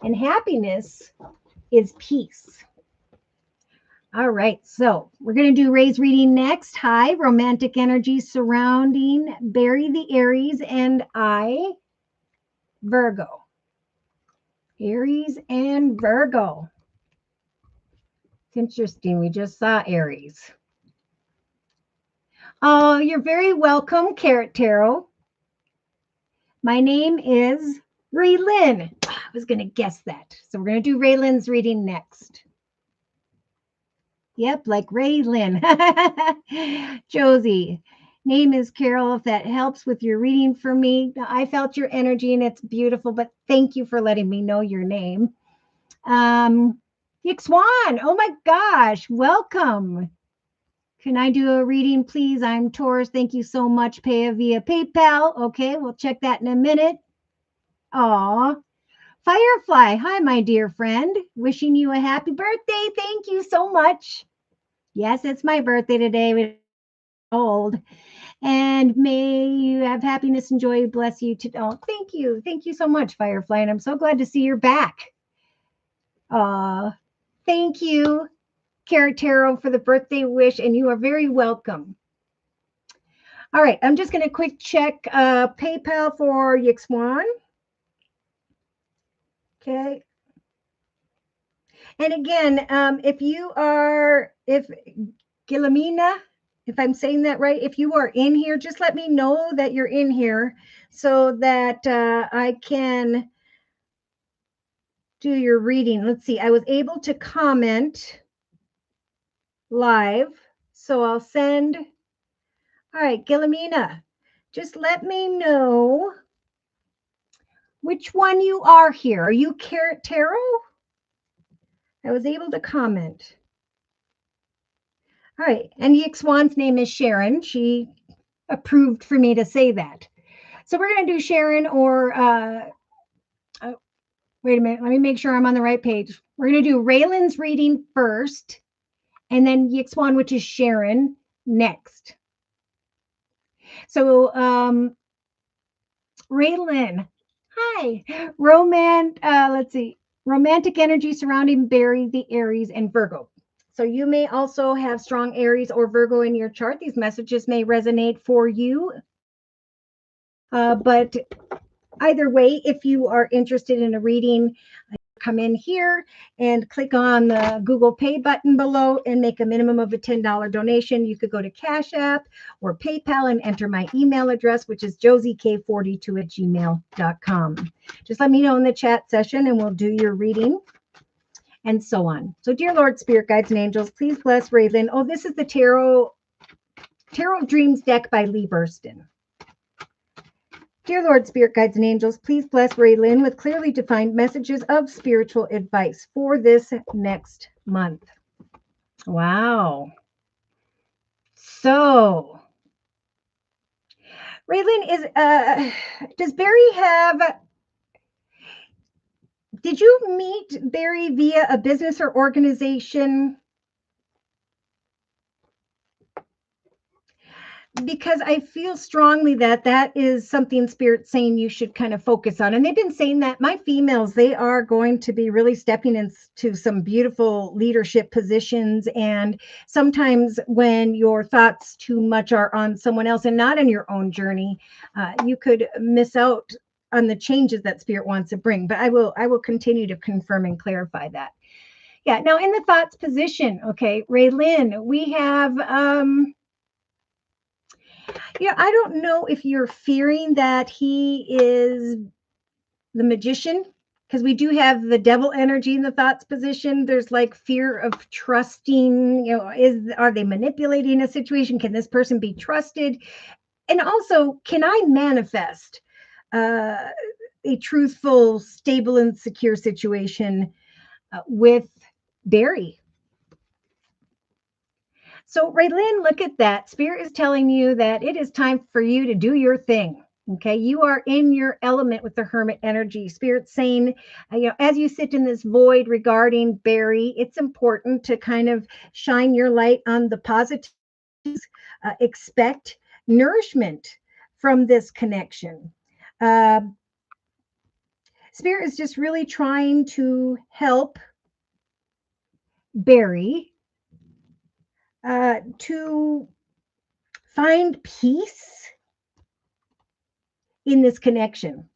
And happiness is peace. All right, so we're going to do Ray's reading next. Hi, romantic energy surrounding Barry the Aries and I, Virgo. Aries and Virgo. It's interesting. We just saw Aries. Oh, you're very welcome, Carrot Tarot. My name is Ray Lynn. I was going to guess that. So we're going to do Ray Lynn's reading next. Yep, like Ray Lynn. Josie, name is Carol. If that helps with your reading for me, I felt your energy and it's beautiful, but thank you for letting me know your name. Yick Swan, oh my gosh, welcome. Can I do a reading, please? I'm Taurus. Thank you so much. Pay via PayPal. Okay, we'll check that in a minute. Aw. Firefly, hi, my dear friend. Wishing you a happy birthday. Thank you so much. Yes, it's my birthday today. We're old. And may you have happiness and joy. Bless you. Oh, thank you. Thank you so much, Firefly. And I'm so glad to see you're back. Thank you, Carrot Tarot, for the birthday wish. And you are very welcome. All right. I'm just going to quick check PayPal for Yick Swan. Okay. And again, if Gilomina, if I'm saying that right, if you are in here, just let me know that you're in here so that I can do your reading. Let's see. I was able to comment live, so I'll send. All right, Gilomina, just let me know which one you are here. Are you Tarot? I was able to comment. All right, and Yik Swan's name is Sharon. She approved for me to say that. So we're going to do Sharon or, wait a minute, let me make sure I'm on the right page. We're going to do Raylan's reading first, and then Yik Swan, which is Sharon, next. So, Raylan, hi. Let's see. Romantic energy surrounding Barry, the Aries, and Virgo. So you may also have strong Aries or Virgo in your chart. These messages may resonate for you. But either way, if you are interested in a reading, come in here and click on the Google Pay button below and make a minimum of a $10 donation. You could go to Cash App or PayPal and enter my email address, which is josiek42@gmail.com. Just let me know in the chat session and we'll do your reading and so on. So dear Lord, Spirit Guides and Angels, please bless Raylan. Oh, this is the Tarot Dreams deck by Lee Burston. Dear Lord, Spirit Guides and Angels, please bless Raylan with clearly defined messages of spiritual advice for this next month. Wow. So, Raylan does Barry did you meet Barry via a business or organization? Because I feel strongly that that is something Spirit's saying you should kind of focus on. And they've been saying that my females, they are going to be really stepping into some beautiful leadership positions. And sometimes when your thoughts too much are on someone else and not in your own journey, you could miss out on the changes that Spirit wants to bring. But I will continue to confirm and clarify that. Yeah. Now in the thoughts position, okay, Raylan, we have I don't know if you're fearing that he is the magician, because we do have the devil energy in the thoughts position. There's like fear of trusting, are they manipulating a situation? Can this person be trusted? And also, can I manifest a truthful, stable, and secure situation with Barry? So, Raylan, look at that. Spirit is telling you that it is time for you to do your thing. Okay, you are in your element with the Hermit energy. Spirit's saying, as you sit in this void regarding Barry, it's important to kind of shine your light on the positives. Expect nourishment from this connection. Spirit is just really trying to help Barry to find peace in this connection.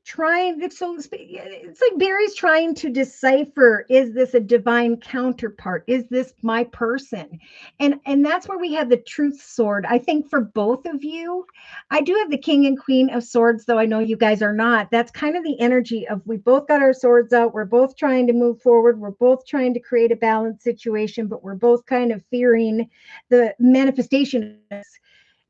It's like Barry's trying to decipher, is this a divine counterpart? Is this my person? And that's where we have the truth sword. I think for both of you, I do have the King and Queen of Swords, though I know you guys are not. That's kind of the energy of, we both got our swords out. We're both trying to move forward. We're both trying to create a balanced situation, but we're both kind of fearing the manifestation of this.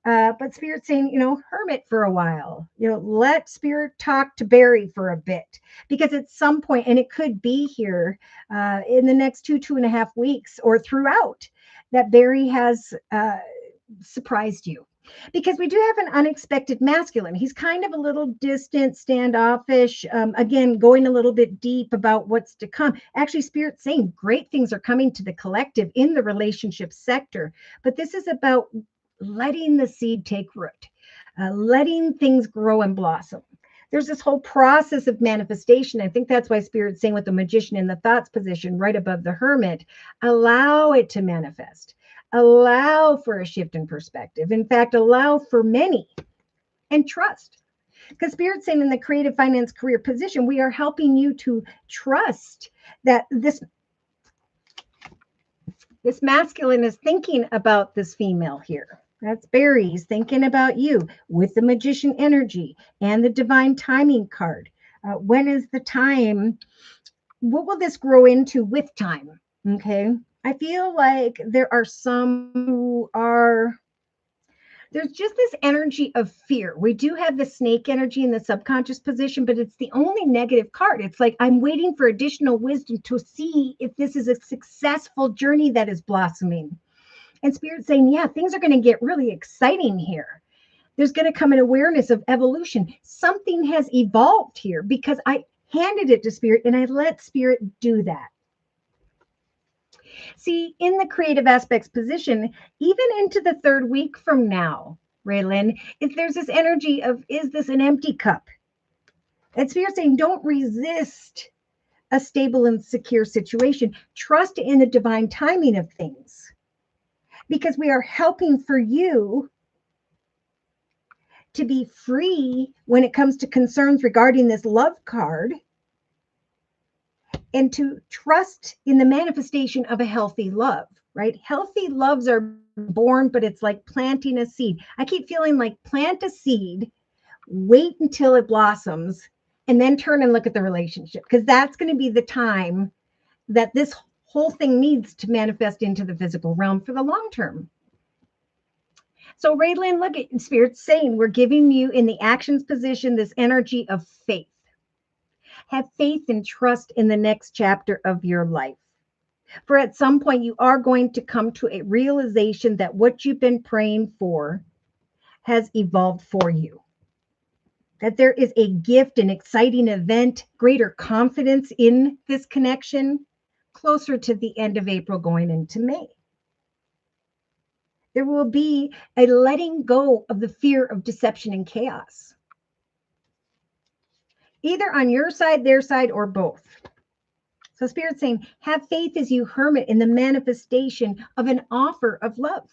But Spirit's saying, hermit for a while, let Spirit talk to Barry for a bit, because at some point, and it could be here in the next 2.5 weeks or throughout, that Barry has surprised you. Because we do have an unexpected masculine. He's kind of a little distant, standoffish, again, going a little bit deep about what's to come. Actually, Spirit's saying great things are coming to the collective in the relationship sector. But this is about letting the seed take root, letting things grow and blossom. There's this whole process of manifestation. I think that's why Spirit's saying with the magician in the thoughts position right above the hermit, allow it to manifest, allow for a shift in perspective. In fact, allow for many, and trust. Because Spirit's saying in the creative finance career position, we are helping you to trust that this This masculine is thinking about this female here. That's Barry. He's thinking about you with the magician energy and the divine timing card. When is the time? What will this grow into with time? Okay. I feel like there are some who are, there's just this energy of fear. We do have the snake energy in the subconscious position, but it's the only negative card. It's like I'm waiting for additional wisdom to see if this is a successful journey that is blossoming. And Spirit's saying, yeah, things are going to get really exciting here. There's going to come an awareness of evolution. Something has evolved here because I handed it to Spirit and I let Spirit do that. See, in the creative aspects position, even into the third week from now, Raylan, if there's this energy of, is this an empty cup? And Spirit saying, don't resist a stable and secure situation. Trust in the divine timing of things, because we are helping for you to be free when it comes to concerns regarding this love card, and to trust in the manifestation of a healthy love, right? Healthy loves are born, but it's like planting a seed. I keep feeling like plant a seed, wait until it blossoms, and then turn and look at the relationship, because that's going to be the time that this whole thing needs to manifest into the physical realm for the long term. So Raylan, look at Spirit saying, we're giving you in the actions position this energy of faith. Have faith and trust in the next chapter of your life. For at some point, you are going to come to a realization that what you've been praying for has evolved for you. That there is a gift, an exciting event, greater confidence in this connection closer to the end of April going into May. There will be a letting go of the fear of deception and chaos, either on your side, their side, or both. So Spirit's saying, have faith as you hermit in the manifestation of an offer of love.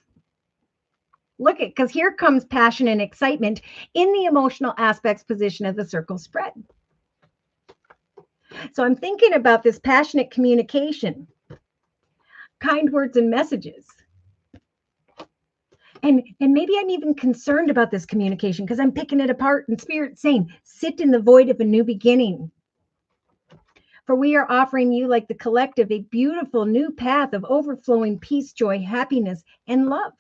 Look at, because here comes passion and excitement in the emotional aspects position of the circle spread. So I'm thinking about this passionate communication, kind words and messages. And maybe I'm even concerned about this communication because I'm picking it apart, and Spirit's saying, sit in the void of a new beginning. For we are offering you, like the collective, a beautiful new path of overflowing peace, joy, happiness, and love.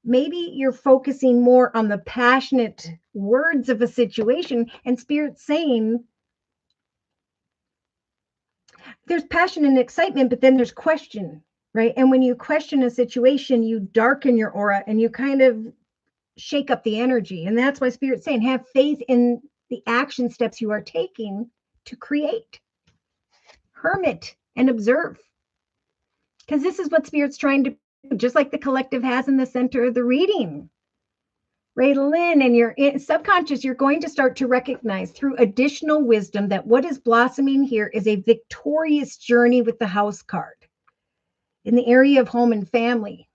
Maybe you're focusing more on the passionate words of a situation, and Spirit's saying there's passion and excitement, but then there's question, right? And when you question a situation, you darken your aura and you kind of shake up the energy. And that's why Spirit's saying, have faith in the action steps you are taking to create. Hermit and observe. Because this is what Spirit's trying to do, just like the collective has in the center of the reading. Raylan, and your subconscious, you're going to start to recognize through additional wisdom that what is blossoming here is a victorious journey with the house card in the area of home and family.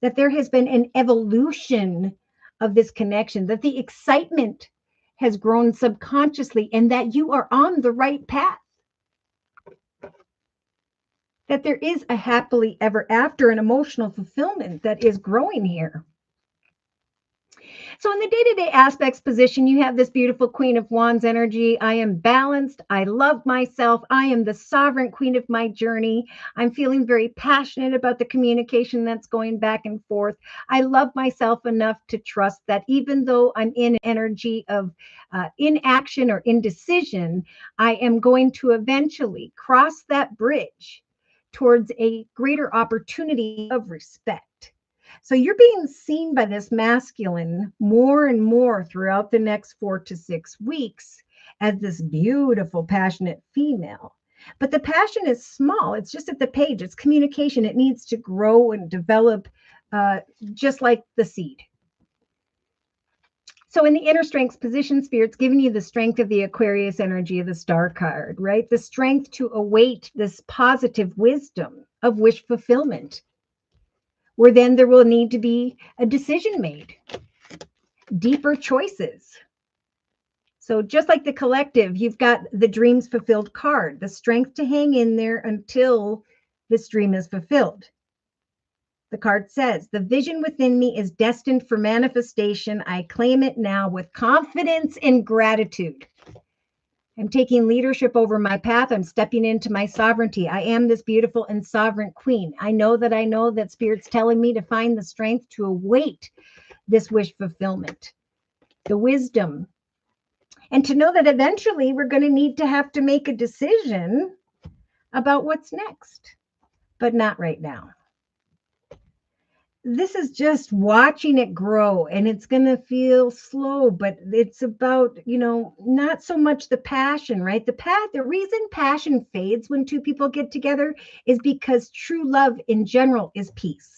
That there has been an evolution of this connection, that the excitement has grown subconsciously, and that you are on the right path. That there is a happily ever after, an emotional fulfillment that is growing here. So in the day-to-day aspects position, you have this beautiful Queen of Wands energy. I am balanced. I love myself. I am the sovereign queen of my journey. I'm feeling very passionate about the communication that's going back and forth. I love myself enough to trust that even though I'm in energy of inaction or indecision, I am going to eventually cross that bridge towards a greater opportunity of respect. So you're being seen by this masculine more and more throughout the next 4 to 6 weeks as this beautiful, passionate female. But the passion is small. It's just at the page. It's communication. It needs to grow and develop just like the seed. So in the inner strengths position, Spirit's giving you the strength of the Aquarius energy of the star card, right? The strength to await this positive wisdom of wish fulfillment, where then there will need to be a decision made, deeper choices. So just like the collective, you've got the dreams fulfilled card, the strength to hang in there until this dream is fulfilled. The card says, the vision within me is destined for manifestation. I claim it now with confidence and gratitude. I'm taking leadership over my path. I'm stepping into my sovereignty. I am this beautiful and sovereign queen. I know that Spirit's telling me to find the strength to await this wish fulfillment, the wisdom, and to know that eventually we're going to need to have to make a decision about what's next, but not right now. This is just watching it grow, and it's going to feel slow, but it's about, not so much the passion, right? The reason passion fades when two people get together is because true love in general is peace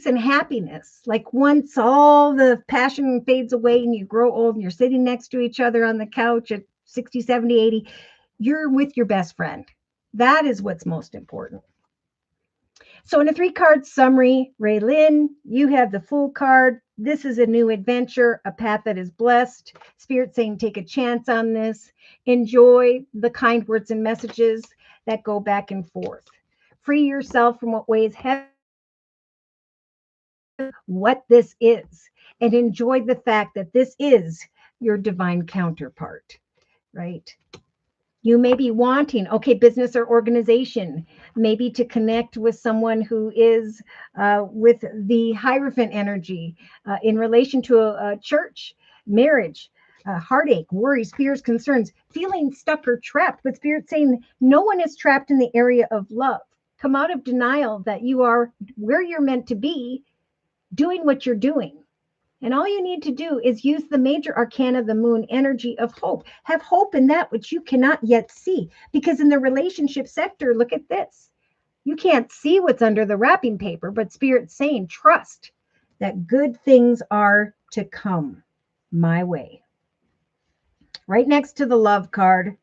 and happiness. Like once all the passion fades away and you grow old and you're sitting next to each other on the couch at 60, 70, 80, you're with your best friend. That is what's most important. So in a 3-card summary, Raylyn, you have the Fool card. This is a new adventure, a path that is blessed. Spirit saying take a chance on this. Enjoy the kind words and messages that go back and forth. Free yourself from what weighs heavy, what this is, and enjoy the fact that this is your divine counterpart, right? You may be wanting, business or organization, maybe to connect with someone who is with the Hierophant energy in relation to a church, marriage, heartache, worries, fears, concerns, feeling stuck or trapped. But Spirit saying no one is trapped in the area of love. Come out of denial that you are where you're meant to be, doing what you're doing. And all you need to do is use the major arcana of the moon energy of hope. Have hope in that which you cannot yet see. Because in the relationship sector, look at this. You can't see what's under the wrapping paper, but Spirit's saying, trust that good things are to come my way. Right next to the love card,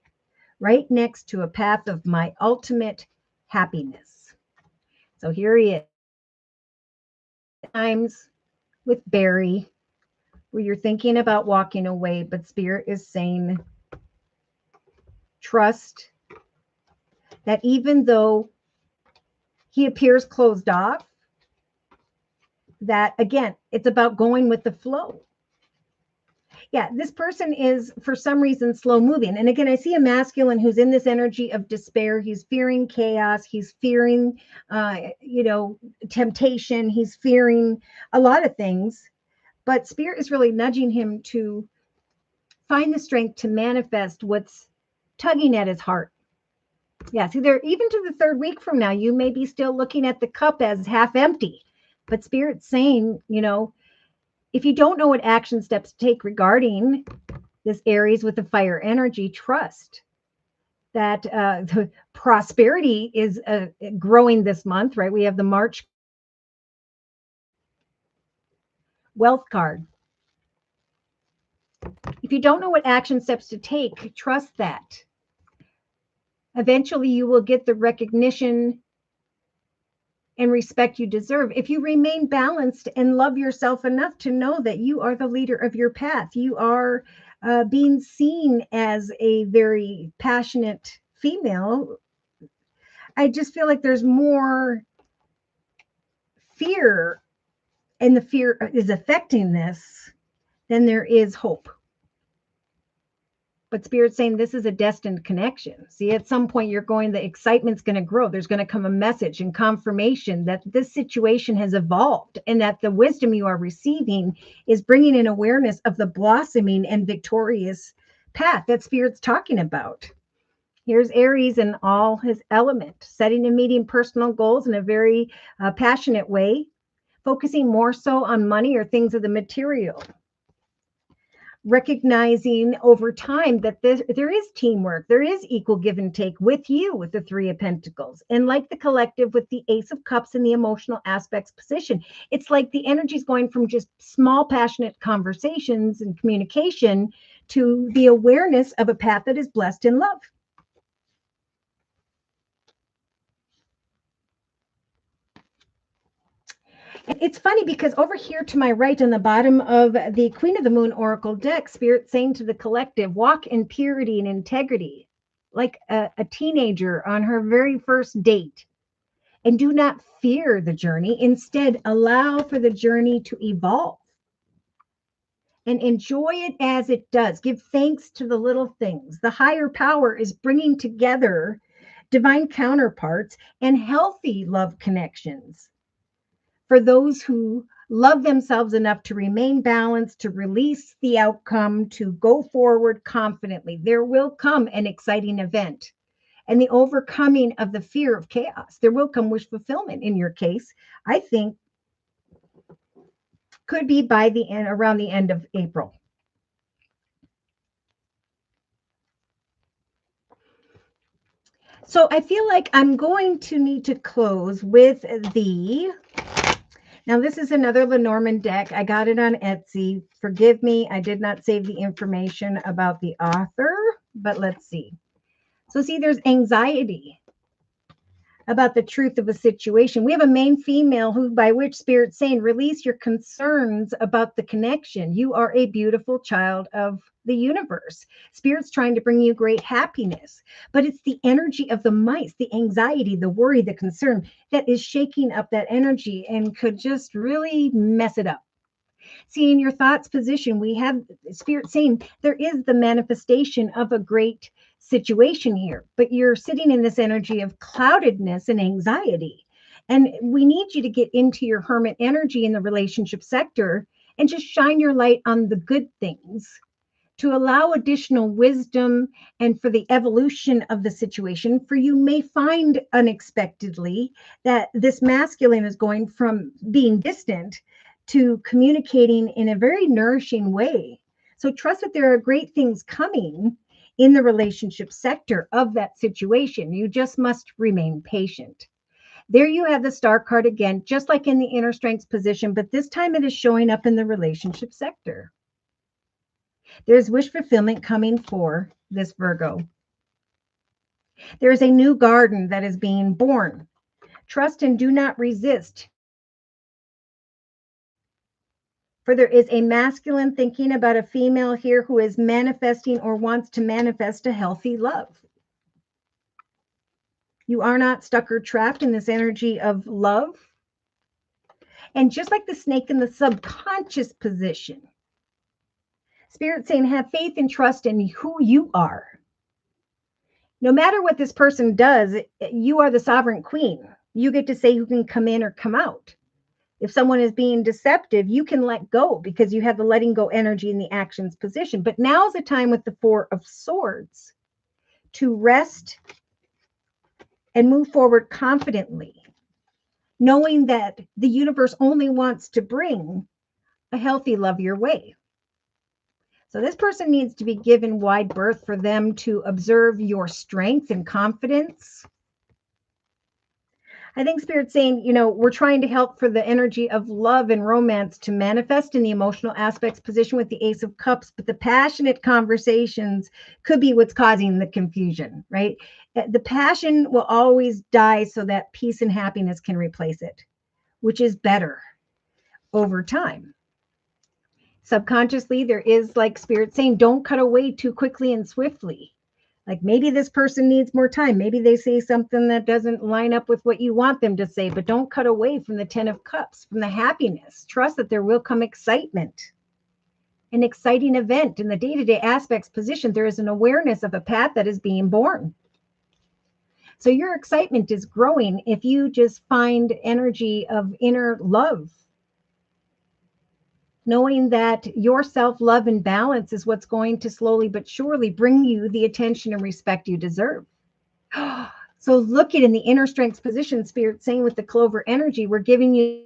right next to a path of my ultimate happiness. So here he is. Times with Barry, where you're thinking about walking away, but Spirit is saying, trust that even though he appears closed off, that again, it's about going with the flow. Yeah, this person is for some reason slow moving. And again, I see a masculine who's in this energy of despair. He's fearing chaos. He's fearing, temptation. He's fearing a lot of things. But Spirit is really nudging him to find the strength to manifest what's tugging at his heart. Yeah, see, there, even to the 3rd week from now, you may be still looking at the cup as half empty. But Spirit's saying, if you don't know what action steps to take regarding this Aries with the fire energy, trust that the prosperity is growing this month, right? We have the March wealth card. If you don't know what action steps to take, trust that eventually you will get the recognition and respect you deserve if you remain balanced and love yourself enough to know that you are the leader of your path. You are being seen as a very passionate female. I just feel like there's more fear, and the fear is affecting this than there is hope. But Spirit's saying this is a destined connection. See, at some point the excitement's going to grow. There's going to come a message and confirmation that this situation has evolved and that the wisdom you are receiving is bringing an awareness of the blossoming and victorious path that Spirit's talking about. Here's Aries in all his element, setting and meeting personal goals in a very passionate way, focusing more so on money or things of the material. Recognizing over time that there is teamwork, there is equal give and take with you with the 3 of Pentacles. And like the collective with the Ace of Cups in the emotional aspects position, it's like the energy is going from just small passionate conversations and communication to the awareness of a path that is blessed in love. It's funny because over here to my right on the bottom of the Queen of the Moon Oracle deck, Spirit saying to the collective, walk in purity and integrity, like a teenager on her very first date. And do not fear the journey. Instead, allow for the journey to evolve and enjoy it as it does. Give thanks to the little things. The higher power is bringing together divine counterparts and healthy love connections for those who love themselves enough to remain balanced, to release the outcome, to go forward confidently. There will come an exciting event and the overcoming of the fear of chaos. There will come wish fulfillment in your case. I think could be by the end, around the end of April. So I feel like I'm going to need to close with now this is another Lenormand deck. I got it on Etsy. Forgive me, I did not save the information about the author, but let's see. So see, there's anxiety about the truth of a situation. We have a main female who, by which Spirit's saying, release your concerns about the connection. You are a beautiful child of the universe. Spirit's trying to bring you great happiness, but it's the energy of the mice, the anxiety, the worry, the concern that is shaking up that energy and could just really mess it up. See, in your thoughts position, we have Spirit saying there is the manifestation of a great situation here, but you're sitting in this energy of cloudedness and anxiety. And we need you to get into your hermit energy in the relationship sector and just shine your light on the good things to allow additional wisdom and for the evolution of the situation. For you may find unexpectedly that this masculine is going from being distant to communicating in a very nourishing way. So trust that there are great things coming in the relationship sector of that situation. You just must remain patient. There you have the star card again, just like in the inner strengths position, but this time it is showing up in the relationship sector. There's wish fulfillment coming for this Virgo. There is a new garden that is being born. Trust and do not resist. For there is a masculine thinking about a female here who is manifesting or wants to manifest a healthy love. You are not stuck or trapped in this energy of love. And just like the snake in the subconscious position, Spirit saying, have faith and trust in who you are. No matter what this person does, you are the sovereign queen. You get to say who can come in or come out. If someone is being deceptive, you can let go because you have the letting go energy in the actions position. But now's the time with the Four of Swords to rest and move forward confidently, knowing that the universe only wants to bring a healthy love your way. So this person needs to be given wide berth for them to observe your strength and confidence. I think Spirit's saying, we're trying to help for the energy of love and romance to manifest in the emotional aspects position with the Ace of Cups, but the passionate conversations could be what's causing the confusion, right? The passion will always die so that peace and happiness can replace it, which is better over time. Subconsciously, there is, like Spirit saying, don't cut away too quickly and swiftly. Like maybe this person needs more time. Maybe they say something that doesn't line up with what you want them to say, but don't cut away from the 10 of Cups, from the happiness. Trust that there will come excitement, an exciting event in the day-to-day aspects position. There is an awareness of a path that is being born. So your excitement is growing if you just find energy of inner love, knowing that your self-love and balance is what's going to slowly but surely bring you the attention and respect you deserve. So look at in the inner strengths position, Spirit saying with the Clover energy, we're giving you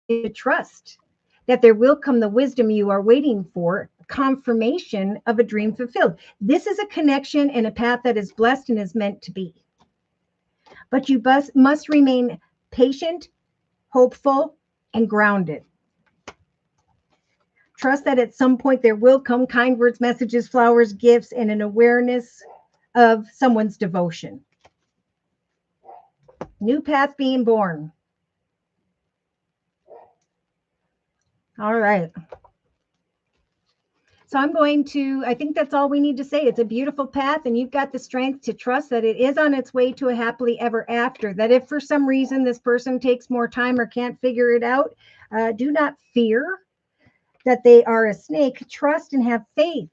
the trust that there will come the wisdom you are waiting for, confirmation of a dream fulfilled. This is a connection and a path that is blessed and is meant to be. But you must remain patient, hopeful, and grounded. Trust that at some point there will come kind words, messages, flowers, gifts, and an awareness of someone's devotion. New path being born. All right. So I think that's all we need to say. It's a beautiful path, and you've got the strength to trust that it is on its way to a happily ever after. That if for some reason this person takes more time or can't figure it out, do not fear that they are a snake. Trust and have faith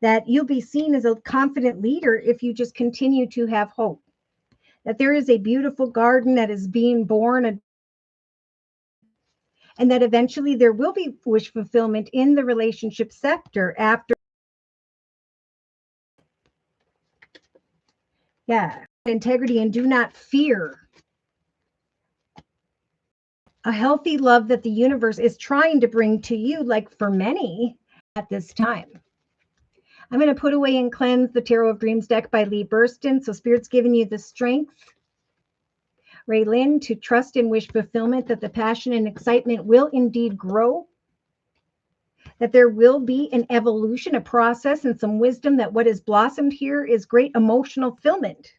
that you'll be seen as a confident leader if you just continue to have hope. That there is a beautiful garden that is being born, and that eventually there will be wish fulfillment in the relationship sector after. Yeah, integrity, and do not fear. A healthy love that the universe is trying to bring to you, like for many at this time. I'm going to put away and cleanse the Tarot of Dreams deck by Lee Burston. So Spirit's giving you the strength, Raylyn, to trust and wish fulfillment, that the passion and excitement will indeed grow, that there will be an evolution, a process, and some wisdom, that what has blossomed here is great emotional fulfillment.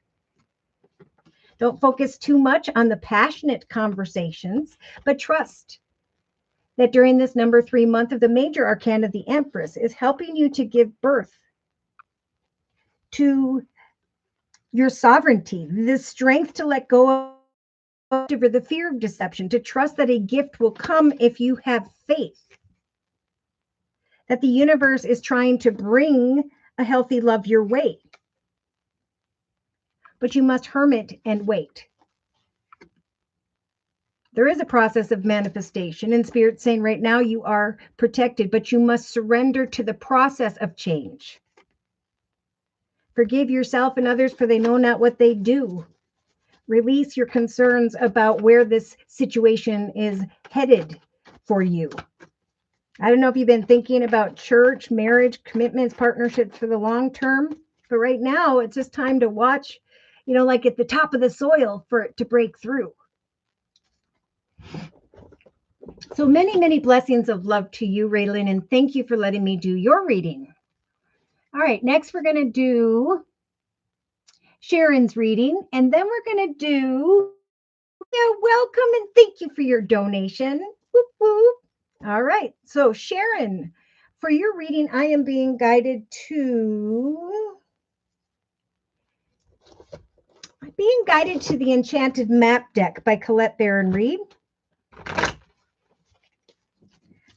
Don't focus too much on the passionate conversations, but trust that during this number 3 month of the major arcana, the Empress is helping you to give birth to your sovereignty, the strength to let go of the fear of deception, to trust that a gift will come if you have faith, that the universe is trying to bring a healthy love your way, but you must hermit and wait. There is a process of manifestation, and Spirit's saying right now you are protected, but you must surrender to the process of change. Forgive yourself and others, for they know not what they do. Release your concerns about where this situation is headed for you. I don't know if you've been thinking about church, marriage, commitments, partnerships for the long term, but right now it's just time to watch, like at the top of the soil for it to break through. So many, many blessings of love to you, Raylyn, and thank you for letting me do your reading. All right, next we're going to do Sharon's reading, and then we're going to do, welcome and thank you for your donation. Whoop, whoop. All right, so Sharon, for your reading, I am being guided to the Enchanted Map deck by Colette Baron Reed.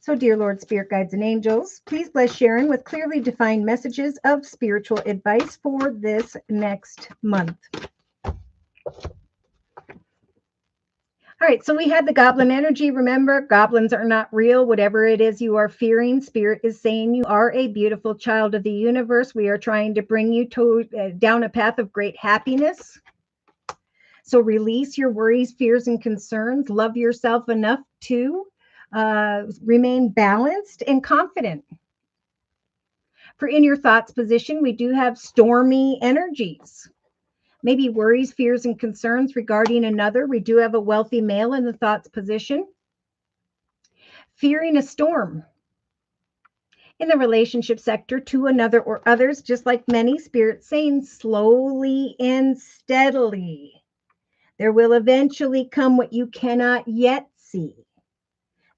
So, dear Lord, Spirit Guides and Angels, please bless Sharon with clearly defined messages of spiritual advice for this next month. All right, so we had the goblin energy. Remember, goblins are not real. Whatever it is you are fearing, Spirit is saying you are a beautiful child of the universe. We are trying to bring you down a path of great happiness. So release your worries, fears, and concerns. Love yourself enough to remain balanced and confident. For in your thoughts position, we do have stormy energies. Maybe worries, fears, and concerns regarding another. We do have a wealthy male in the thoughts position. Fearing a storm in the relationship sector to another or others, just like many, Spirit saying slowly and steadily. There will eventually come what you cannot yet see.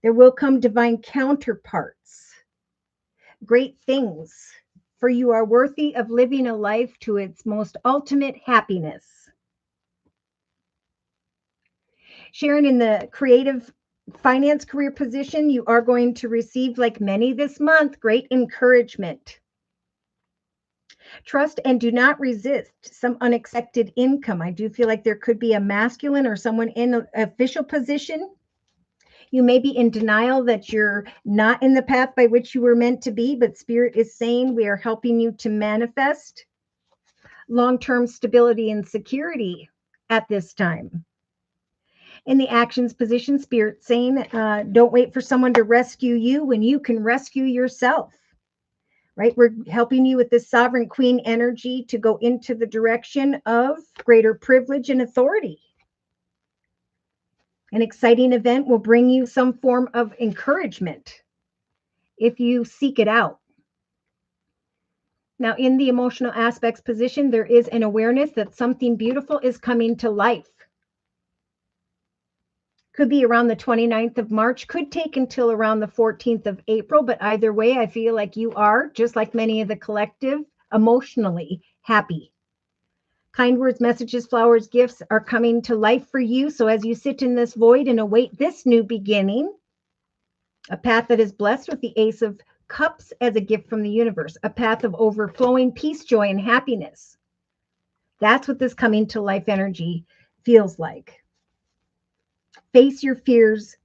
There will come divine counterparts, great things, for you are worthy of living a life to its most ultimate happiness. Sharon, in the creative finance career position, you are going to receive, like many this month, great encouragement. Trust and do not resist some unexpected income. I do feel like there could be a masculine or someone in an official position. You may be in denial that you're not in the path by which you were meant to be, but Spirit is saying we are helping you to manifest long-term stability and security at this time. In the actions position, Spirit saying, don't wait for someone to rescue you when you can rescue yourself. Right? We're helping you with this sovereign queen energy to go into the direction of greater privilege and authority. An exciting event will bring you some form of encouragement if you seek it out. Now, in the emotional aspects position, there is an awareness that something beautiful is coming to life. Could be around the 29th of March, could take until around the 14th of April, but either way, I feel like you are, just like many of the collective, emotionally happy. Kind words, messages, flowers, gifts are coming to life for you. So as you sit in this void and await this new beginning, a path that is blessed with the Ace of Cups as a gift from the universe, a path of overflowing peace, joy, and happiness. That's what this coming to life energy feels like. Face your fears,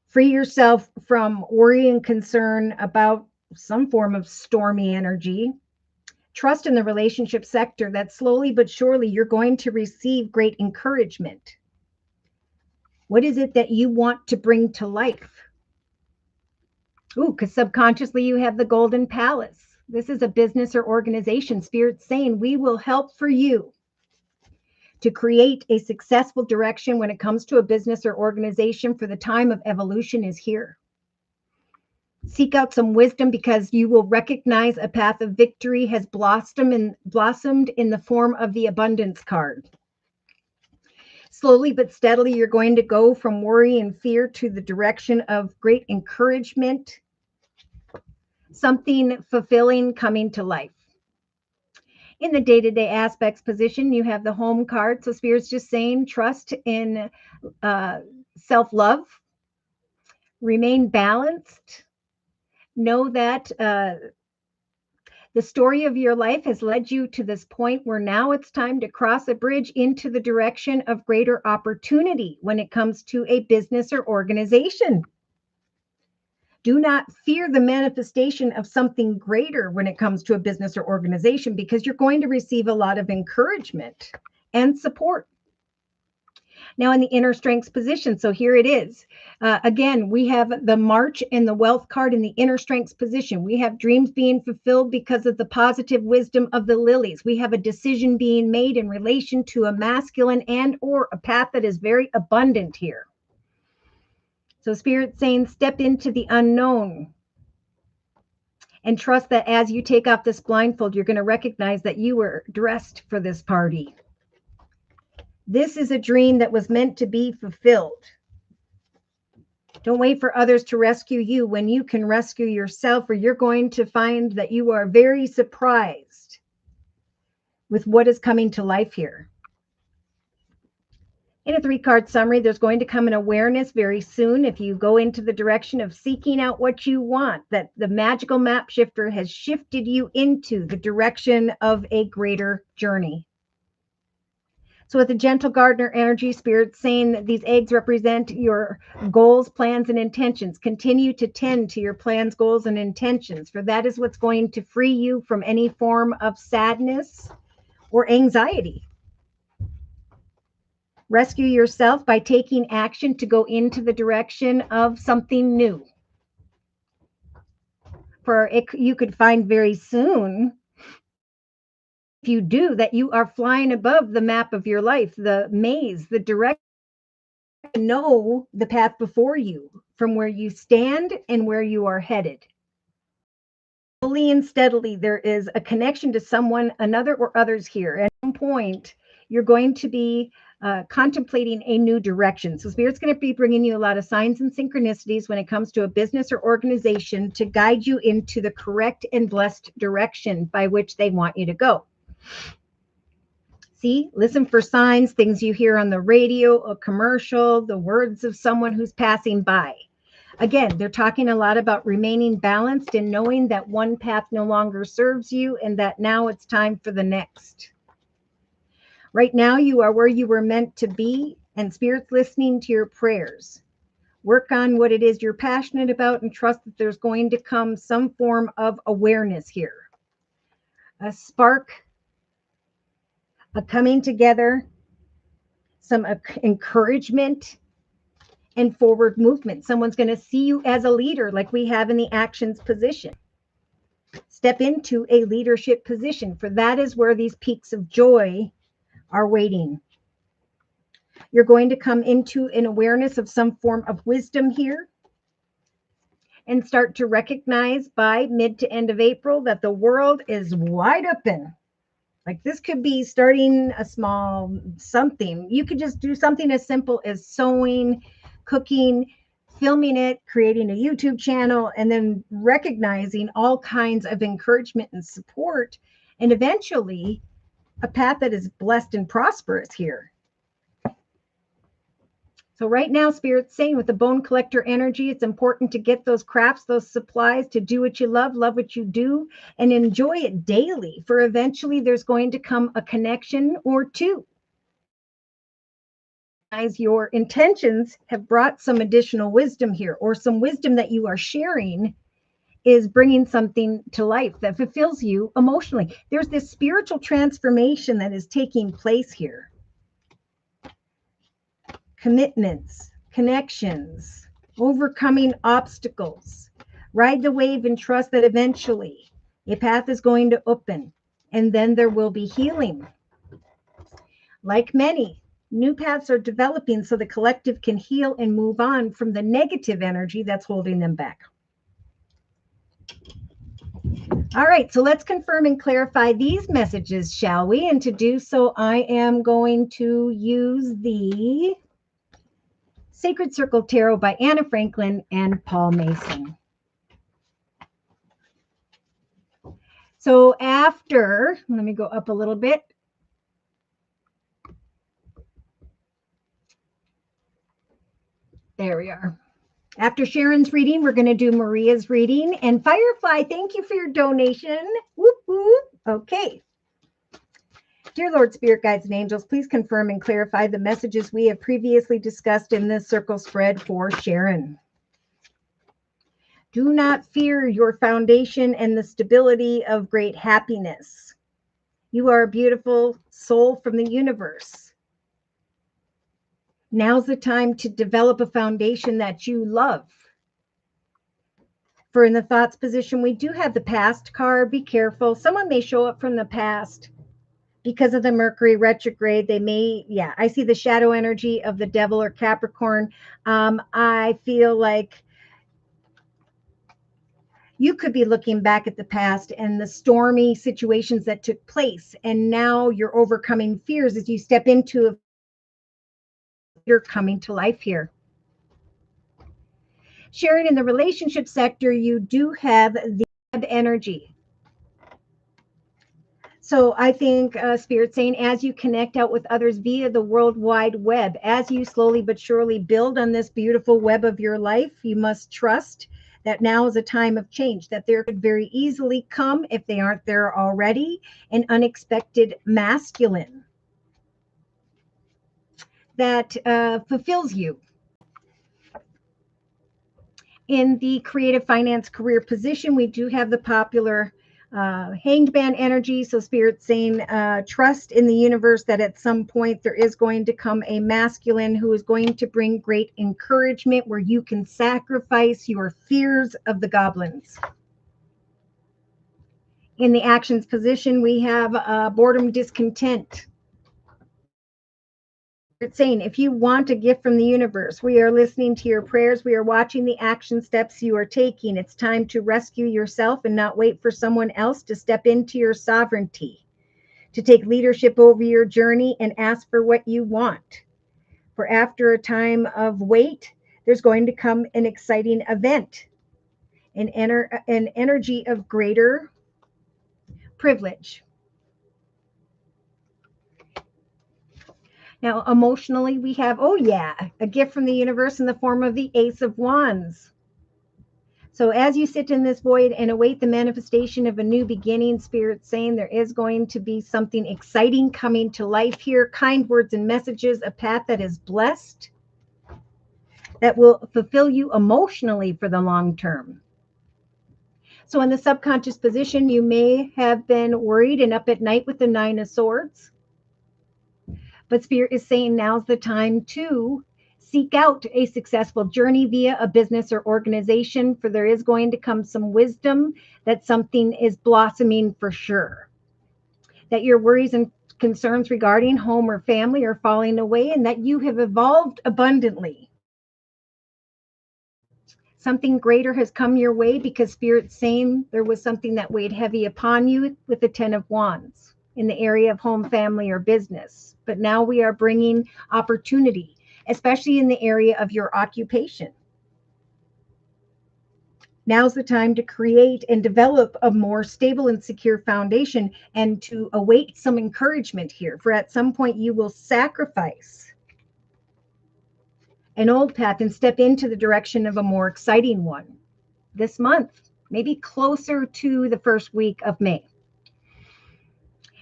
free yourself from worry and concern about some form of stormy energy. Trust in the relationship sector that slowly but surely you're going to receive great encouragement. What is it that you want to bring to life? Ooh, because subconsciously you have the Golden Palace. This is a business or organization. Spirit's saying we will help for you to create a successful direction when it comes to a business or organization, for the time of evolution is here. Seek out some wisdom because you will recognize a path of victory has blossomed in the form of the abundance card. Slowly but steadily, you're going to go from worry and fear to the direction of great encouragement, something fulfilling coming to life. In the day-to-day aspects position, you have the home card. So Spirit's just saying trust in self-love, remain balanced, know that the story of your life has led you to this point where now it's time to cross a bridge into the direction of greater opportunity when it comes to a business or organization. Do not fear the manifestation of something greater when it comes to a business or organization, because you're going to receive a lot of encouragement and support. Now in the inner strengths position, so here it is. Again, we have the March and the wealth card in the inner strengths position. We have dreams being fulfilled because of the positive wisdom of the lilies. We have a decision being made in relation to a masculine and or a path that is very abundant here. So Spirit's saying step into the unknown and trust that as you take off this blindfold, you're going to recognize that you were dressed for this party. This is a dream that was meant to be fulfilled. Don't wait for others to rescue you when you can rescue yourself, or you're going to find that you are very surprised with what is coming to life here. In a 3-card summary, there's going to come an awareness very soon if you go into the direction of seeking out what you want, that the magical map shifter has shifted you into the direction of a greater journey. So with the gentle gardener energy, Spirit saying that these eggs represent your goals, plans, and intentions. Continue to tend to your plans, goals, and intentions, for that is what's going to free you from any form of sadness or anxiety. Rescue yourself by taking action to go into the direction of something new. For it, you could find very soon, if you do, that you are flying above the map of your life, the maze, the direction, know the path before you from where you stand and where you are headed. Slowly and steadily, there is a connection to someone, another, or others here. At some point, you're going to be contemplating a new direction. So Spirit's going to be bringing you a lot of signs and synchronicities when it comes to a business or organization to guide you into the correct and blessed direction by which they want you to go. See, listen for signs, things you hear on the radio, a commercial, the words of someone who's passing by. Again, they're talking a lot about remaining balanced and knowing that one path no longer serves you and that now it's time for the next. Right now, you are where you were meant to be, and Spirit's listening to your prayers. Work on what it is you're passionate about and trust that there's going to come some form of awareness here. A spark, a coming together, some encouragement, and forward movement. Someone's going to see you as a leader like we have in the actions position. Step into a leadership position, for that is where these peaks of joy are waiting. You're going to come into an awareness of some form of wisdom here and start to recognize by mid to end of April that the world is wide open. Like this could be starting a small something. You could just do something as simple as sewing, cooking, filming it, creating a YouTube channel, and then recognizing all kinds of encouragement and support, and eventually a path that is blessed and prosperous here. So right now, Spirit's saying with the bone collector energy, it's important to get those crafts, those supplies, to do what you love what you do, and enjoy it daily, for eventually there's going to come a connection or two. As your intentions have brought some additional wisdom here, or some wisdom that you are sharing is bringing something to life that fulfills you emotionally. There's this spiritual transformation that is taking place here. Commitments, connections, overcoming obstacles. Ride the wave and trust that eventually a path is going to open, and then there will be healing. Like many, new paths are developing so the collective can heal and move on from the negative energy that's holding them back. All right, so let's confirm and clarify these messages, shall we? And to do so, I am going to use the Sacred Circle Tarot by Anna Franklin and Paul Mason. So after, let me go up a little bit. There we are. After Sharon's reading, we're going to do Maria's reading. And Firefly, thank you for your donation. Whoop, whoop. Okay. Dear Lord, Spirit Guides, and Angels, please confirm and clarify the messages we have previously discussed in this circle spread for Sharon. Do not fear your foundation and the stability of great happiness. You are a beautiful soul from the universe. Now's the time to develop a foundation that you love. For in the thoughts position, we do have the past card. Be careful. Someone may show up from the past because of the Mercury retrograde. They may, I see the shadow energy of the devil or Capricorn. I feel like you could be looking back at the past and the stormy situations that took place. And now you're overcoming fears as you step into you're coming to life here. Sharon, in the relationship sector, you do have the web energy. So I think Spirit saying, as you connect out with others via the World Wide Web, as you slowly but surely build on this beautiful web of your life, you must trust that now is a time of change, that there could very easily come, if they aren't there already, an unexpected masculine that fulfills you. In the creative finance career position, we do have the popular hanged man energy. So Spirit saying, trust in the universe that at some point there is going to come a masculine who is going to bring great encouragement where you can sacrifice your fears of the goblins. In the actions position, we have boredom, discontent. It's saying, if you want a gift from the universe, we are listening to your prayers. We are watching the action steps you are taking. It's time to rescue yourself and not wait for someone else to step into your sovereignty, to take leadership over your journey and ask for what you want. For after a time of wait, there's going to come an exciting event, an energy of greater privilege. Now, emotionally, we have, a gift from the universe in the form of the Ace of Wands. So as you sit in this void and await the manifestation of a new beginning, Spirit saying there is going to be something exciting coming to life here, kind words and messages, a path that is blessed, that will fulfill you emotionally for the long term. So in the subconscious position, you may have been worried and up at night with the Nine of Swords. But Spirit is saying now's the time to seek out a successful journey via a business or organization, for there is going to come some wisdom that something is blossoming for sure. That your worries and concerns regarding home or family are falling away, and that you have evolved abundantly. Something greater has come your way because Spirit's saying there was something that weighed heavy upon you with the Ten of Wands in the area of home, family, or business. But now we are bringing opportunity especially in the area of your occupation. Now's the time to create and develop a more stable and secure foundation and to await some encouragement here. For at some point, you will sacrifice an old path and step into the direction of a more exciting one this month, maybe closer to the first week of May.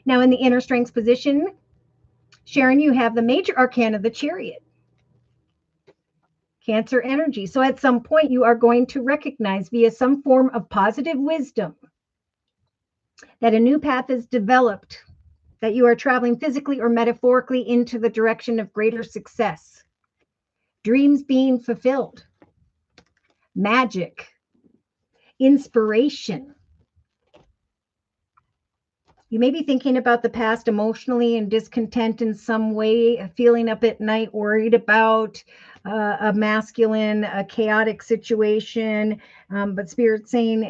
Now, in the inner strengths position, Sharon, you have the major arcana, the Chariot. Cancer energy. So at some point, you are going to recognize via some form of positive wisdom that a new path is developed, that you are traveling physically or metaphorically into the direction of greater success, dreams being fulfilled, magic, inspiration. You may be thinking about the past emotionally and discontent in some way, feeling up at night, worried about a masculine, a chaotic situation. But Spirit's saying,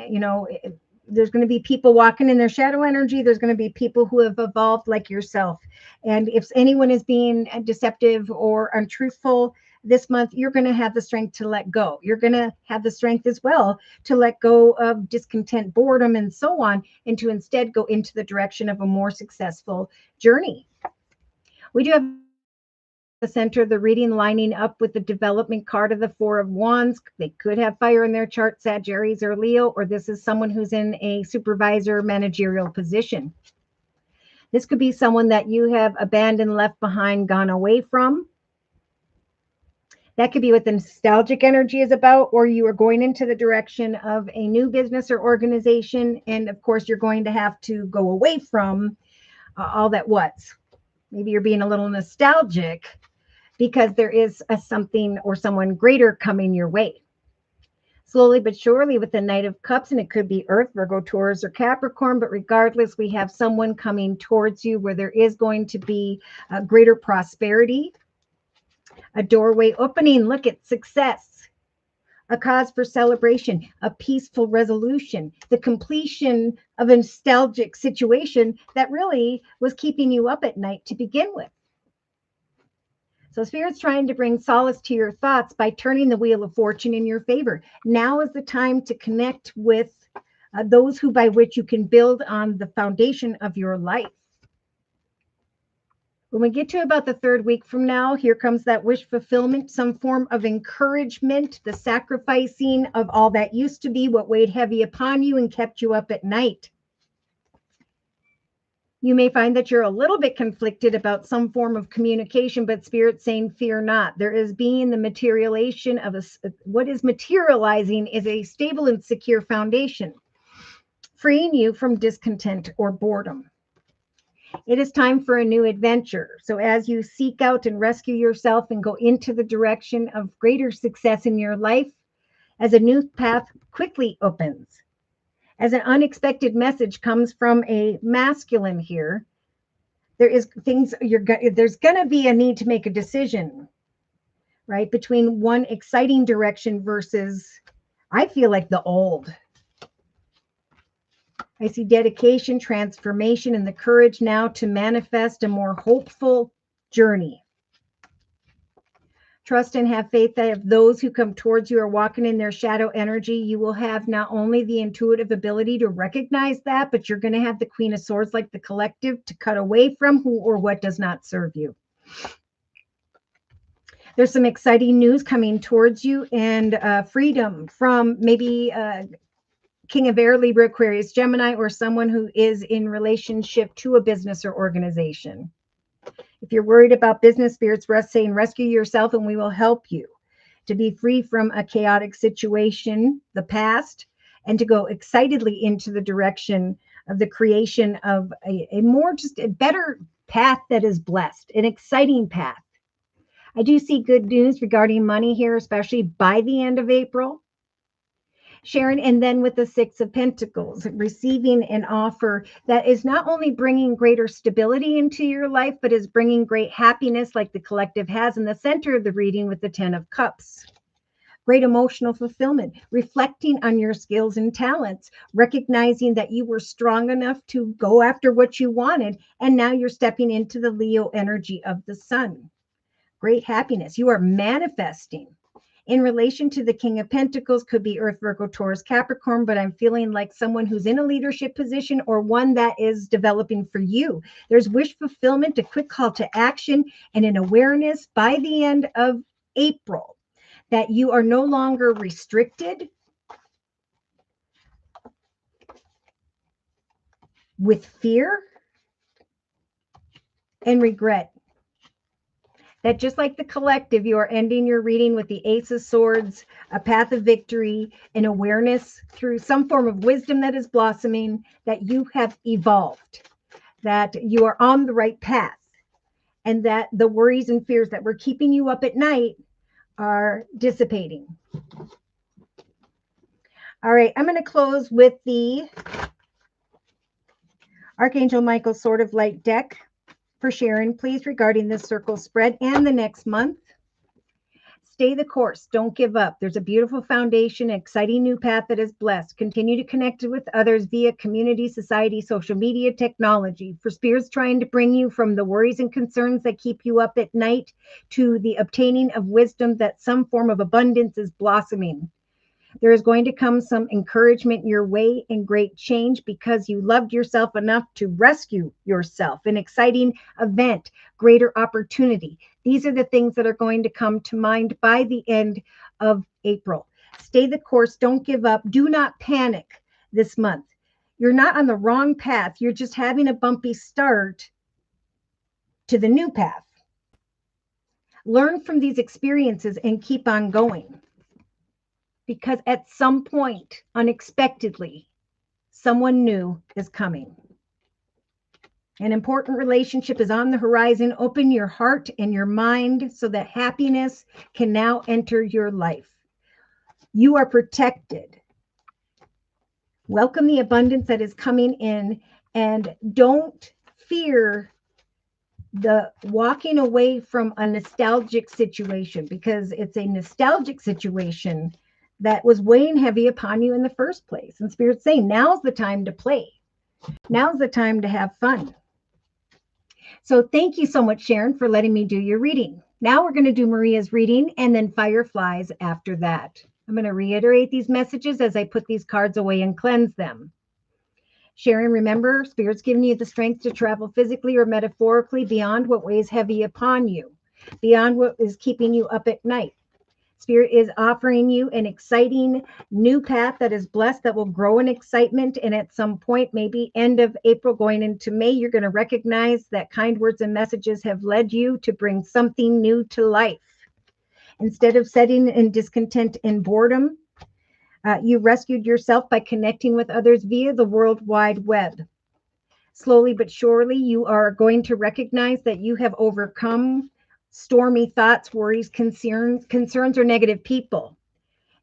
there's going to be people walking in their shadow energy. There's going to be people who have evolved like yourself. And if anyone is being deceptive or untruthful this month, you're going to have the strength to let go. You're going to have the strength as well to let go of discontent, boredom, and so on, and to instead go into the direction of a more successful journey. We do have the center of the reading lining up with the development card of the Four of Wands. They could have fire in their chart, Sagittarius or Leo, or this is someone who's in a supervisor managerial position. This could be someone that you have abandoned, left behind, gone away from. That could be what the nostalgic energy is about, or you are going into the direction of a new business or organization. And of course, you're going to have to go away from all that was. Maybe you're being a little nostalgic because there is something or someone greater coming your way. Slowly but surely with the Knight of Cups, and it could be Earth, Virgo, Taurus, or Capricorn, but regardless, we have someone coming towards you where there is going to be a greater prosperity, a doorway opening. Look at success, a cause for celebration, a peaceful resolution, the completion of a nostalgic situation that really was keeping you up at night to begin with. So Spirit's trying to bring solace to your thoughts by turning the wheel of fortune in your favor. Now is the time to connect with those who by which you can build on the foundation of your life. When we get to about the third week from now, here comes that wish fulfillment, some form of encouragement, the sacrificing of all that used to be, what weighed heavy upon you and kept you up at night. You may find that you're a little bit conflicted about some form of communication, but Spirit's saying, fear not. There is being the materialization of what is materializing is a stable and secure foundation, freeing you from discontent or boredom. It is time for a new adventure. So as you seek out and rescue yourself and go into the direction of greater success in your life, as a new path quickly opens, as an unexpected message comes from a masculine here, there's going to be a need to make a decision, right? Between one exciting direction versus, I feel like, the old. I see dedication, transformation, and the courage now to manifest a more hopeful journey. Trust and have faith that if those who come towards you are walking in their shadow energy, you will have not only the intuitive ability to recognize that, but you're going to have the Queen of Swords, like the collective, to cut away from who or what does not serve you. There's some exciting news coming towards you, and freedom from maybe King of Air, Libra, Aquarius, Gemini, or someone who is in relationship to a business or organization. If you're worried about business, Spirit's saying rescue yourself and we will help you to be free from a chaotic situation, the past, and to go excitedly into the direction of the creation of a more, just a better path that is blessed, an exciting path. I do see good news regarding money here, especially by the end of April. Sharon, and then with the Six of Pentacles, receiving an offer that is not only bringing greater stability into your life, but is bringing great happiness like the collective has in the center of the reading with the Ten of Cups. Great emotional fulfillment, reflecting on your skills and talents, recognizing that you were strong enough to go after what you wanted, and now you're stepping into the Leo energy of the sun. great happiness. You are manifesting. In relation to the King of Pentacles, could be Earth, Virgo, Taurus, Capricorn, but I'm feeling like someone who's in a leadership position or one that is developing for you. There's wish fulfillment, a quick call to action, and an awareness by the end of April that you are no longer restricted with fear and regret. That just like the collective, you are ending your reading with the Ace of Swords, a path of victory, an awareness through some form of wisdom that is blossoming, that you have evolved, that you are on the right path, and that the worries and fears that were keeping you up at night are dissipating. All right, I'm going to close with the Archangel Michael Sword of Light deck for Sharon, please, regarding this circle spread and the next month. Stay the course. Don't give up. There's a beautiful foundation, exciting new path that is blessed. Continue to connect with others via community, society, social media, technology. For spirits trying to bring you from the worries and concerns that keep you up at night to the obtaining of wisdom that some form of abundance is blossoming. There is going to come some encouragement your way and great change because you loved yourself enough to rescue yourself. An exciting event, greater opportunity. These are the things that are going to come to mind by the end of April. Stay the course. Don't give up. Do not panic this month. You're not on the wrong path. You're just having a bumpy start to the new path. Learn from these experiences and keep on going. Because at some point, unexpectedly, someone new is coming. An important relationship is on the horizon. Open your heart and your mind so that happiness can now enter your life. You are protected. Welcome the abundance that is coming in, and don't fear the walking away from a nostalgic situation, because it's a nostalgic situation that was weighing heavy upon you in the first place. And Spirit's saying, now's the time to play. Now's the time to have fun. So thank you so much, Sharon, for letting me do your reading. Now we're going to do Maria's reading and then Fireflies after that. I'm going to reiterate these messages as I put these cards away and cleanse them. Sharon, remember, Spirit's giving you the strength to travel physically or metaphorically beyond what weighs heavy upon you, beyond what is keeping you up at night. Spirit is offering you an exciting new path that is blessed, that will grow in excitement. And at some point, maybe end of April going into May, you're going to recognize that kind words and messages have led you to bring something new to life. Instead of sitting in discontent and boredom, you rescued yourself by connecting with others via the World Wide Web. Slowly but surely, you are going to recognize that you have overcome stormy thoughts, worries, concerns, or negative people,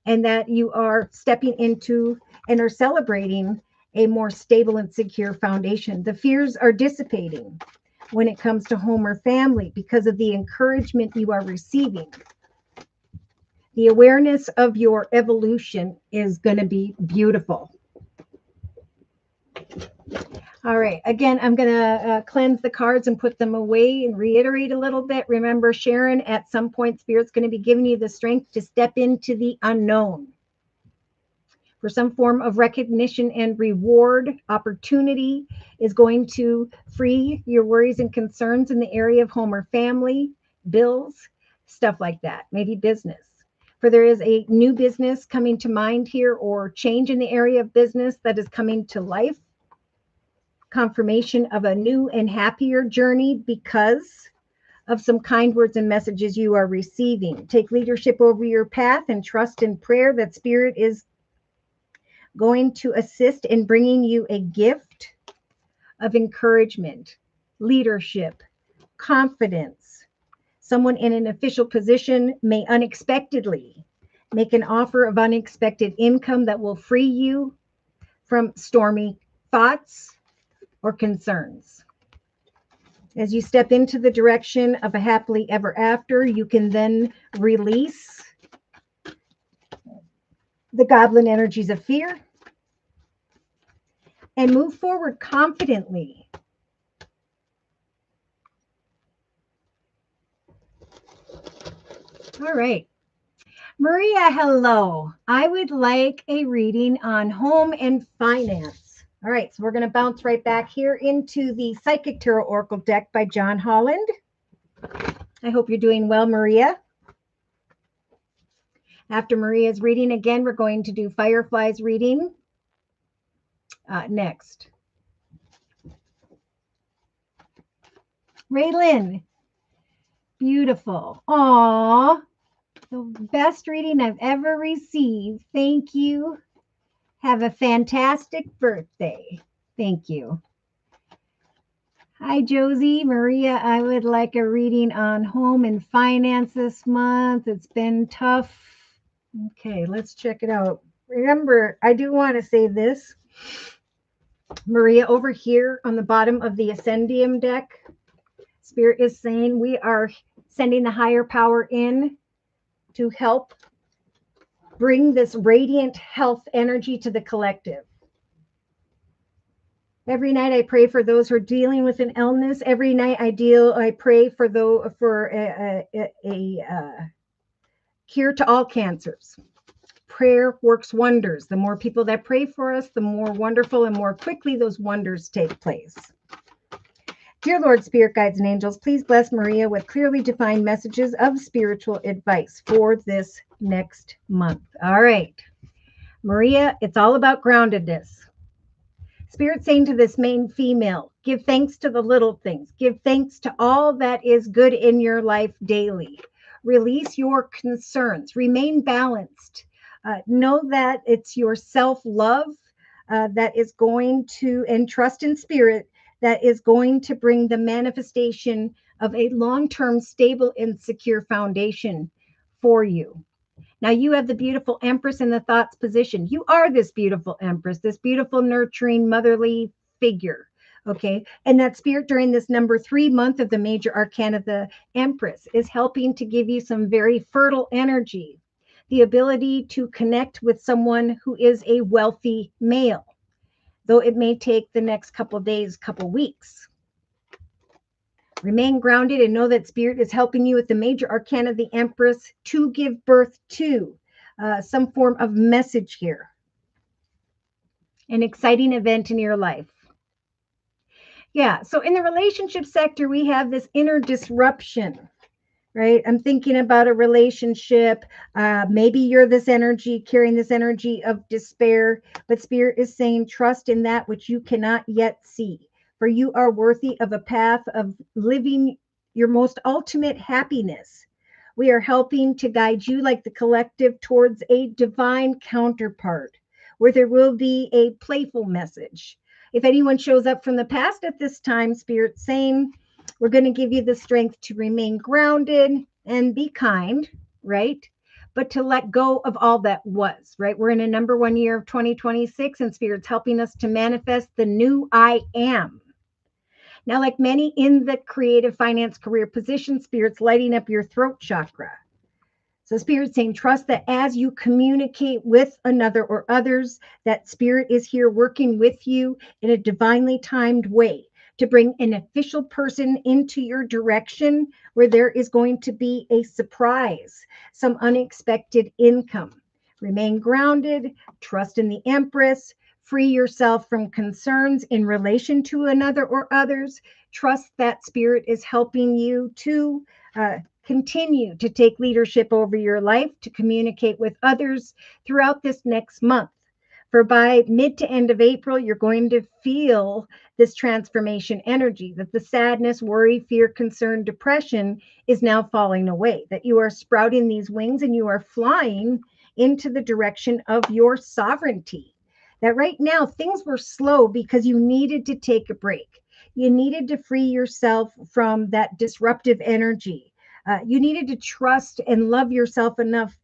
and that you are stepping into and are celebrating a more stable and secure foundation. The fears are dissipating when it comes to home or family because of the encouragement you are receiving. The awareness of your evolution is going to be beautiful. All right. Again, I'm going to cleanse the cards and put them away and reiterate a little bit. Remember, Sharon, at some point, Spirit's going to be giving you the strength to step into the unknown for some form of recognition and reward. Opportunity is going to free your worries and concerns in the area of home or family, bills, stuff like that, maybe business. For there is a new business coming to mind here, or change in the area of business that is coming to life. Confirmation of a new and happier journey because of some kind words and messages you are receiving. Take leadership over your path and trust in prayer that Spirit is going to assist in bringing you a gift of encouragement, leadership, confidence. Someone in an official position may unexpectedly make an offer of unexpected income that will free you from stormy thoughts or concerns. As you step into the direction of a happily ever after, you can then release the goblin energies of fear and move forward confidently. All right. Maria, hello. I would like a reading on home and finance. All right, so we're going to bounce right back here into the Psychic Tarot Oracle deck by John Holland. I hope you're doing well, Maria. After Maria's reading, again, we're going to do Firefly's reading next. Raylyn, beautiful. Aw, the best reading I've ever received. Thank you. Have a fantastic birthday. Thank you. Hi, Josie. Maria, I would like a reading on home and finance this month. It's been tough. Okay, let's check it out. Remember, I do want to say this. Maria, over here on the bottom of the Ascendium deck, Spirit is saying we are sending the higher power in to help bring this radiant health energy to the collective. Every night I pray for those who are dealing with an illness. Every night I pray for a cure to all cancers. Prayer works wonders. The more people that pray for us, the more wonderful and more quickly those wonders take place. Dear Lord, Spirit Guides and Angels, please bless Maria with clearly defined messages of spiritual advice for this next month. All right. Maria, it's all about groundedness. Spirit saying to this main female, give thanks to the little things. Give thanks to all that is good in your life daily. Release your concerns. Remain balanced. Know that it's your self-love that is going to, and trust in Spirit, that is going to bring the manifestation of a long-term, stable, and secure foundation for you. Now you have the beautiful Empress in the thoughts position. You are this beautiful Empress, this beautiful, nurturing, motherly figure. Okay. And that Spirit during this number 3 month of the major arcana of the Empress is helping to give you some very fertile energy, the ability to connect with someone who is a wealthy male, though it may take the next couple days, couple weeks. Remain grounded and know that Spirit is helping you with the major arcana of the Empress to give birth to some form of message here. An exciting event in your life. Yeah, so in the relationship sector, we have this inner disruption, right? I'm thinking about a relationship. Maybe you're this energy, carrying this energy of despair, but Spirit is saying, trust in that which you cannot yet see. For you are worthy of a path of living your most ultimate happiness. We are helping to guide you, like the collective, towards a divine counterpart, where there will be a playful message. If anyone shows up from the past at this time, Spirit's saying, we're going to give you the strength to remain grounded and be kind, right? But to let go of all that was, right? We're in a number 1 year of 2026, and Spirit's helping us to manifest the new I am. Now, like many in the creative finance career position, Spirit's lighting up your throat chakra. So Spirit's saying, trust that as you communicate with another or others, that Spirit is here working with you in a divinely timed way to bring an official person into your direction where there is going to be a surprise, some unexpected income. Remain grounded, trust in the Empress, free yourself from concerns in relation to another or others. Trust that Spirit is helping you to continue to take leadership over your life, to communicate with others throughout this next month. For by mid to end of April, you're going to feel this transformation energy, that the sadness, worry, fear, concern, depression is now falling away, that you are sprouting these wings and you are flying into the direction of your sovereignty. That right now things were slow because you needed to take a break. You needed to free yourself from that disruptive energy. You needed to trust and love yourself enough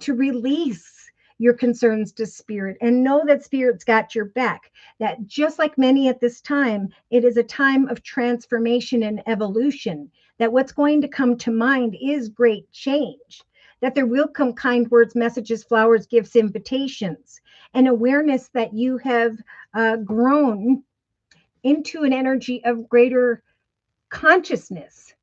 to release your concerns to Spirit and know that Spirit's got your back. That just like many at this time, it is a time of transformation and evolution. That what's going to come to mind is great change. That there will come kind words, messages, flowers, gifts, invitations, and awareness that you have grown into an energy of greater consciousness.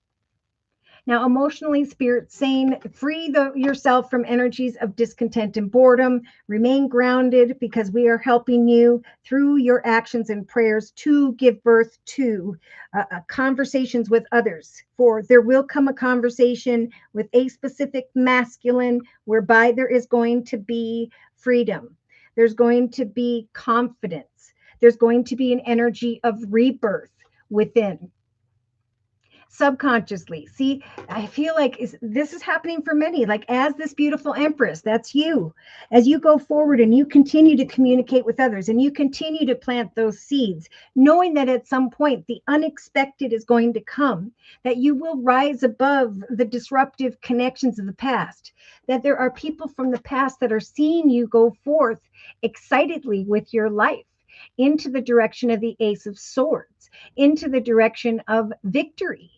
Now, emotionally, Spirit saying, free yourself from energies of discontent and boredom. Remain grounded because we are helping you through your actions and prayers to give birth to conversations with others. For there will come a conversation with a specific masculine whereby there is going to be freedom. There's going to be confidence. There's going to be an energy of rebirth within. Subconsciously, see, I feel like this is happening for many, like as this beautiful empress, that's you. As you go forward and you continue to communicate with others and you continue to plant those seeds, knowing that at some point the unexpected is going to come, that you will rise above the disruptive connections of the past, that there are people from the past that are seeing you go forth excitedly with your life into the direction of the Ace of Swords, into the direction of victory,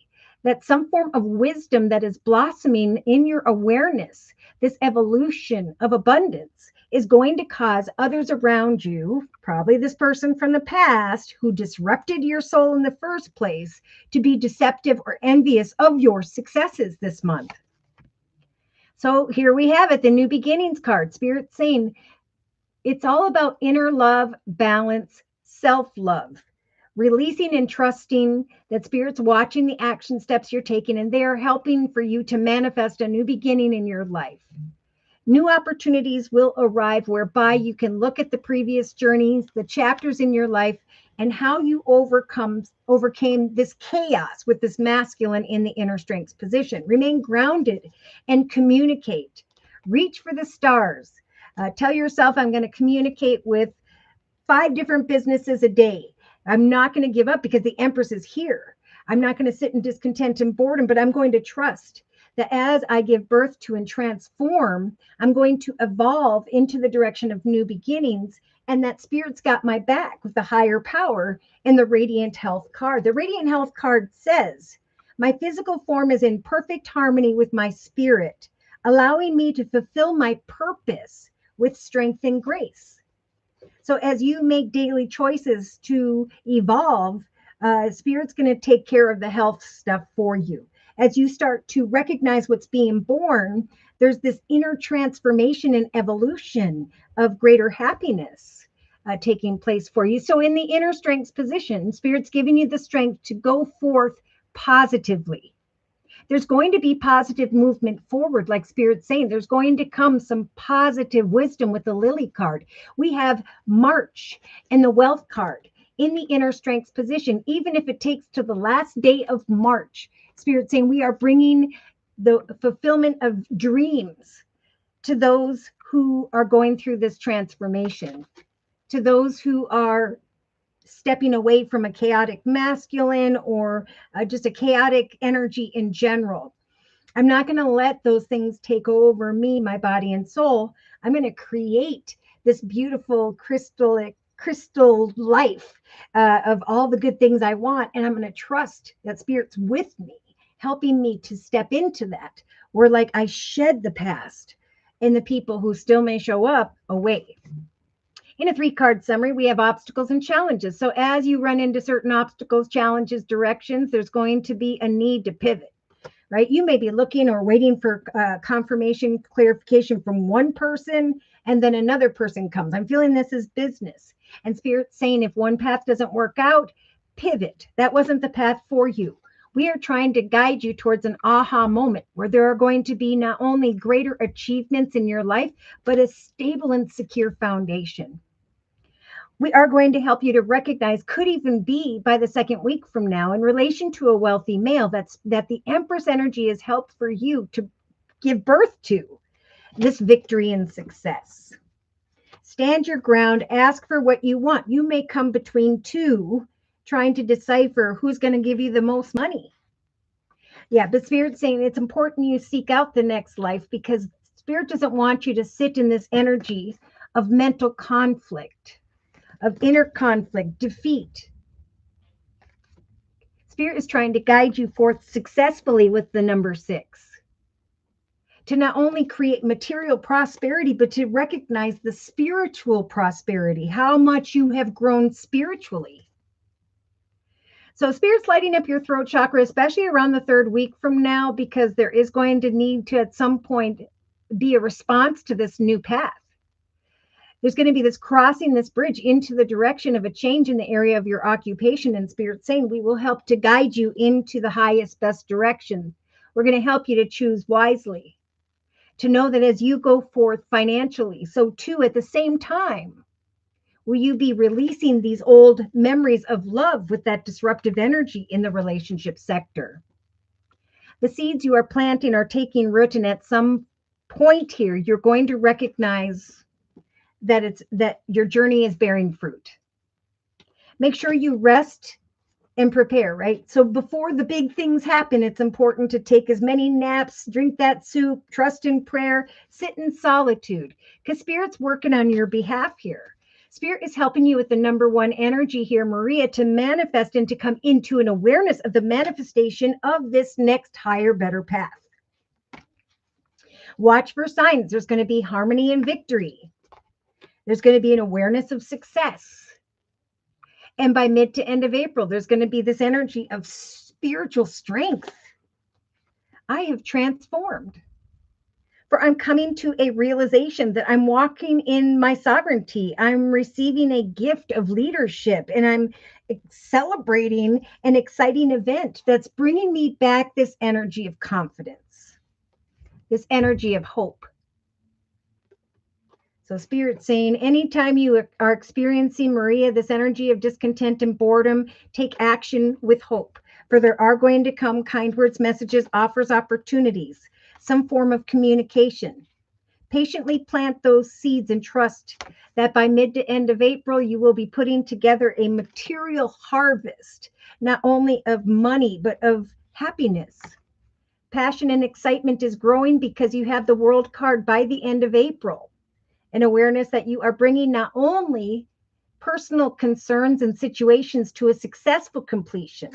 that some form of wisdom that is blossoming in your awareness, this evolution of abundance, is going to cause others around you, probably this person from the past who disrupted your soul in the first place, to be deceptive or envious of your successes this month. So here we have it, the New Beginnings card. Spirit saying it's all about inner love, balance, self-love. Releasing and trusting that Spirit's watching the action steps you're taking, and they are helping for you to manifest a new beginning in your life. New opportunities will arrive whereby you can look at the previous journeys, the chapters in your life, and how you overcame this chaos with this masculine in the inner strengths position. Remain grounded and communicate. Reach for the stars. Tell yourself, I'm going to communicate with 5 different businesses a day. I'm not going to give up because the Empress is here. I'm not going to sit in discontent and boredom, but I'm going to trust that as I give birth to and transform, I'm going to evolve into the direction of new beginnings, and that Spirit's got my back with the higher power in the Radiant Health card. The Radiant Health card says, my physical form is in perfect harmony with my spirit, allowing me to fulfill my purpose with strength and grace. So as you make daily choices to evolve, Spirit's going to take care of the health stuff for you. As you start to recognize what's being born, there's this inner transformation and evolution of greater happiness taking place for you. So in the inner strengths position, Spirit's giving you the strength to go forth positively. There's going to be positive movement forward, like Spirit's saying. There's going to come some positive wisdom with the Lily card. We have March and the Wealth card in the inner strengths position, even if it takes to the last day of March. Spirit's saying we are bringing the fulfillment of dreams to those who are going through this transformation, to those who are stepping away from a chaotic masculine or just a chaotic energy in general. I'm not going to let those things take over me, my body and soul. I'm going to create this beautiful crystal life of all the good things I want. And I'm going to trust that Spirit's with me, helping me to step into that, where like I shed the past and the people who still may show up away. In a 3-card summary, we have obstacles and challenges. So as you run into certain obstacles, challenges, directions, there's going to be a need to pivot, right? You may be looking or waiting for confirmation, clarification from one person, and then another person comes. I'm feeling this is business. And Spirit's saying if one path doesn't work out, pivot. That wasn't the path for you. We are trying to guide you towards an aha moment where there are going to be not only greater achievements in your life, but a stable and secure foundation. We are going to help you to recognize, could even be by the 2nd week from now, in relation to a wealthy male, that the Empress energy has helped for you to give birth to this victory and success. Stand your ground, ask for what you want. You may come between two trying to decipher who's going to give you the most money. Yeah, but Spirit's saying it's important you seek out the next life, because Spirit doesn't want you to sit in this energy of mental conflict, of inner conflict, defeat. Spirit is trying to guide you forth successfully with the number 6. To not only create material prosperity, but to recognize the spiritual prosperity, how much you have grown spiritually. So Spirit's lighting up your throat chakra, especially around the third week from now, because there is going to need to at some point be a response to this new path. There's going to be this crossing this bridge into the direction of a change in the area of your occupation. And Spirit saying, we will help to guide you into the highest, best direction. We're going to help you to choose wisely, to know that as you go forth financially, so too at the same time, will you be releasing these old memories of love with that disruptive energy in the relationship sector. The seeds you are planting are taking root, and at some point here, you're going to recognize that your journey is bearing fruit. Make sure you rest and prepare, right? So before the big things happen, it's important to take as many naps, drink that soup, trust in prayer, sit in solitude, because Spirit's working on your behalf here. Spirit is helping you with the number one energy here, Maria, to manifest and to come into an awareness of the manifestation of this next higher, better path. Watch for signs. There's going to be harmony and victory. There's going to be an awareness of success. And by mid to end of April, there's going to be this energy of spiritual strength. I have transformed. For I'm coming to a realization that I'm walking in my sovereignty. I'm receiving a gift of leadership, and I'm celebrating an exciting event that's bringing me back this energy of confidence, this energy of hope. So Spirit's saying, anytime you are experiencing, Maria, this energy of discontent and boredom, take action with hope. For there are going to come kind words, messages, offers, opportunities, some form of communication. Patiently plant those seeds and trust that by mid to end of April, you will be putting together a material harvest, not only of money, but of happiness. Passion and excitement is growing because you have the World card by the end of April. An awareness that you are bringing not only personal concerns and situations to a successful completion,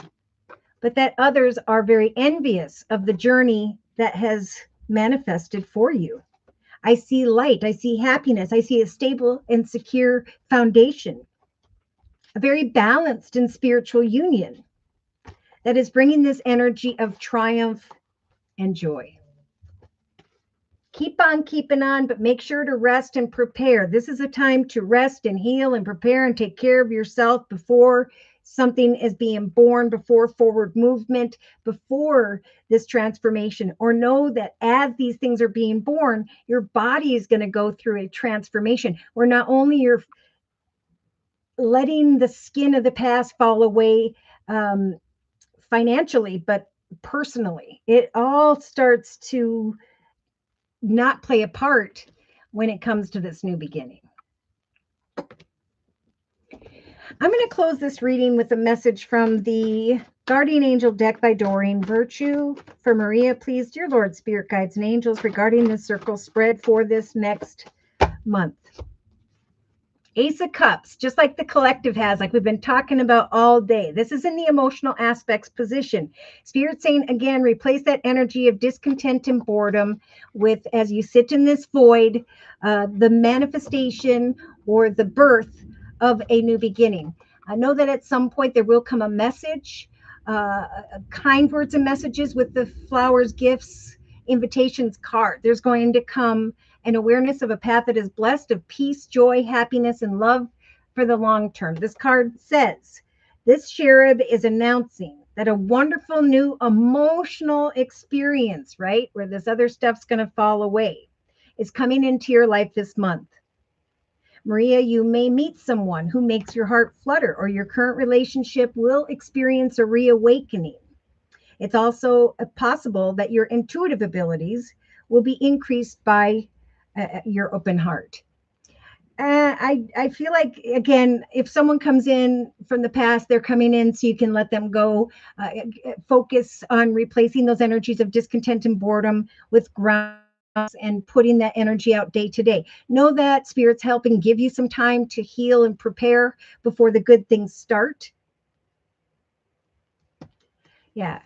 but that others are very envious of the journey that has manifested for you. I see light, I see happiness, I see a stable and secure foundation, a very balanced and spiritual union that is bringing this energy of triumph and joy. Keep on keeping on, but make sure to rest and prepare. This is a time to rest and heal and prepare and take care of yourself before something is being born, before forward movement, before this transformation. Or know that as these things are being born, your body is going to go through a transformation where not only you're letting the skin of the past fall away financially, but personally. It all starts to not play a part when it comes to this new beginning. I'm going to close this reading with a message from the Guardian Angel deck by Doreen Virtue. For Maria, please, dear Lord, Spirit Guides and Angels, regarding this circle spread for this next month. Ace of Cups, just like the collective has, like we've been talking about all day. This is in the emotional aspects position. Spirit saying, again, replace that energy of discontent and boredom with, as you sit in this void, the manifestation or the birth of a new beginning. I know that at some point there will come a message, kind words and messages with the flowers, gifts, invitations card. There's going to come an awareness of a path that is blessed of peace, joy, happiness, and love for the long term. This card says, this cherub is announcing that a wonderful new emotional experience, right, where this other stuff's going to fall away, is coming into your life this month. Maria, you may meet someone who makes your heart flutter, or your current relationship will experience a reawakening. It's also possible that your intuitive abilities will be increased by your open heart. I feel like, again, if someone comes in from the past, they're coming in so you can let them go. Focus on replacing those energies of discontent and boredom with ground and putting that energy out day to day. Know that Spirit's helping give you some time to heal and prepare before the good things start. Yeah.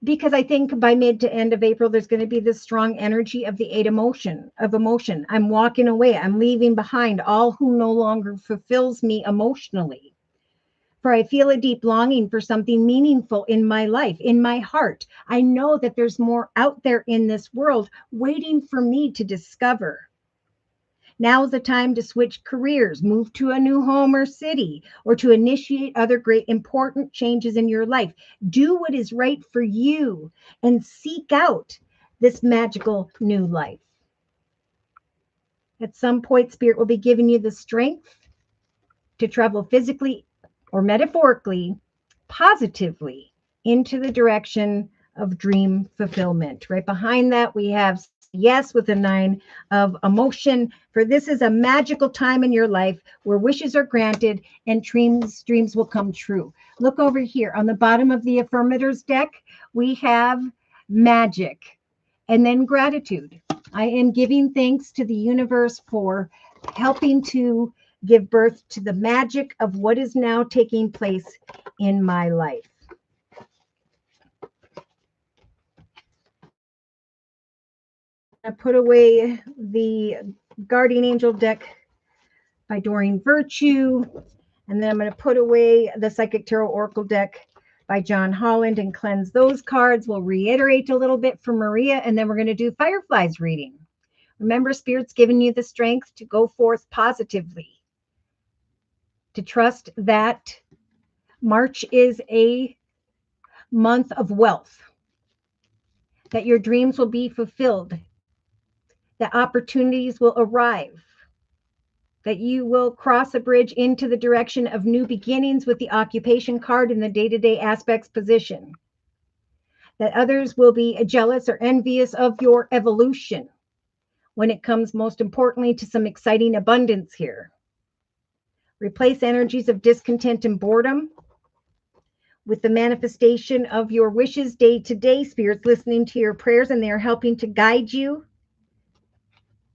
Because I think by mid to end of April, there's going to be this strong energy of the eight of emotion. I'm walking away. I'm leaving behind all who no longer fulfills me emotionally. For I feel a deep longing for something meaningful in my life, in my heart. I know that there's more out there in this world waiting for me to discover. Now is the time to switch careers, move to a new home or city, or to initiate other great important changes in your life. Do what is right for you and seek out this magical new life. At some point, Spirit will be giving you the strength to travel physically or metaphorically, positively into the direction of dream fulfillment. Right behind that, we have yes with a 9 of emotion. For this is a magical time in your life where wishes are granted and dreams will come true. Look over here on the bottom of the affirmators deck, we have magic and then gratitude. I am giving thanks to the universe for helping to give birth to the magic of what is now taking place in my life. I put away the Guardian Angel deck by Doreen Virtue, and then I'm going to put away the Psychic Tarot Oracle deck by John Holland and cleanse those cards. We'll reiterate a little bit for Maria, and then we're going to do Fireflies reading. Remember, Spirit's giving you the strength to go forth positively, to trust that March is a month of wealth, that your dreams will be fulfilled, that opportunities will arrive, that you will cross a bridge into the direction of new beginnings with the occupation card in the day-to-day aspects position, that others will be jealous or envious of your evolution when it comes most importantly to some exciting abundance here. Replace energies of discontent and boredom with the manifestation of your wishes day to day. Spirit's listening to your prayers and they are helping to guide you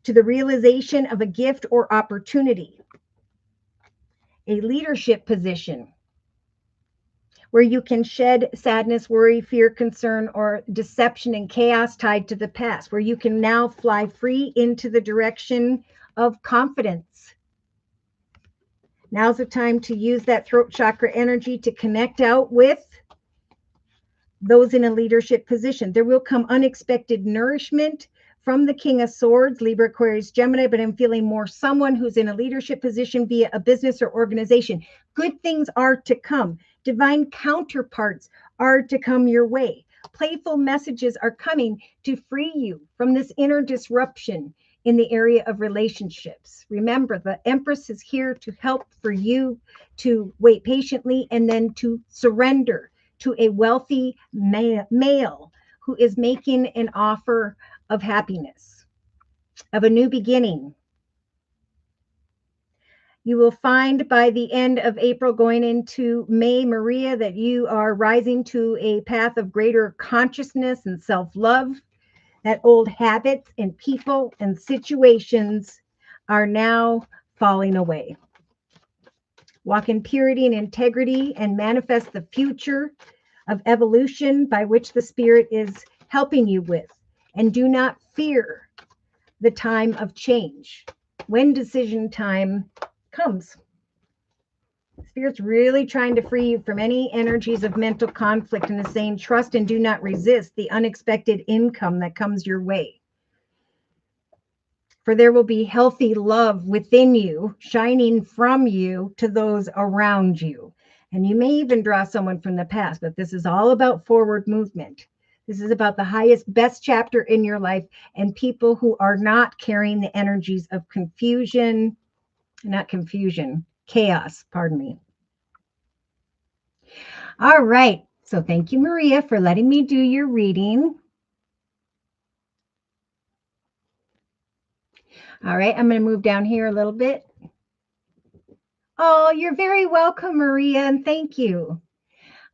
to the realization of a gift or opportunity, a leadership position where you can shed sadness, worry, fear, concern, or deception and chaos tied to the past, where you can now fly free into the direction of confidence. Now's the time to use that throat chakra energy to connect out with those in a leadership position. There will come unexpected nourishment from the King of Swords, Libra, Aquarius, Gemini, but I'm feeling more someone who's in a leadership position via a business or organization. Good things are to come. Divine counterparts are to come your way. Playful messages are coming to free you from this inner disruption in the area of relationships. Remember, the Empress is here to help for you to wait patiently and then to surrender to a wealthy male who is making an offer of happiness, of a new beginning. You will find by the end of April going into May, Maria, that you are rising to a path of greater consciousness and self-love, that old habits and people and situations are now falling away. Walk in purity and integrity and manifest the future of evolution by which the Spirit is helping you with. And do not fear the time of change when decision time comes. Spirit's really trying to free you from any energies of mental conflict and is saying, trust and do not resist the unexpected income that comes your way. For there will be healthy love within you, shining from you to those around you. And you may even draw someone from the past, but this is all about forward movement. This is about the highest, best chapter in your life and people who are not carrying the energies of chaos, pardon me. All right. So thank you, Maria, for letting me do your reading. All right. I'm going to move down here a little bit. Oh, you're very welcome, Maria, and thank you.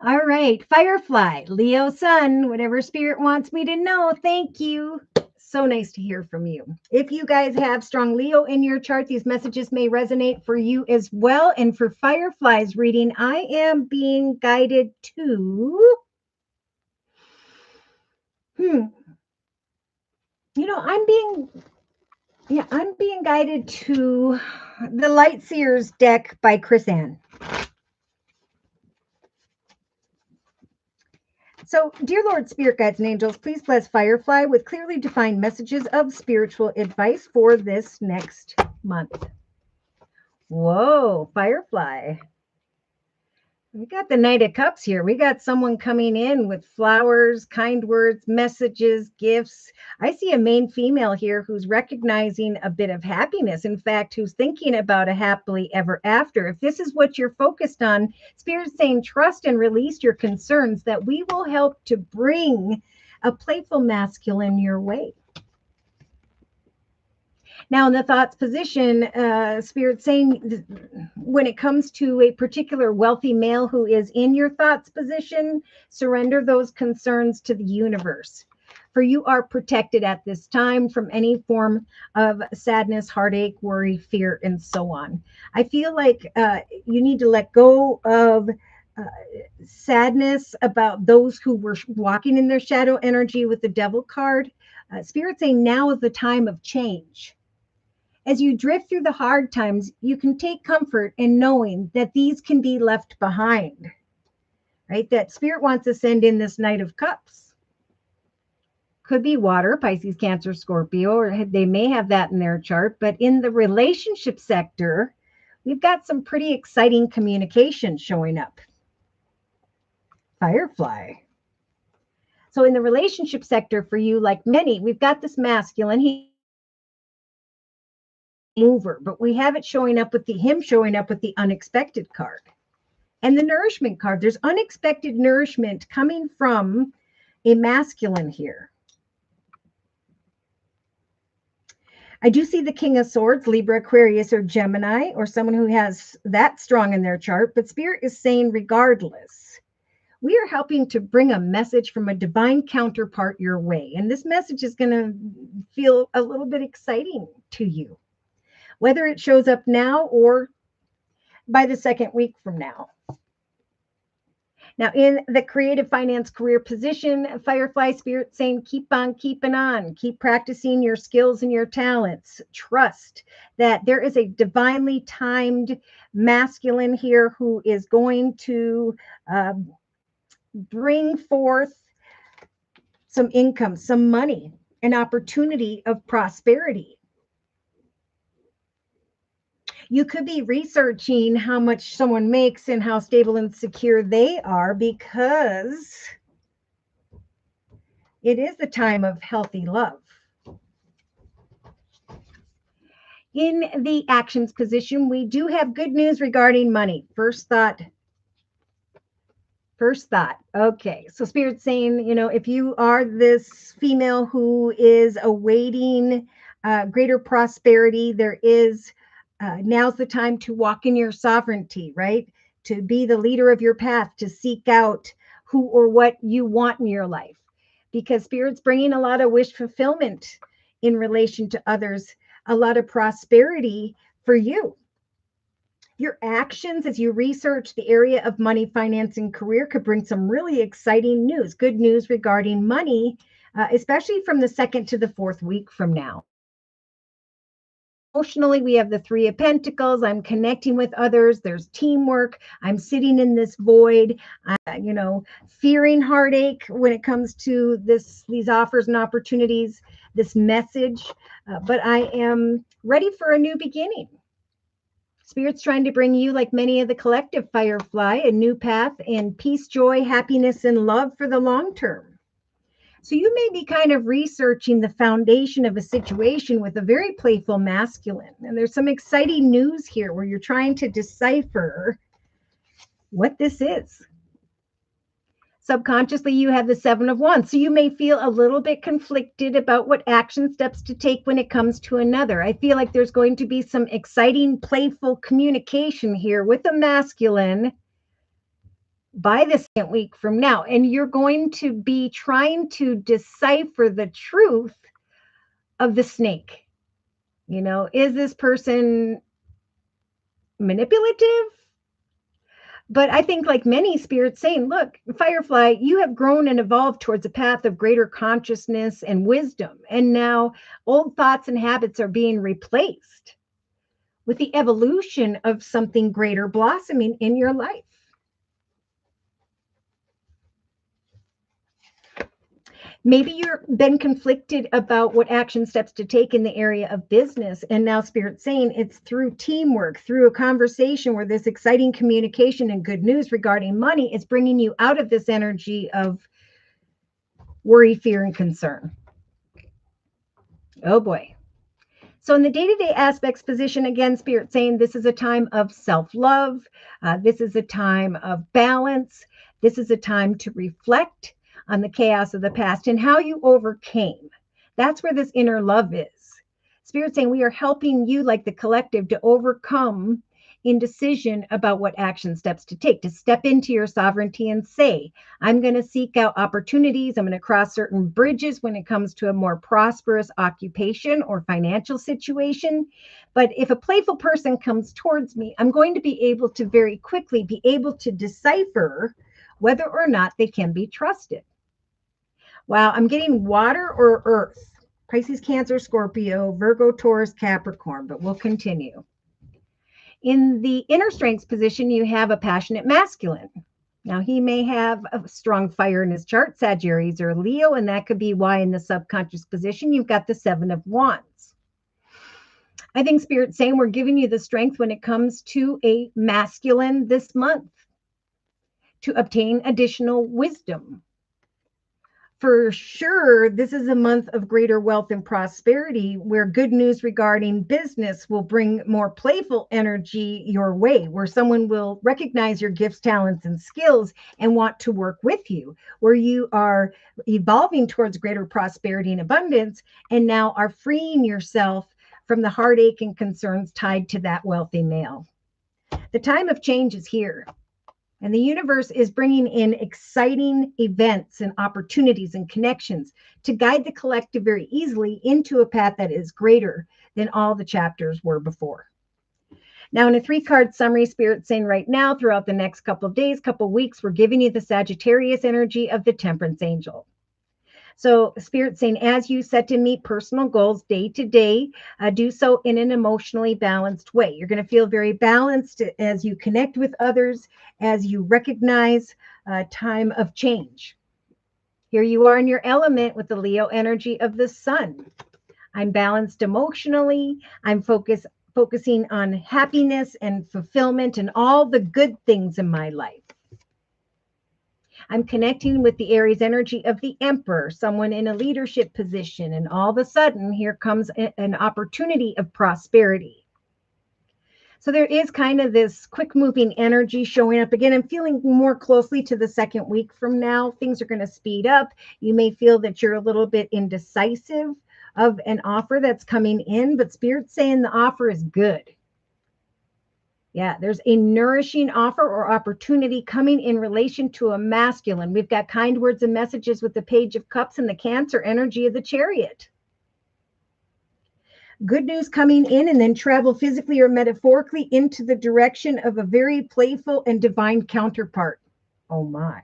All right, Firefly, Leo Sun, whatever Spirit wants me to know, thank you. So nice to hear from you. If you guys have strong Leo in your chart, these messages may resonate for you as well. And for Fireflies reading, I am being guided to, I'm being guided to the Light Seers deck by Chris Ann. So, dear Lord, Spirit Guides, and Angels, please bless Firefly with clearly defined messages of spiritual advice for this next month. Whoa, Firefly. We got the Knight of Cups here. We got someone coming in with flowers, kind words, messages, gifts. I see a main female here who's recognizing a bit of happiness. In fact, who's thinking about a happily ever after. If this is what you're focused on, Spirit's saying trust and release your concerns, that we will help to bring a playful masculine your way. Now, in the thoughts position, Spirit saying when it comes to a particular wealthy male who is in your thoughts position, surrender those concerns to the universe. For you are protected at this time from any form of sadness, heartache, worry, fear, and so on. I feel like you need to let go of sadness about those who were walking in their shadow energy with the devil card. Spirit saying now is the time of change. As you drift through the hard times, you can take comfort in knowing that these can be left behind, right? That Spirit wants to send in this Knight of Cups. Could be water, Pisces, Cancer, Scorpio, or they may have that in their chart. But in the relationship sector, we've got some pretty exciting communication showing up. Firefly. So in the relationship sector for you, like many, we've got this masculine. Mover, but we have it showing up with him showing up with the unexpected card and the nourishment card. There's unexpected nourishment coming from a masculine here. I do see the King of Swords, Libra, Aquarius, or Gemini, or someone who has that strong in their chart. But Spirit is saying, regardless, we are helping to bring a message from a divine counterpart your way. And this message is going to feel a little bit exciting to you, whether it shows up now or by the second week from now. Now, in the creative finance career position, Firefly Spirit saying, keep on keeping on, keep practicing your skills and your talents. Trust that there is a divinely timed masculine here who is going to bring forth some income, some money, an opportunity of prosperity. You could be researching how much someone makes and how stable and secure they are, because it is the time of healthy love. In the actions position, we do have good news regarding money. First thought. Okay, so Spirit's saying, if you are this female who is awaiting greater prosperity, there is now's the time to walk in your sovereignty, right? To be the leader of your path, to seek out who or what you want in your life, because Spirit's bringing a lot of wish fulfillment in relation to others, a lot of prosperity for you. Your actions as you research the area of money, finance, and career could bring some really exciting news, good news regarding money, especially from the second to the fourth week from now. Emotionally, we have the Three of Pentacles. I'm connecting with others. There's teamwork. I'm sitting in this void, fearing heartache when it comes to these offers and opportunities, this message. But I am ready for a new beginning. Spirit's trying to bring you, like many of the collective Firefly, a new path and peace, joy, happiness, and love for the long term. So you may be kind of researching the foundation of a situation with a very playful masculine. And there's some exciting news here where you're trying to decipher what this is. Subconsciously, you have the Seven of Wands. So you may feel a little bit conflicted about what action steps to take when it comes to another. I feel like there's going to be some exciting, playful communication here with a masculine by the second week from now. And you're going to be trying to decipher the truth of the snake. Is this person manipulative? But I think, like many, Spirits saying, look, Firefly, you have grown and evolved towards a path of greater consciousness and wisdom. And now old thoughts and habits are being replaced with the evolution of something greater blossoming in your life. Maybe you've been conflicted about what action steps to take in the area of business. And now Spirit's saying it's through teamwork, through a conversation where this exciting communication and good news regarding money is bringing you out of this energy of worry, fear, and concern. Oh boy. So in the day-to-day aspects position, again, Spirit saying this is a time of self-love. This is a time of balance. This is a time to reflect on the chaos of the past and how you overcame. That's where this inner love is. Spirit saying we are helping you, like the collective, to overcome indecision about what action steps to take, to step into your sovereignty and say, I'm going to seek out opportunities. I'm going to cross certain bridges when it comes to a more prosperous occupation or financial situation. But if a playful person comes towards me, I'm going to be able to very quickly be able to decipher whether or not they can be trusted. Wow, I'm getting water or earth. Pisces, Cancer, Scorpio, Virgo, Taurus, Capricorn, but we'll continue. In the inner strengths position, you have a passionate masculine. Now, he may have a strong fire in his chart, Sagittarius or Leo, and that could be why in the subconscious position, you've got the 7 of Wands. I think Spirit's saying we're giving you the strength when it comes to a masculine this month to obtain additional wisdom. For sure, this is a month of greater wealth and prosperity where good news regarding business will bring more playful energy your way, where someone will recognize your gifts, talents, and skills and want to work with you, where you are evolving towards greater prosperity and abundance and now are freeing yourself from the heartache and concerns tied to that wealthy male. The time of change is here. And the universe is bringing in exciting events and opportunities and connections to guide the collective very easily into a path that is greater than all the chapters were before. Now, in a 3-card summary, Spirit's saying right now, throughout the next couple of days, couple of weeks, we're giving you the Sagittarius energy of the Temperance Angel. So Spirit's saying as you set to meet personal goals day to day, do so in an emotionally balanced way. You're going to feel very balanced as you connect with others, as you recognize a time of change. Here you are in your element with the Leo energy of the sun. I'm balanced emotionally. I'm focusing on happiness and fulfillment and all the good things in my life. I'm connecting with the Aries energy of the Emperor, someone in a leadership position, and all of a sudden, here comes an opportunity of prosperity. So there is kind of this quick moving energy showing up again. I'm feeling more closely to the second week from now. Things are going to speed up. You may feel that you're a little bit indecisive of an offer that's coming in, but Spirit's saying the offer is good. Yeah, there's a nourishing offer or opportunity coming in relation to a masculine. We've got kind words and messages with the Page of Cups and the Cancer energy of the Chariot. Good news coming in and then travel physically or metaphorically into the direction of a very playful and divine counterpart. Oh my.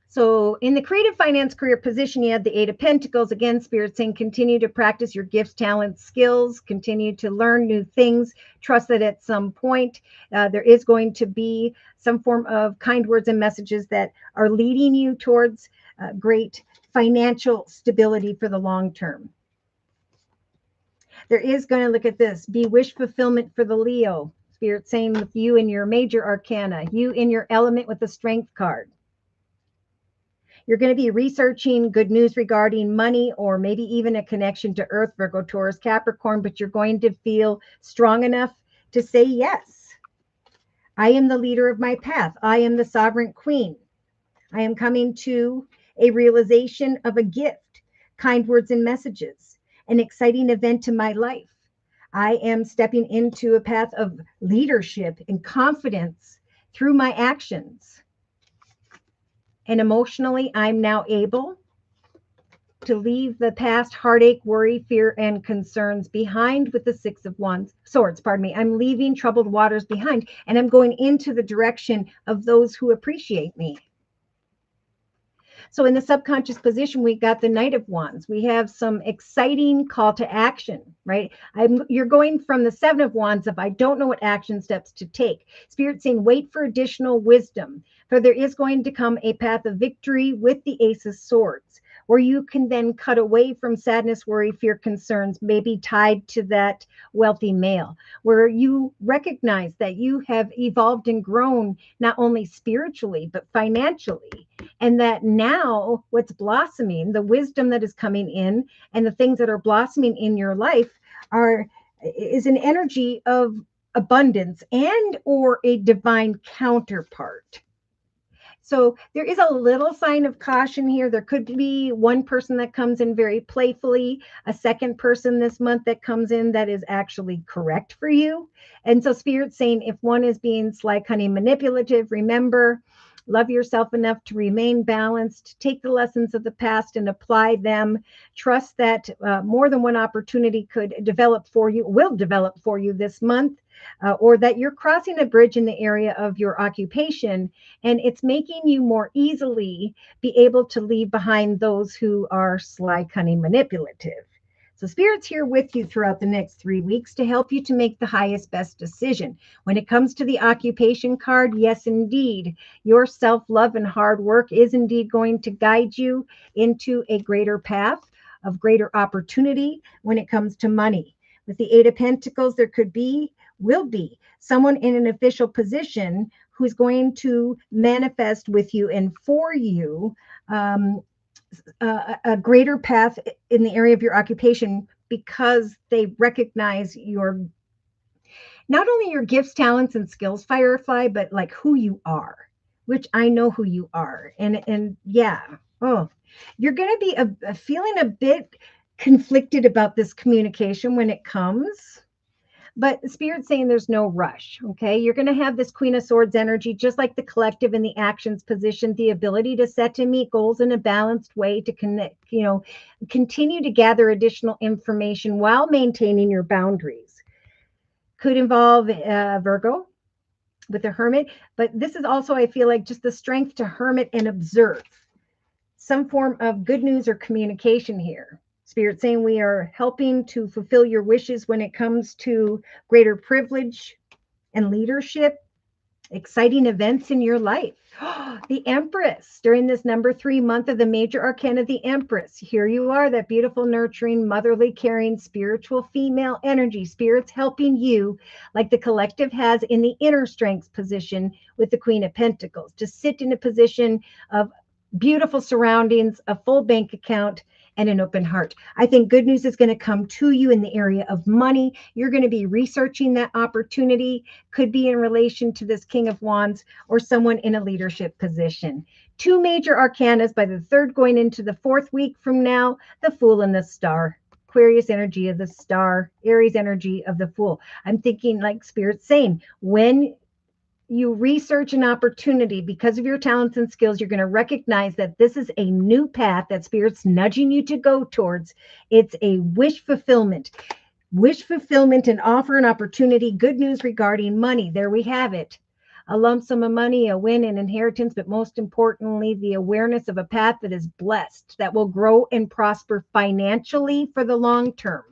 So in the creative finance career position, you have the 8 of Pentacles. Again, Spirit saying continue to practice your gifts, talents, skills, continue to learn new things. Trust that at some point there is going to be some form of kind words and messages that are leading you towards great financial stability for the long term. There is going to, look at this, be wish fulfillment for the Leo. Spirit saying with you in your major arcana, you in your element with the Strength card. You're going to be researching good news regarding money or maybe even a connection to Earth, Virgo, Taurus, Capricorn, but you're going to feel strong enough to say yes. I am the leader of my path. I am the sovereign queen. I am coming to a realization of a gift, kind words and messages, an exciting event in my life. I am stepping into a path of leadership and confidence through my actions. And emotionally, I'm now able to leave the past heartache, worry, fear, and concerns behind with the 6 of Swords. I'm leaving troubled waters behind, and I'm going into the direction of those who appreciate me. So in the subconscious position, we got the Knight of Wands. We have some exciting call to action, right? You're going from the Seven of Wands of I don't know what action steps to take. Spirit saying, wait for additional wisdom, for there is going to come a path of victory with the Ace of Swords, where you can then cut away from sadness, worry, fear, concerns, maybe tied to that wealthy male, where you recognize that you have evolved and grown not only spiritually, but financially. And that now what's blossoming, the wisdom that is coming in and the things that are blossoming in your life is an energy of abundance and or a divine counterpart. So there is a little sign of caution here. There could be one person that comes in very playfully, a second person this month that comes in that is actually correct for you. And so Spirit's saying if one is being sly, cunning, manipulative, remember, love yourself enough to remain balanced, take the lessons of the past and apply them. Trust that more than one opportunity could develop for you, will develop for you this month. Or that you're crossing a bridge in the area of your occupation, and it's making you more easily be able to leave behind those who are sly, cunning, manipulative. So Spirit's here with you throughout the next 3 weeks to help you to make the highest, best decision. When it comes to the occupation card, yes, indeed, your self-love and hard work is indeed going to guide you into a greater path of greater opportunity when it comes to money. With the Eight of Pentacles, there will be someone in an official position who's going to manifest with you and for you a greater path in the area of your occupation, because they recognize not only your gifts, talents, and skills, Firefly, but like who you are, which I know who you are. And yeah, you're going to be feeling a bit conflicted about this communication when it comes. But Spirit's saying there's no rush, okay? You're going to have this Queen of Swords energy, just like the collective in the actions position, the ability to set and meet goals in a balanced way, to connect, continue to gather additional information while maintaining your boundaries. Could involve Virgo with the Hermit, but this is also, I feel like, just the strength to hermit and observe some form of good news or communication here. Spirit saying we are helping to fulfill your wishes when it comes to greater privilege and leadership, exciting events in your life. The Empress, during this number 3 month of the major arcana, the Empress. Here you are, that beautiful, nurturing, motherly, caring, spiritual female energy. Spirit's helping you, like the collective has in the inner strengths position with the Queen of Pentacles, to sit in a position of beautiful surroundings, a full bank account, and an open heart. I think good news is going to come to you in the area of money. You're going to be researching that opportunity. Could be in relation to this King of Wands or someone in a leadership position. 2 major arcanas by the 3rd going into the 4th week from now, the Fool and the Star. Aquarius energy of the Star, Aries energy of the Fool. I'm thinking, like Spirit's saying, when you research an opportunity because of your talents and skills, you're going to recognize that this is a new path that Spirit's nudging you to go towards. It's a wish fulfillment and offer an opportunity. Good news regarding money. There we have it. A lump sum of money, a win, an inheritance, but most importantly, the awareness of a path that is blessed, that will grow and prosper financially for the long term.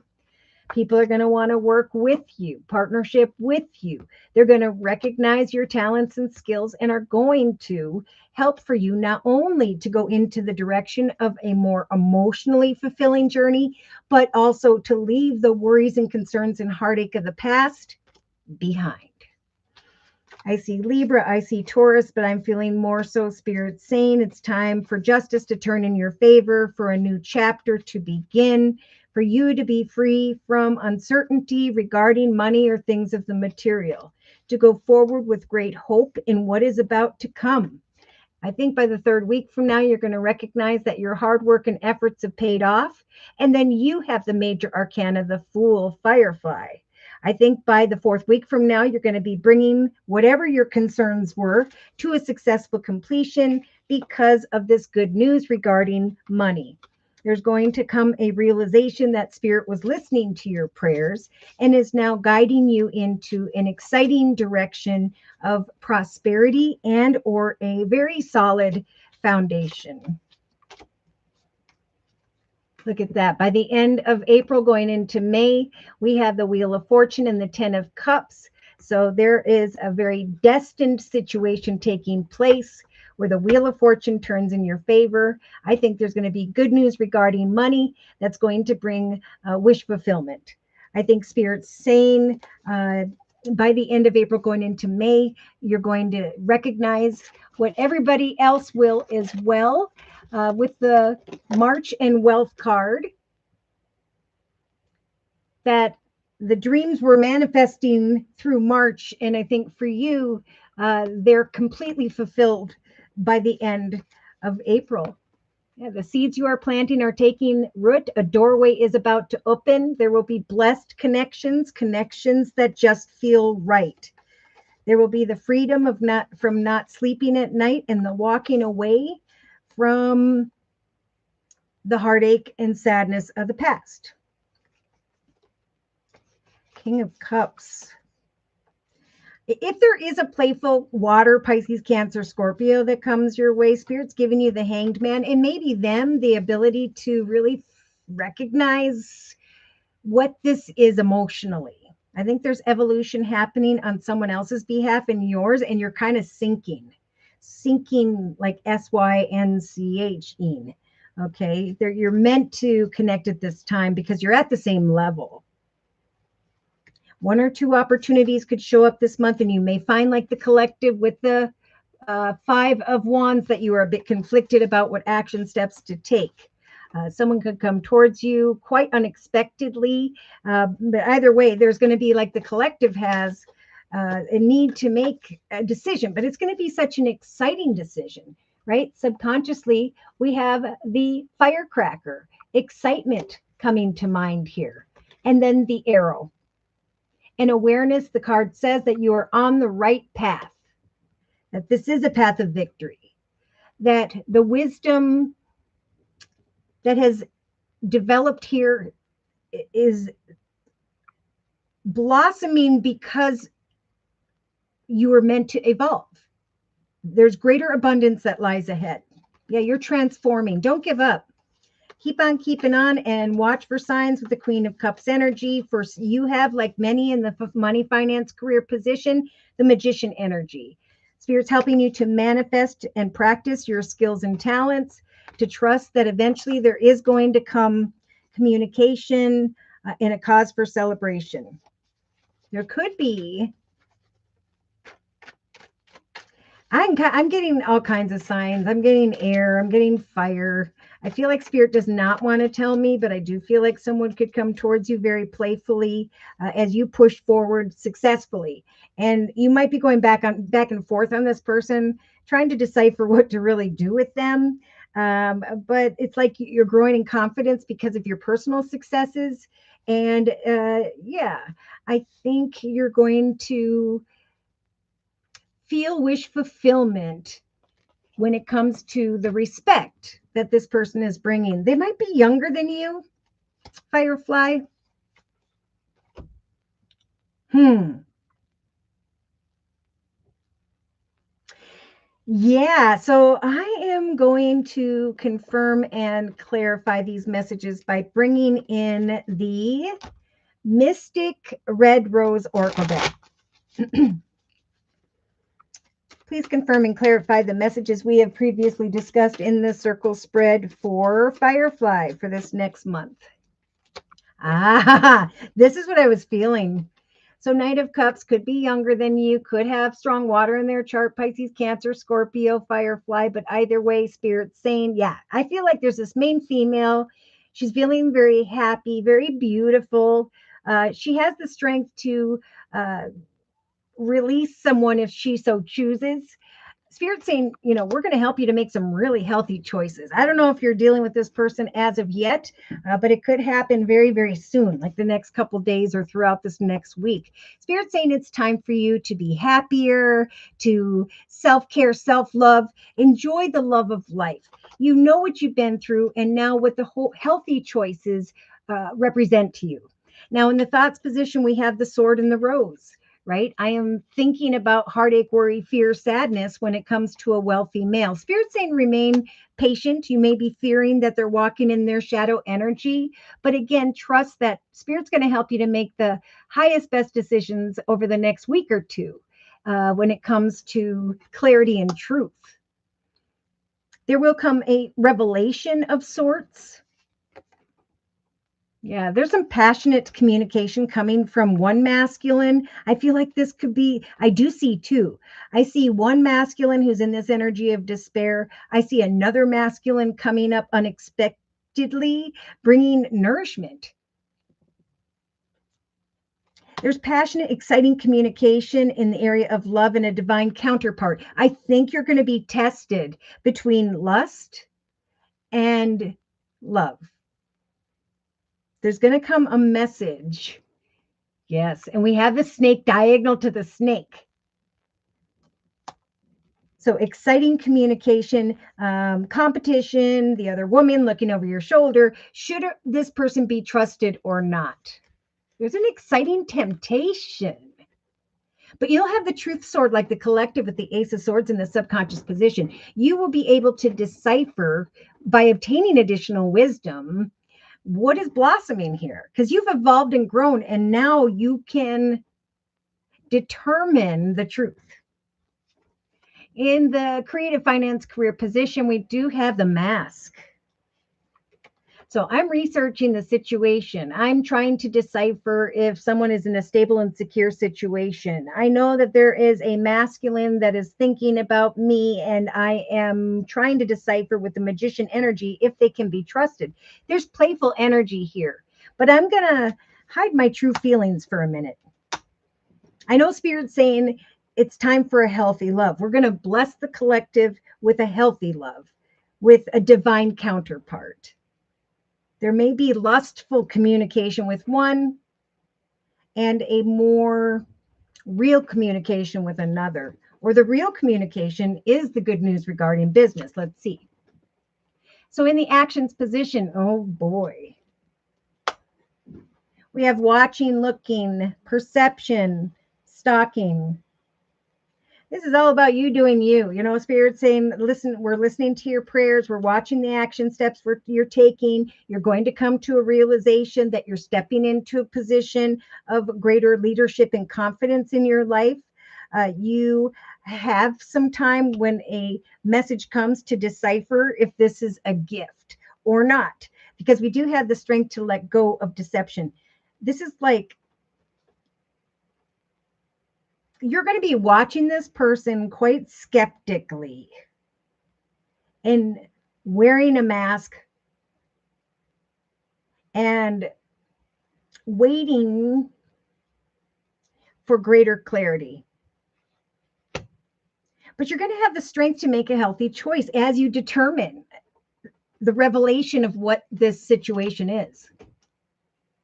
People are going to want to work with you, partnership with you. They're going to recognize your talents and skills and are going to help for you not only to go into the direction of a more emotionally fulfilling journey, but also to leave the worries and concerns and heartache of the past behind. I see Libra, I see Taurus, but I'm feeling more so Spirit saying it's time for justice to turn in your favor, for a new chapter to begin, for you to be free from uncertainty regarding money or things of the material, to go forward with great hope in what is about to come. I think by the 3rd week from now, you're going to recognize that your hard work and efforts have paid off. And then you have the major arcana, the Fool, Firefly. I think by the 4th week from now, you're going to be bringing whatever your concerns were to a successful completion because of this good news regarding money. There's going to come a realization that Spirit was listening to your prayers and is now guiding you into an exciting direction of prosperity and or a very solid foundation. Look at that. By the end of April, going into May, we have the Wheel of Fortune and the Ten of Cups. So there is a very destined situation taking place where the Wheel of Fortune turns in your favor. I think there's going to be good news regarding money that's going to bring wish fulfillment. I think Spirit's saying by the end of April, going into May, you're going to recognize what everybody else will as well. With the March and Wealth card, that the dreams were manifesting through March. And I think for you, they're completely fulfilled by the end of April. Yeah, the seeds you are planting are taking root. A doorway is about to open. There will be blessed connections, connections that just feel right. There will be the freedom of not sleeping at night and the walking away from the heartache and sadness of the past. King of Cups. If there is a playful water, Pisces, Cancer, Scorpio that comes your way, Spirit's giving you the Hanged Man and maybe them the ability to really recognize what this is emotionally. I think there's evolution happening on someone else's behalf and yours, and you're kind of sinking like SYNCHing. Okay, you're meant to connect at this time because you're at the same level. One or two opportunities could show up this month, and you may find, like the collective with the Five of Wands, that you are a bit conflicted about what action steps to take. Someone could come towards you quite unexpectedly, but either way, there's going to be, like the collective has, a need to make a decision, but it's going to be such an exciting decision, right? Subconsciously, we have the firecracker, excitement coming to mind here, and then the arrow. And awareness, the card says that you are on the right path, that this is a path of victory, that the wisdom that has developed here is blossoming because you were meant to evolve. There's greater abundance that lies ahead. Yeah, you're transforming. Don't give up. Keep on keeping on and watch for signs with the Queen of Cups energy. First, you have, like many in the money, finance, career position, the Magician energy. Spirit's helping you to manifest and practice your skills and talents, to trust that eventually there is going to come communication and a cause for celebration. There could be, I'm getting all kinds of signs. I'm getting air, I'm getting fire. I feel like Spirit does not want to tell me, but I do feel like someone could come towards you very playfully as you push forward successfully. And you might be going back and forth on this person, trying to decipher what to really do with them. But it's like you're growing in confidence because of your personal successes. And yeah, I think you're going to feel wish fulfillment when it comes to the respect that this person is bringing. They might be younger than you, Firefly. Yeah, so I am going to confirm and clarify these messages by bringing in the Mystic Red Rose Oracle deck. Please confirm and clarify the messages we have previously discussed in the circle spread for Firefly for this next month. This is what I was feeling. So Knight of Cups could be younger than you, could have strong water in their chart, Pisces, Cancer, Scorpio, Firefly, but either way, Spirit's saying, yeah, I feel like there's this main female. She's feeling very happy, very beautiful. She has the strength to release someone if she so chooses. Spirit's saying, we're going to help you to make some really healthy choices. I don't know if you're dealing with this person as of yet, but it could happen very, very soon, like the next couple of days or throughout this next week. Spirit's saying it's time for you to be happier, to self-care, self-love, enjoy the love of life. You know what you've been through, and now what the whole healthy choices represent to you. Now, in the thoughts position, we have the sword and the rose. right? I am thinking about heartache, worry, fear, sadness when it comes to a wealthy male. Spirit saying remain patient. You may be fearing that they're walking in their shadow energy, but again, trust that Spirit's going to help you to make the highest, best decisions over the next week or two when it comes to clarity and truth. There will come a revelation of sorts. Yeah, there's some passionate communication coming from one masculine. I feel like this could be, I do see two. I see one masculine who's in this energy of despair. I see another masculine coming up unexpectedly, bringing nourishment. There's passionate, exciting communication in the area of love and a divine counterpart. I think you're going to be tested between lust and love. There's going to come a message. Yes. And we have the snake diagonal to the snake. So exciting communication, competition, the other woman looking over your shoulder. Should this person be trusted or not? There's an exciting temptation. But you'll have the truth sword like the collective with the ace of swords in the subconscious position. You will be able to decipher by obtaining additional wisdom what is blossoming here, because you've evolved and grown, and now you can determine the truth. In the creative finance career position, we do have the mask. So I'm researching the situation. I'm trying to decipher if someone is in a stable and secure situation. I know that there is a masculine that is thinking about me, and I am trying to decipher with the magician energy if they can be trusted. There's playful energy here, but I'm going to hide my true feelings for a minute. I know Spirit's saying it's time for a healthy love. We're going to bless the collective with a healthy love, with a divine counterpart. There may be lustful communication with one and a more real communication with another. Or the real communication is the good news regarding business. Let's see. So in the actions position, oh boy. We have watching, looking, perception, stalking. This is all about you doing you. You know, Spirit saying, listen, we're listening to your prayers. We're watching the action steps you're taking. You're going to come to a realization that you're stepping into a position of greater leadership and confidence in your life. You have some time when a message comes to decipher if this is a gift or not, because we do have the strength to let go of deception. This is like, you're going to be watching this person quite skeptically and wearing a mask and waiting for greater clarity. But you're going to have the strength to make a healthy choice as you determine the revelation of what this situation is.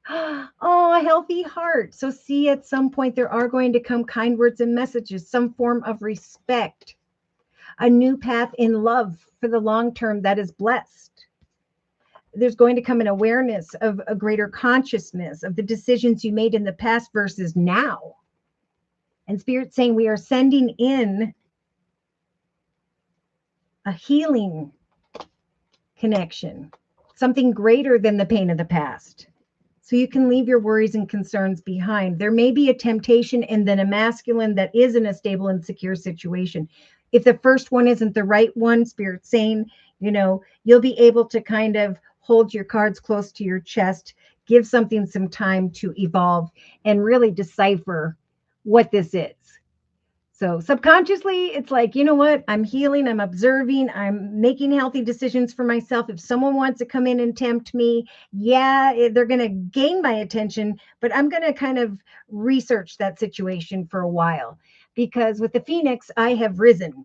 Oh, a healthy heart. So see, at some point there are going to come kind words and messages, some form of respect, a new path in love for the long term that is blessed. There's going to come an awareness of a greater consciousness of the decisions you made in the past versus now. And Spirit's saying we are sending in a healing connection, something greater than the pain of the past. So you can leave your worries and concerns behind. There may be a temptation and then a masculine that is in a stable and secure situation. If the first one isn't the right one, Spirit's saying, you know, you'll be able to kind of hold your cards close to your chest, give something some time to evolve and really decipher what this is. So subconsciously, it's like, you know what? I'm healing, I'm observing, I'm making healthy decisions for myself. If someone wants to come in and tempt me, yeah, they're going to gain my attention, but I'm going to kind of research that situation for a while, because with the Phoenix, I have risen.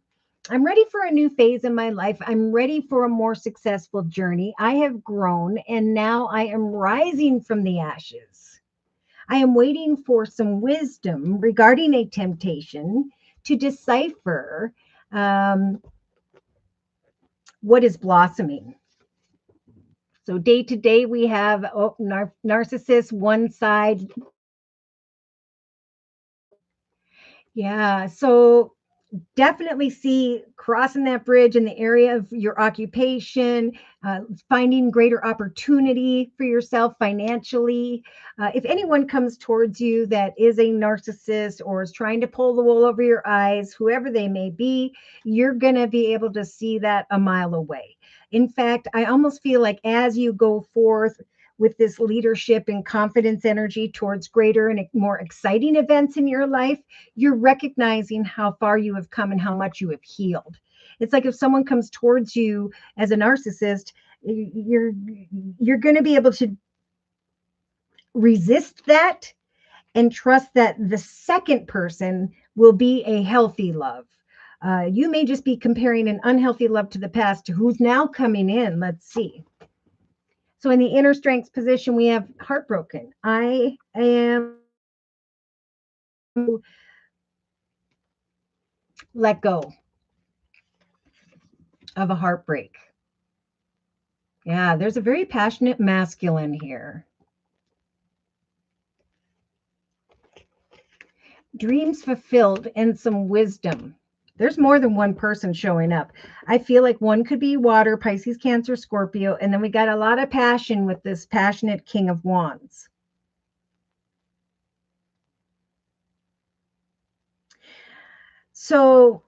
I'm ready for a new phase in my life. I'm ready for a more successful journey. I have grown, and now I am rising from the ashes. I am waiting for some wisdom regarding a temptation to decipher what is blossoming. So day to day, we have narcissist, one side, Yeah. So definitely see crossing that bridge in the area of your occupation, finding greater opportunity for yourself financially. If anyone comes towards you that is a narcissist or is trying to pull the wool over your eyes, whoever they may be, you're going to be able to see that a mile away. In fact, I almost feel like as you go forth with this leadership and confidence energy towards greater and more exciting events in your life, you're recognizing how far you have come and how much you have healed. It's like if someone comes towards you as a narcissist, you're you're going to be able to resist that and trust that the second person will be a healthy love. You may just be comparing an unhealthy love to the past to who's now coming in. Let's see. So in the inner strengths position, we have heartbroken. I am let go of a heartbreak. Yeah, there's a very passionate masculine here. Dreams fulfilled and some wisdom. There's more than one person showing up. I feel like one could be water, Pisces, Cancer, Scorpio, and then we got a lot of passion with this passionate King of Wands. So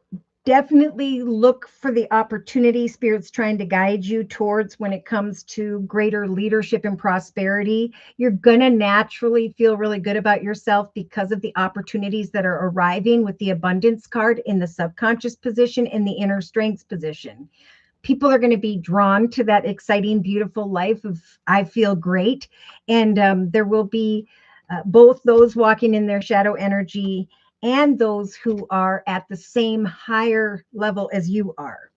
definitely look for the opportunity spirits trying to guide you towards when it comes to greater leadership and prosperity. You're going to naturally feel really good about yourself because of the opportunities that are arriving with the abundance card in the subconscious position and the inner strengths position. People are going to be drawn to that exciting, beautiful life of I feel great. And there will be both those walking in their shadow energy and those who are at the same higher level as you are.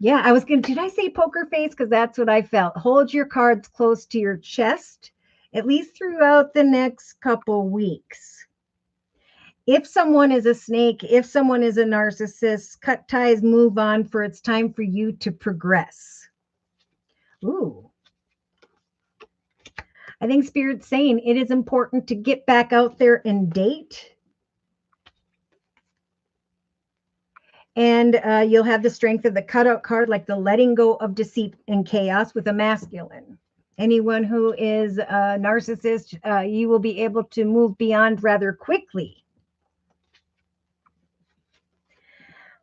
Yeah, I was going to, did I say poker face? Because that's what I felt. Hold your cards close to your chest, at least throughout the next couple weeks. If someone is a snake, if someone is a narcissist, cut ties, move on, for it's time for you to progress. Ooh, I think Spirit's saying it is important to get back out there and date. And you'll have the strength of the cutout card, like the letting go of deceit and chaos with a masculine. Anyone who is a narcissist, you will be able to move beyond rather quickly.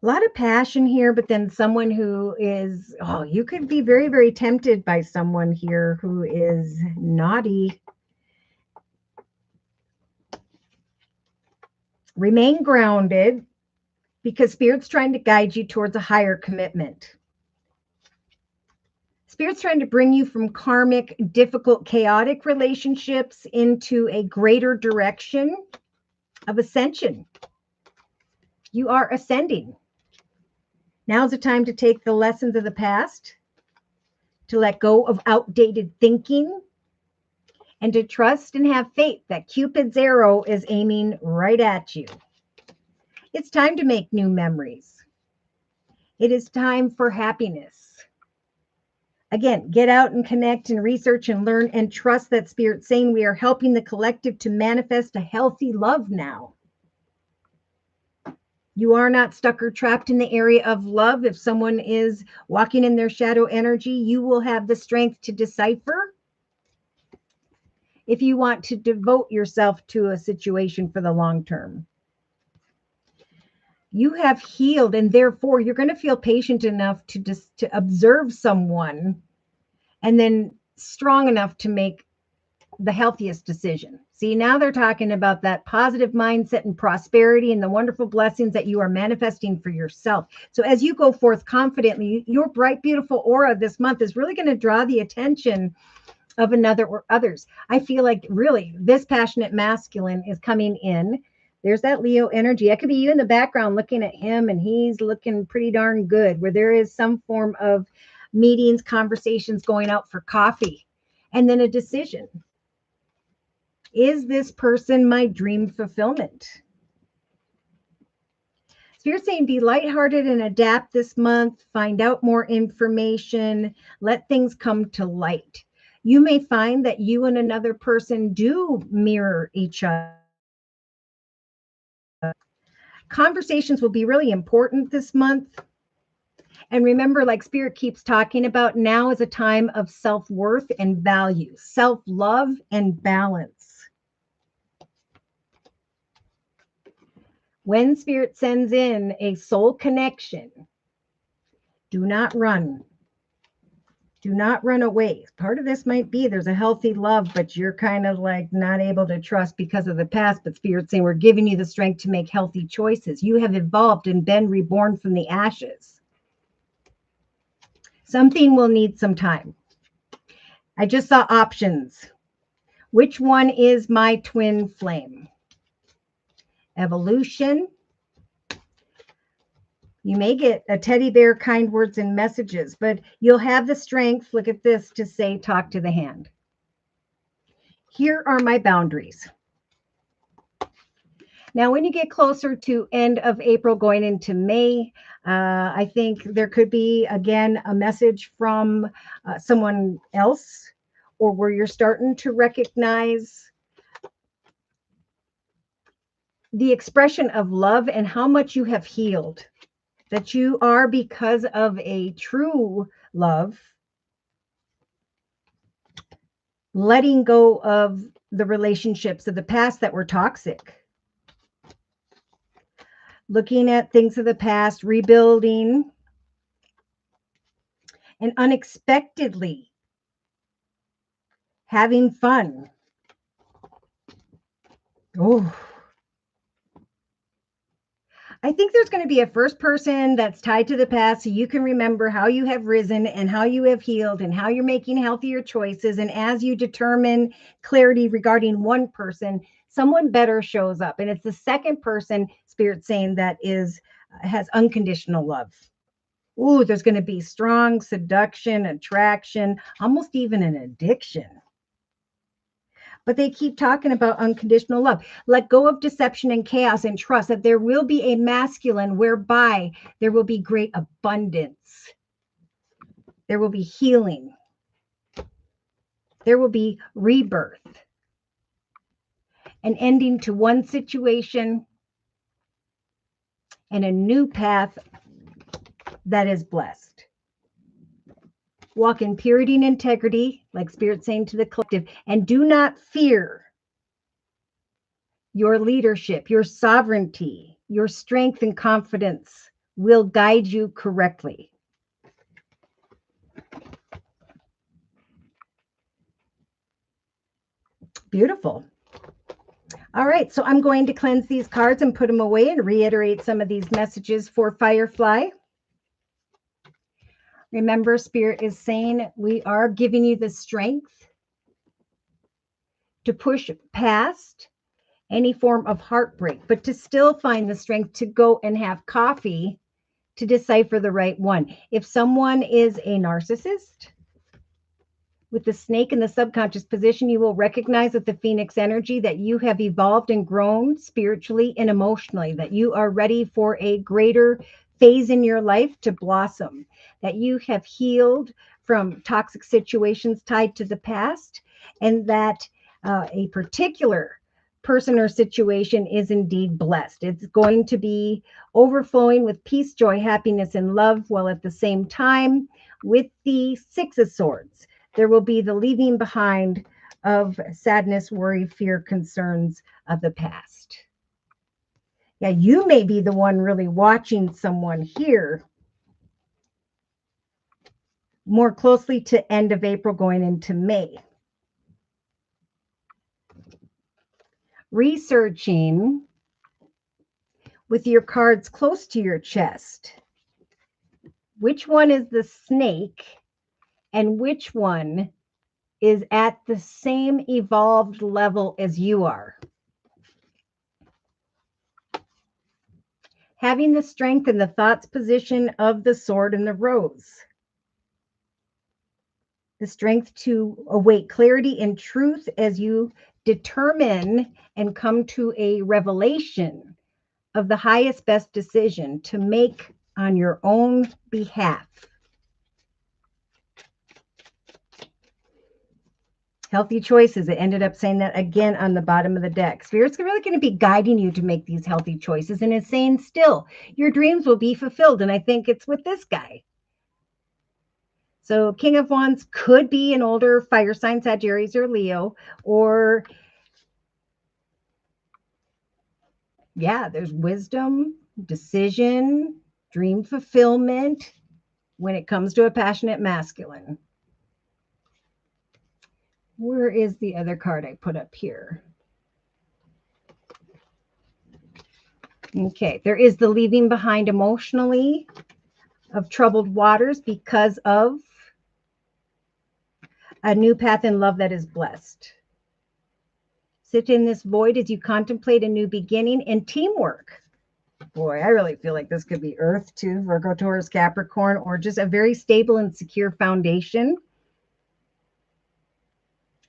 A lot of passion here, but then someone who is, oh, you could be very, very tempted by someone here who is naughty. Remain grounded because Spirit's trying to guide you towards a higher commitment. Spirit's trying to bring you from karmic, difficult, chaotic relationships into a greater direction of ascension. You are ascending. Now's the time to take the lessons of the past, to let go of outdated thinking, and to trust and have faith that Cupid's arrow is aiming right at you. It's time to make new memories. It is time for happiness. Again, get out and connect and research and learn and trust that Spirit's saying we are helping the collective to manifest a healthy love now. You are not stuck or trapped in the area of love. If someone is walking in their shadow energy, you will have the strength to decipher if you want to devote yourself to a situation for the long term. You have healed, and therefore you're going to feel patient enough to observe someone and then strong enough to make the healthiest decision. See, now they're talking about that positive mindset and prosperity and the wonderful blessings that you are manifesting for yourself. So as you go forth confidently, your bright, beautiful aura this month is really going to draw the attention of another or others. I feel like really this passionate masculine is coming in. There's that Leo energy. That could be you in the background looking at him and he's looking pretty darn good, where there is some form of meetings, conversations, going out for coffee, and then a decision. Is this person my dream fulfillment? Spirit saying be lighthearted and adapt this month. Find out more information. Let things come to light. You may find that you and another person do mirror each other. Conversations will be really important this month. And remember, like Spirit keeps talking about, now is a time of self-worth and value, self-love and balance. When Spirit sends in a soul connection, do not run. Do not run away. Part of this might be there's a healthy love, but you're kind of like not able to trust because of the past. But Spirit's saying, we're giving you the strength to make healthy choices. You have evolved and been reborn from the ashes. Something will need some time. I just saw options. Which one is my twin flame? Evolution. You may get a teddy bear, kind words and messages, but you'll have the strength, look at this, to say, talk to the hand. Here are my boundaries. Now, when you get closer to end of April going into May, I think there could be, again, a message from someone else, or where you're starting to recognize the expression of love and how much you have healed, that you are, because of a true love, letting go of the relationships of the past that were toxic. Looking at things of the past, rebuilding, and unexpectedly having fun. Oh, I think there's going to be a first person that's tied to the past, so you can remember how you have risen and how you have healed and how you're making healthier choices. And as you determine clarity regarding one person, someone better shows up. And it's the second person, Spirit saying, that has unconditional love. Ooh, there's going to be strong seduction, attraction, almost even an addiction. But they keep talking about unconditional love. Let go of deception and chaos and trust that there will be a masculine whereby there will be great abundance. There will be healing. There will be rebirth. An ending to one situation and a new path that is blessed. Walk in purity and integrity, like Spirit saying to the collective, and do not fear. Your leadership, your sovereignty, your strength and confidence will guide you correctly. Beautiful. All right, so I'm going to cleanse these cards and put them away and reiterate some of these messages for Firefly. Remember, Spirit is saying we are giving you the strength to push past any form of heartbreak, but to still find the strength to go and have coffee to decipher the right one. If someone is a narcissist, with the snake in the subconscious position, you will recognize with the Phoenix energy that you have evolved and grown spiritually and emotionally, that you are ready for a greater phase in your life to blossom, that you have healed from toxic situations tied to the past, and that a particular person or situation is indeed blessed. It's going to be overflowing with peace, joy, happiness, and love, while at the same time, with the Six of Swords, there will be the leaving behind of sadness, worry, fear, concerns of the past. Yeah, you may be the one really watching someone here more closely to end of April going into May. Researching with your cards close to your chest. Which one is the snake and which one is at the same evolved level as you are? Having the strength in the thoughts position of the sword and the rose. The strength to await clarity and truth as you determine and come to a revelation of the highest, best decision to make on your own behalf. Healthy choices. It ended up saying that again on the bottom of the deck. Spirit's really going to be guiding you to make these healthy choices. And it's saying still, your dreams will be fulfilled. And I think it's with this guy. So King of Wands could be an older fire sign, Sagittarius or Leo, or yeah, there's wisdom, decision, dream fulfillment when it comes to a passionate masculine. Where is the other card I put up here? Okay, there is the leaving behind emotionally of troubled waters because of a new path in love that is blessed. Sit in this void as you contemplate a new beginning and teamwork. Boy, I really feel like this could be Earth too, Virgo, Taurus, Capricorn, or just a very stable and secure foundation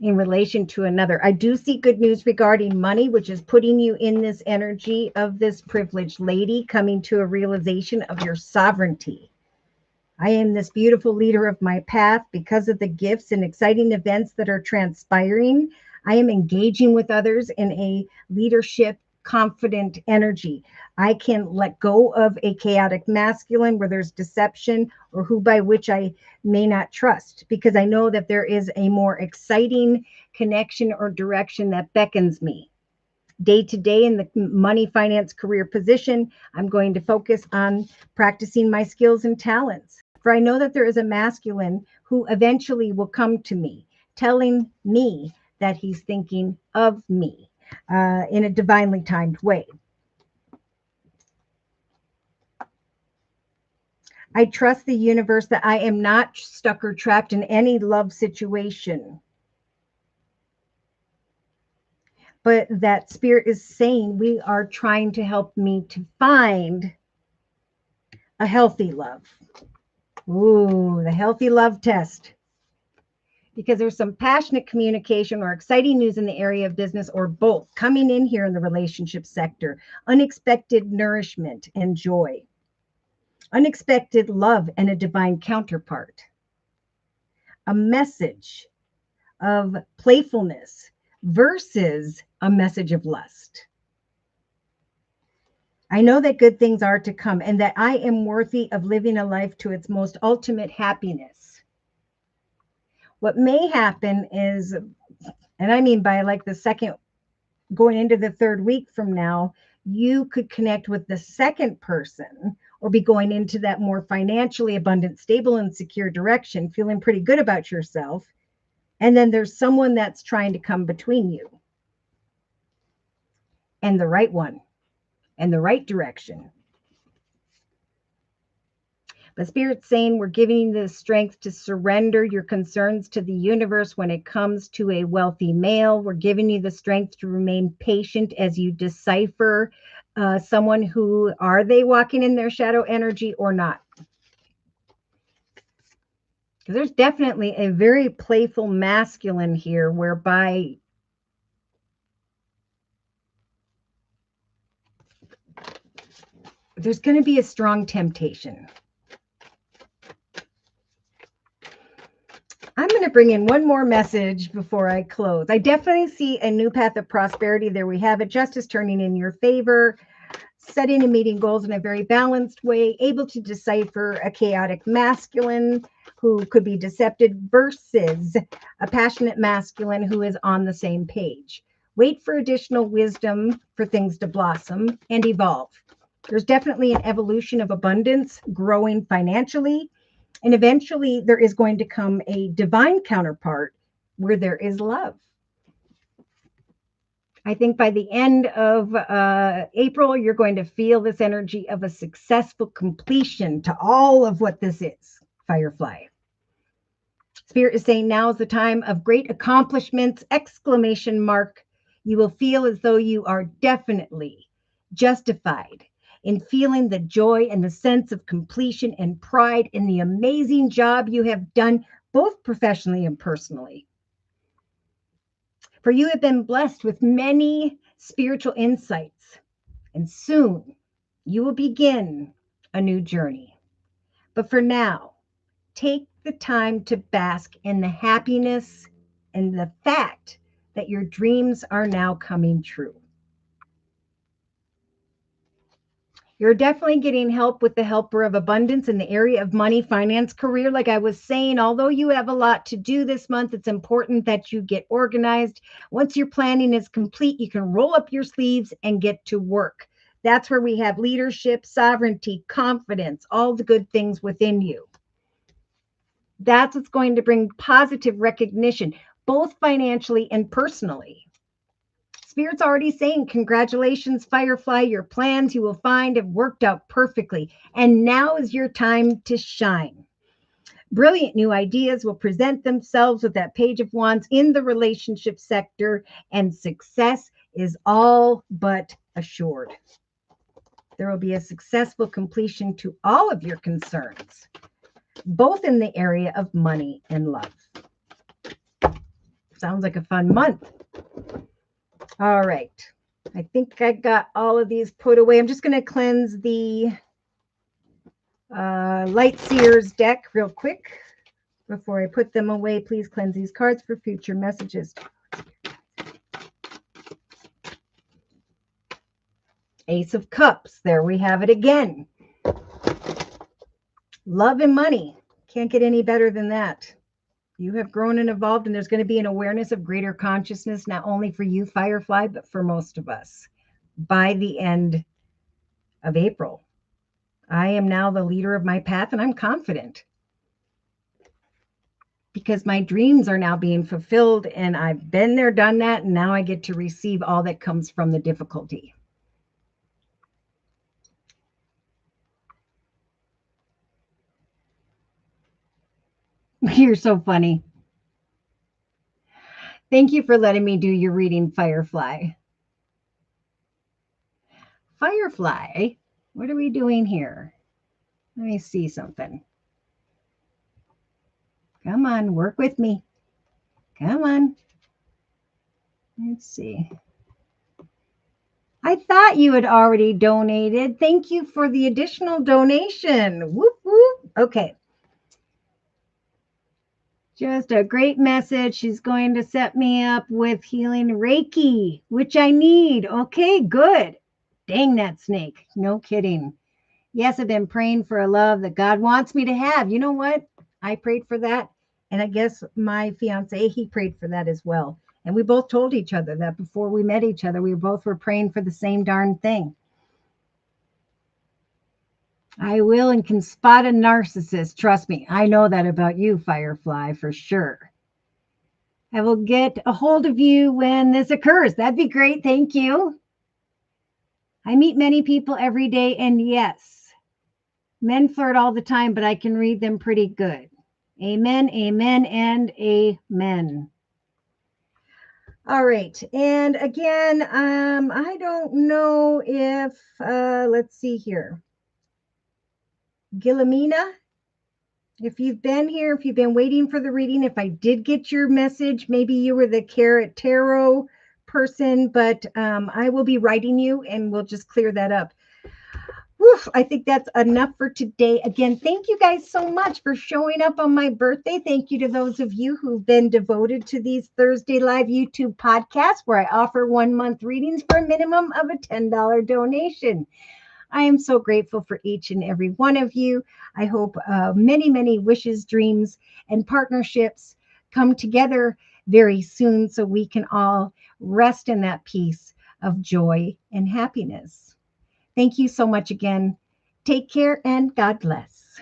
in relation to another. I do see good news regarding money, which is putting you in this energy of this privileged lady coming to a realization of your sovereignty. I am this beautiful leader of my path because of the gifts and exciting events that are transpiring. I am engaging with others in a leadership, confident energy. I can let go of a chaotic masculine where there's deception or who by which I may not trust, because I know that there is a more exciting connection or direction that beckons me. Day to day in the money, finance, career position, I'm going to focus on practicing my skills and talents. For I know that there is a masculine who eventually will come to me, telling me that he's thinking of me in a divinely timed way. I trust the universe that I am not stuck or trapped in any love situation, but that Spirit is saying we are trying to help me to find a healthy love. Ooh, the healthy love test. Because there's some passionate communication or exciting news in the area of business or both coming in here in the relationship sector. Unexpected nourishment and joy. Unexpected love and a divine counterpart. A message of playfulness versus a message of lust. I know that good things are to come and that I am worthy of living a life to its most ultimate happiness. What may happen is, and I mean by like the second, going into the third week from now, you could connect with the second person or be going into that more financially abundant, stable, and secure direction, feeling pretty good about yourself. And then there's someone that's trying to come between you and the right one and the right direction. But Spirit's saying we're giving you the strength to surrender your concerns to the universe when it comes to a wealthy male. We're giving you the strength to remain patient as you decipher someone who, are they walking in their shadow energy or not? Because there's definitely a very playful masculine here whereby there's going to be a strong temptation. I'm going to bring in one more message before I close. I definitely see a new path of prosperity. There we have it. Justice turning in your favor. Setting and meeting goals in a very balanced way. Able to decipher a chaotic masculine who could be deceptive versus a passionate masculine who is on the same page. Wait for additional wisdom for things to blossom and evolve. There's definitely an evolution of abundance, growing financially. And eventually there is going to come a divine counterpart where there is love. I think by the end of April, you're going to feel this energy of a successful completion to all of what this is, Firefly. Spirit is saying now is the time of great accomplishments, exclamation mark. You will feel as though you are definitely justified in feeling the joy and the sense of completion and pride in the amazing job you have done, both professionally and personally. For you have been blessed with many spiritual insights, and soon you will begin a new journey. But for now, take the time to bask in the happiness and the fact that your dreams are now coming true. You're definitely getting help with the helper of abundance in the area of money, finance, career. Like I was saying, although you have a lot to do this month, it's important that you get organized. Once your planning is complete, you can roll up your sleeves and get to work. That's where we have leadership, sovereignty, confidence, all the good things within you. That's what's going to bring positive recognition, both financially and personally. Spirit's already saying, congratulations, Firefly. Your plans you will find have worked out perfectly. And now is your time to shine. Brilliant new ideas will present themselves with that Page of Wands in the relationship sector, and success is all but assured. There will be a successful completion to all of your concerns, both in the area of money and love. Sounds like a fun month. All right. I think I got all of these put away. I'm just going to cleanse the Light Seers deck real quick before I put them away. Please cleanse these cards for future messages. Ace of Cups. There we have it again. Love and money. Can't get any better than that. You have grown and evolved, and there's going to be an awareness of greater consciousness, not only for you, Firefly, but for most of us by the end of April. I am now the leader of my path, and I'm confident because my dreams are now being fulfilled, and I've been there, done that, and now I get to receive all that comes from the difficulty. You're so funny. Thank you for letting me do your reading, Firefly. Firefly, what are we doing here? Let me see something. Come on, work with me. Come on. Let's see. I thought you had already donated. Thank you for the additional donation. Whoop, whoop. Okay. Just a great message. She's going to set me up with healing Reiki, which I need. Okay, good. Dang that snake. No kidding. Yes, I've been praying for a love that God wants me to have. You know what? I prayed for that. And I guess my fiance, he prayed for that as well. And we both told each other that before we met each other, we both were praying for the same darn thing. I will and can spot a narcissist. Trust me. I know that about you, Firefly, for sure. I will get a hold of you when this occurs. That'd be great. Thank you. I meet many people every day, and yes, men flirt all the time, but I can read them pretty good. Amen, amen, and amen. All right. And again, I don't know if, let's see here. Gilomina, if you've been here, if you've been waiting for the reading, if I did get your message, maybe you were the Carrot Tarot person, but I will be writing you and we'll just clear that up. Woof, I think that's enough for today. Again, thank you guys so much for showing up on my birthday. Thank you to those of you who've been devoted to these Thursday Live YouTube podcasts where I offer 1 month readings for a minimum of a $10 donation. I am so grateful for each and every one of you. I hope many, many wishes, dreams, and partnerships come together very soon so we can all rest in that peace of joy and happiness. Thank you so much again. Take care and God bless.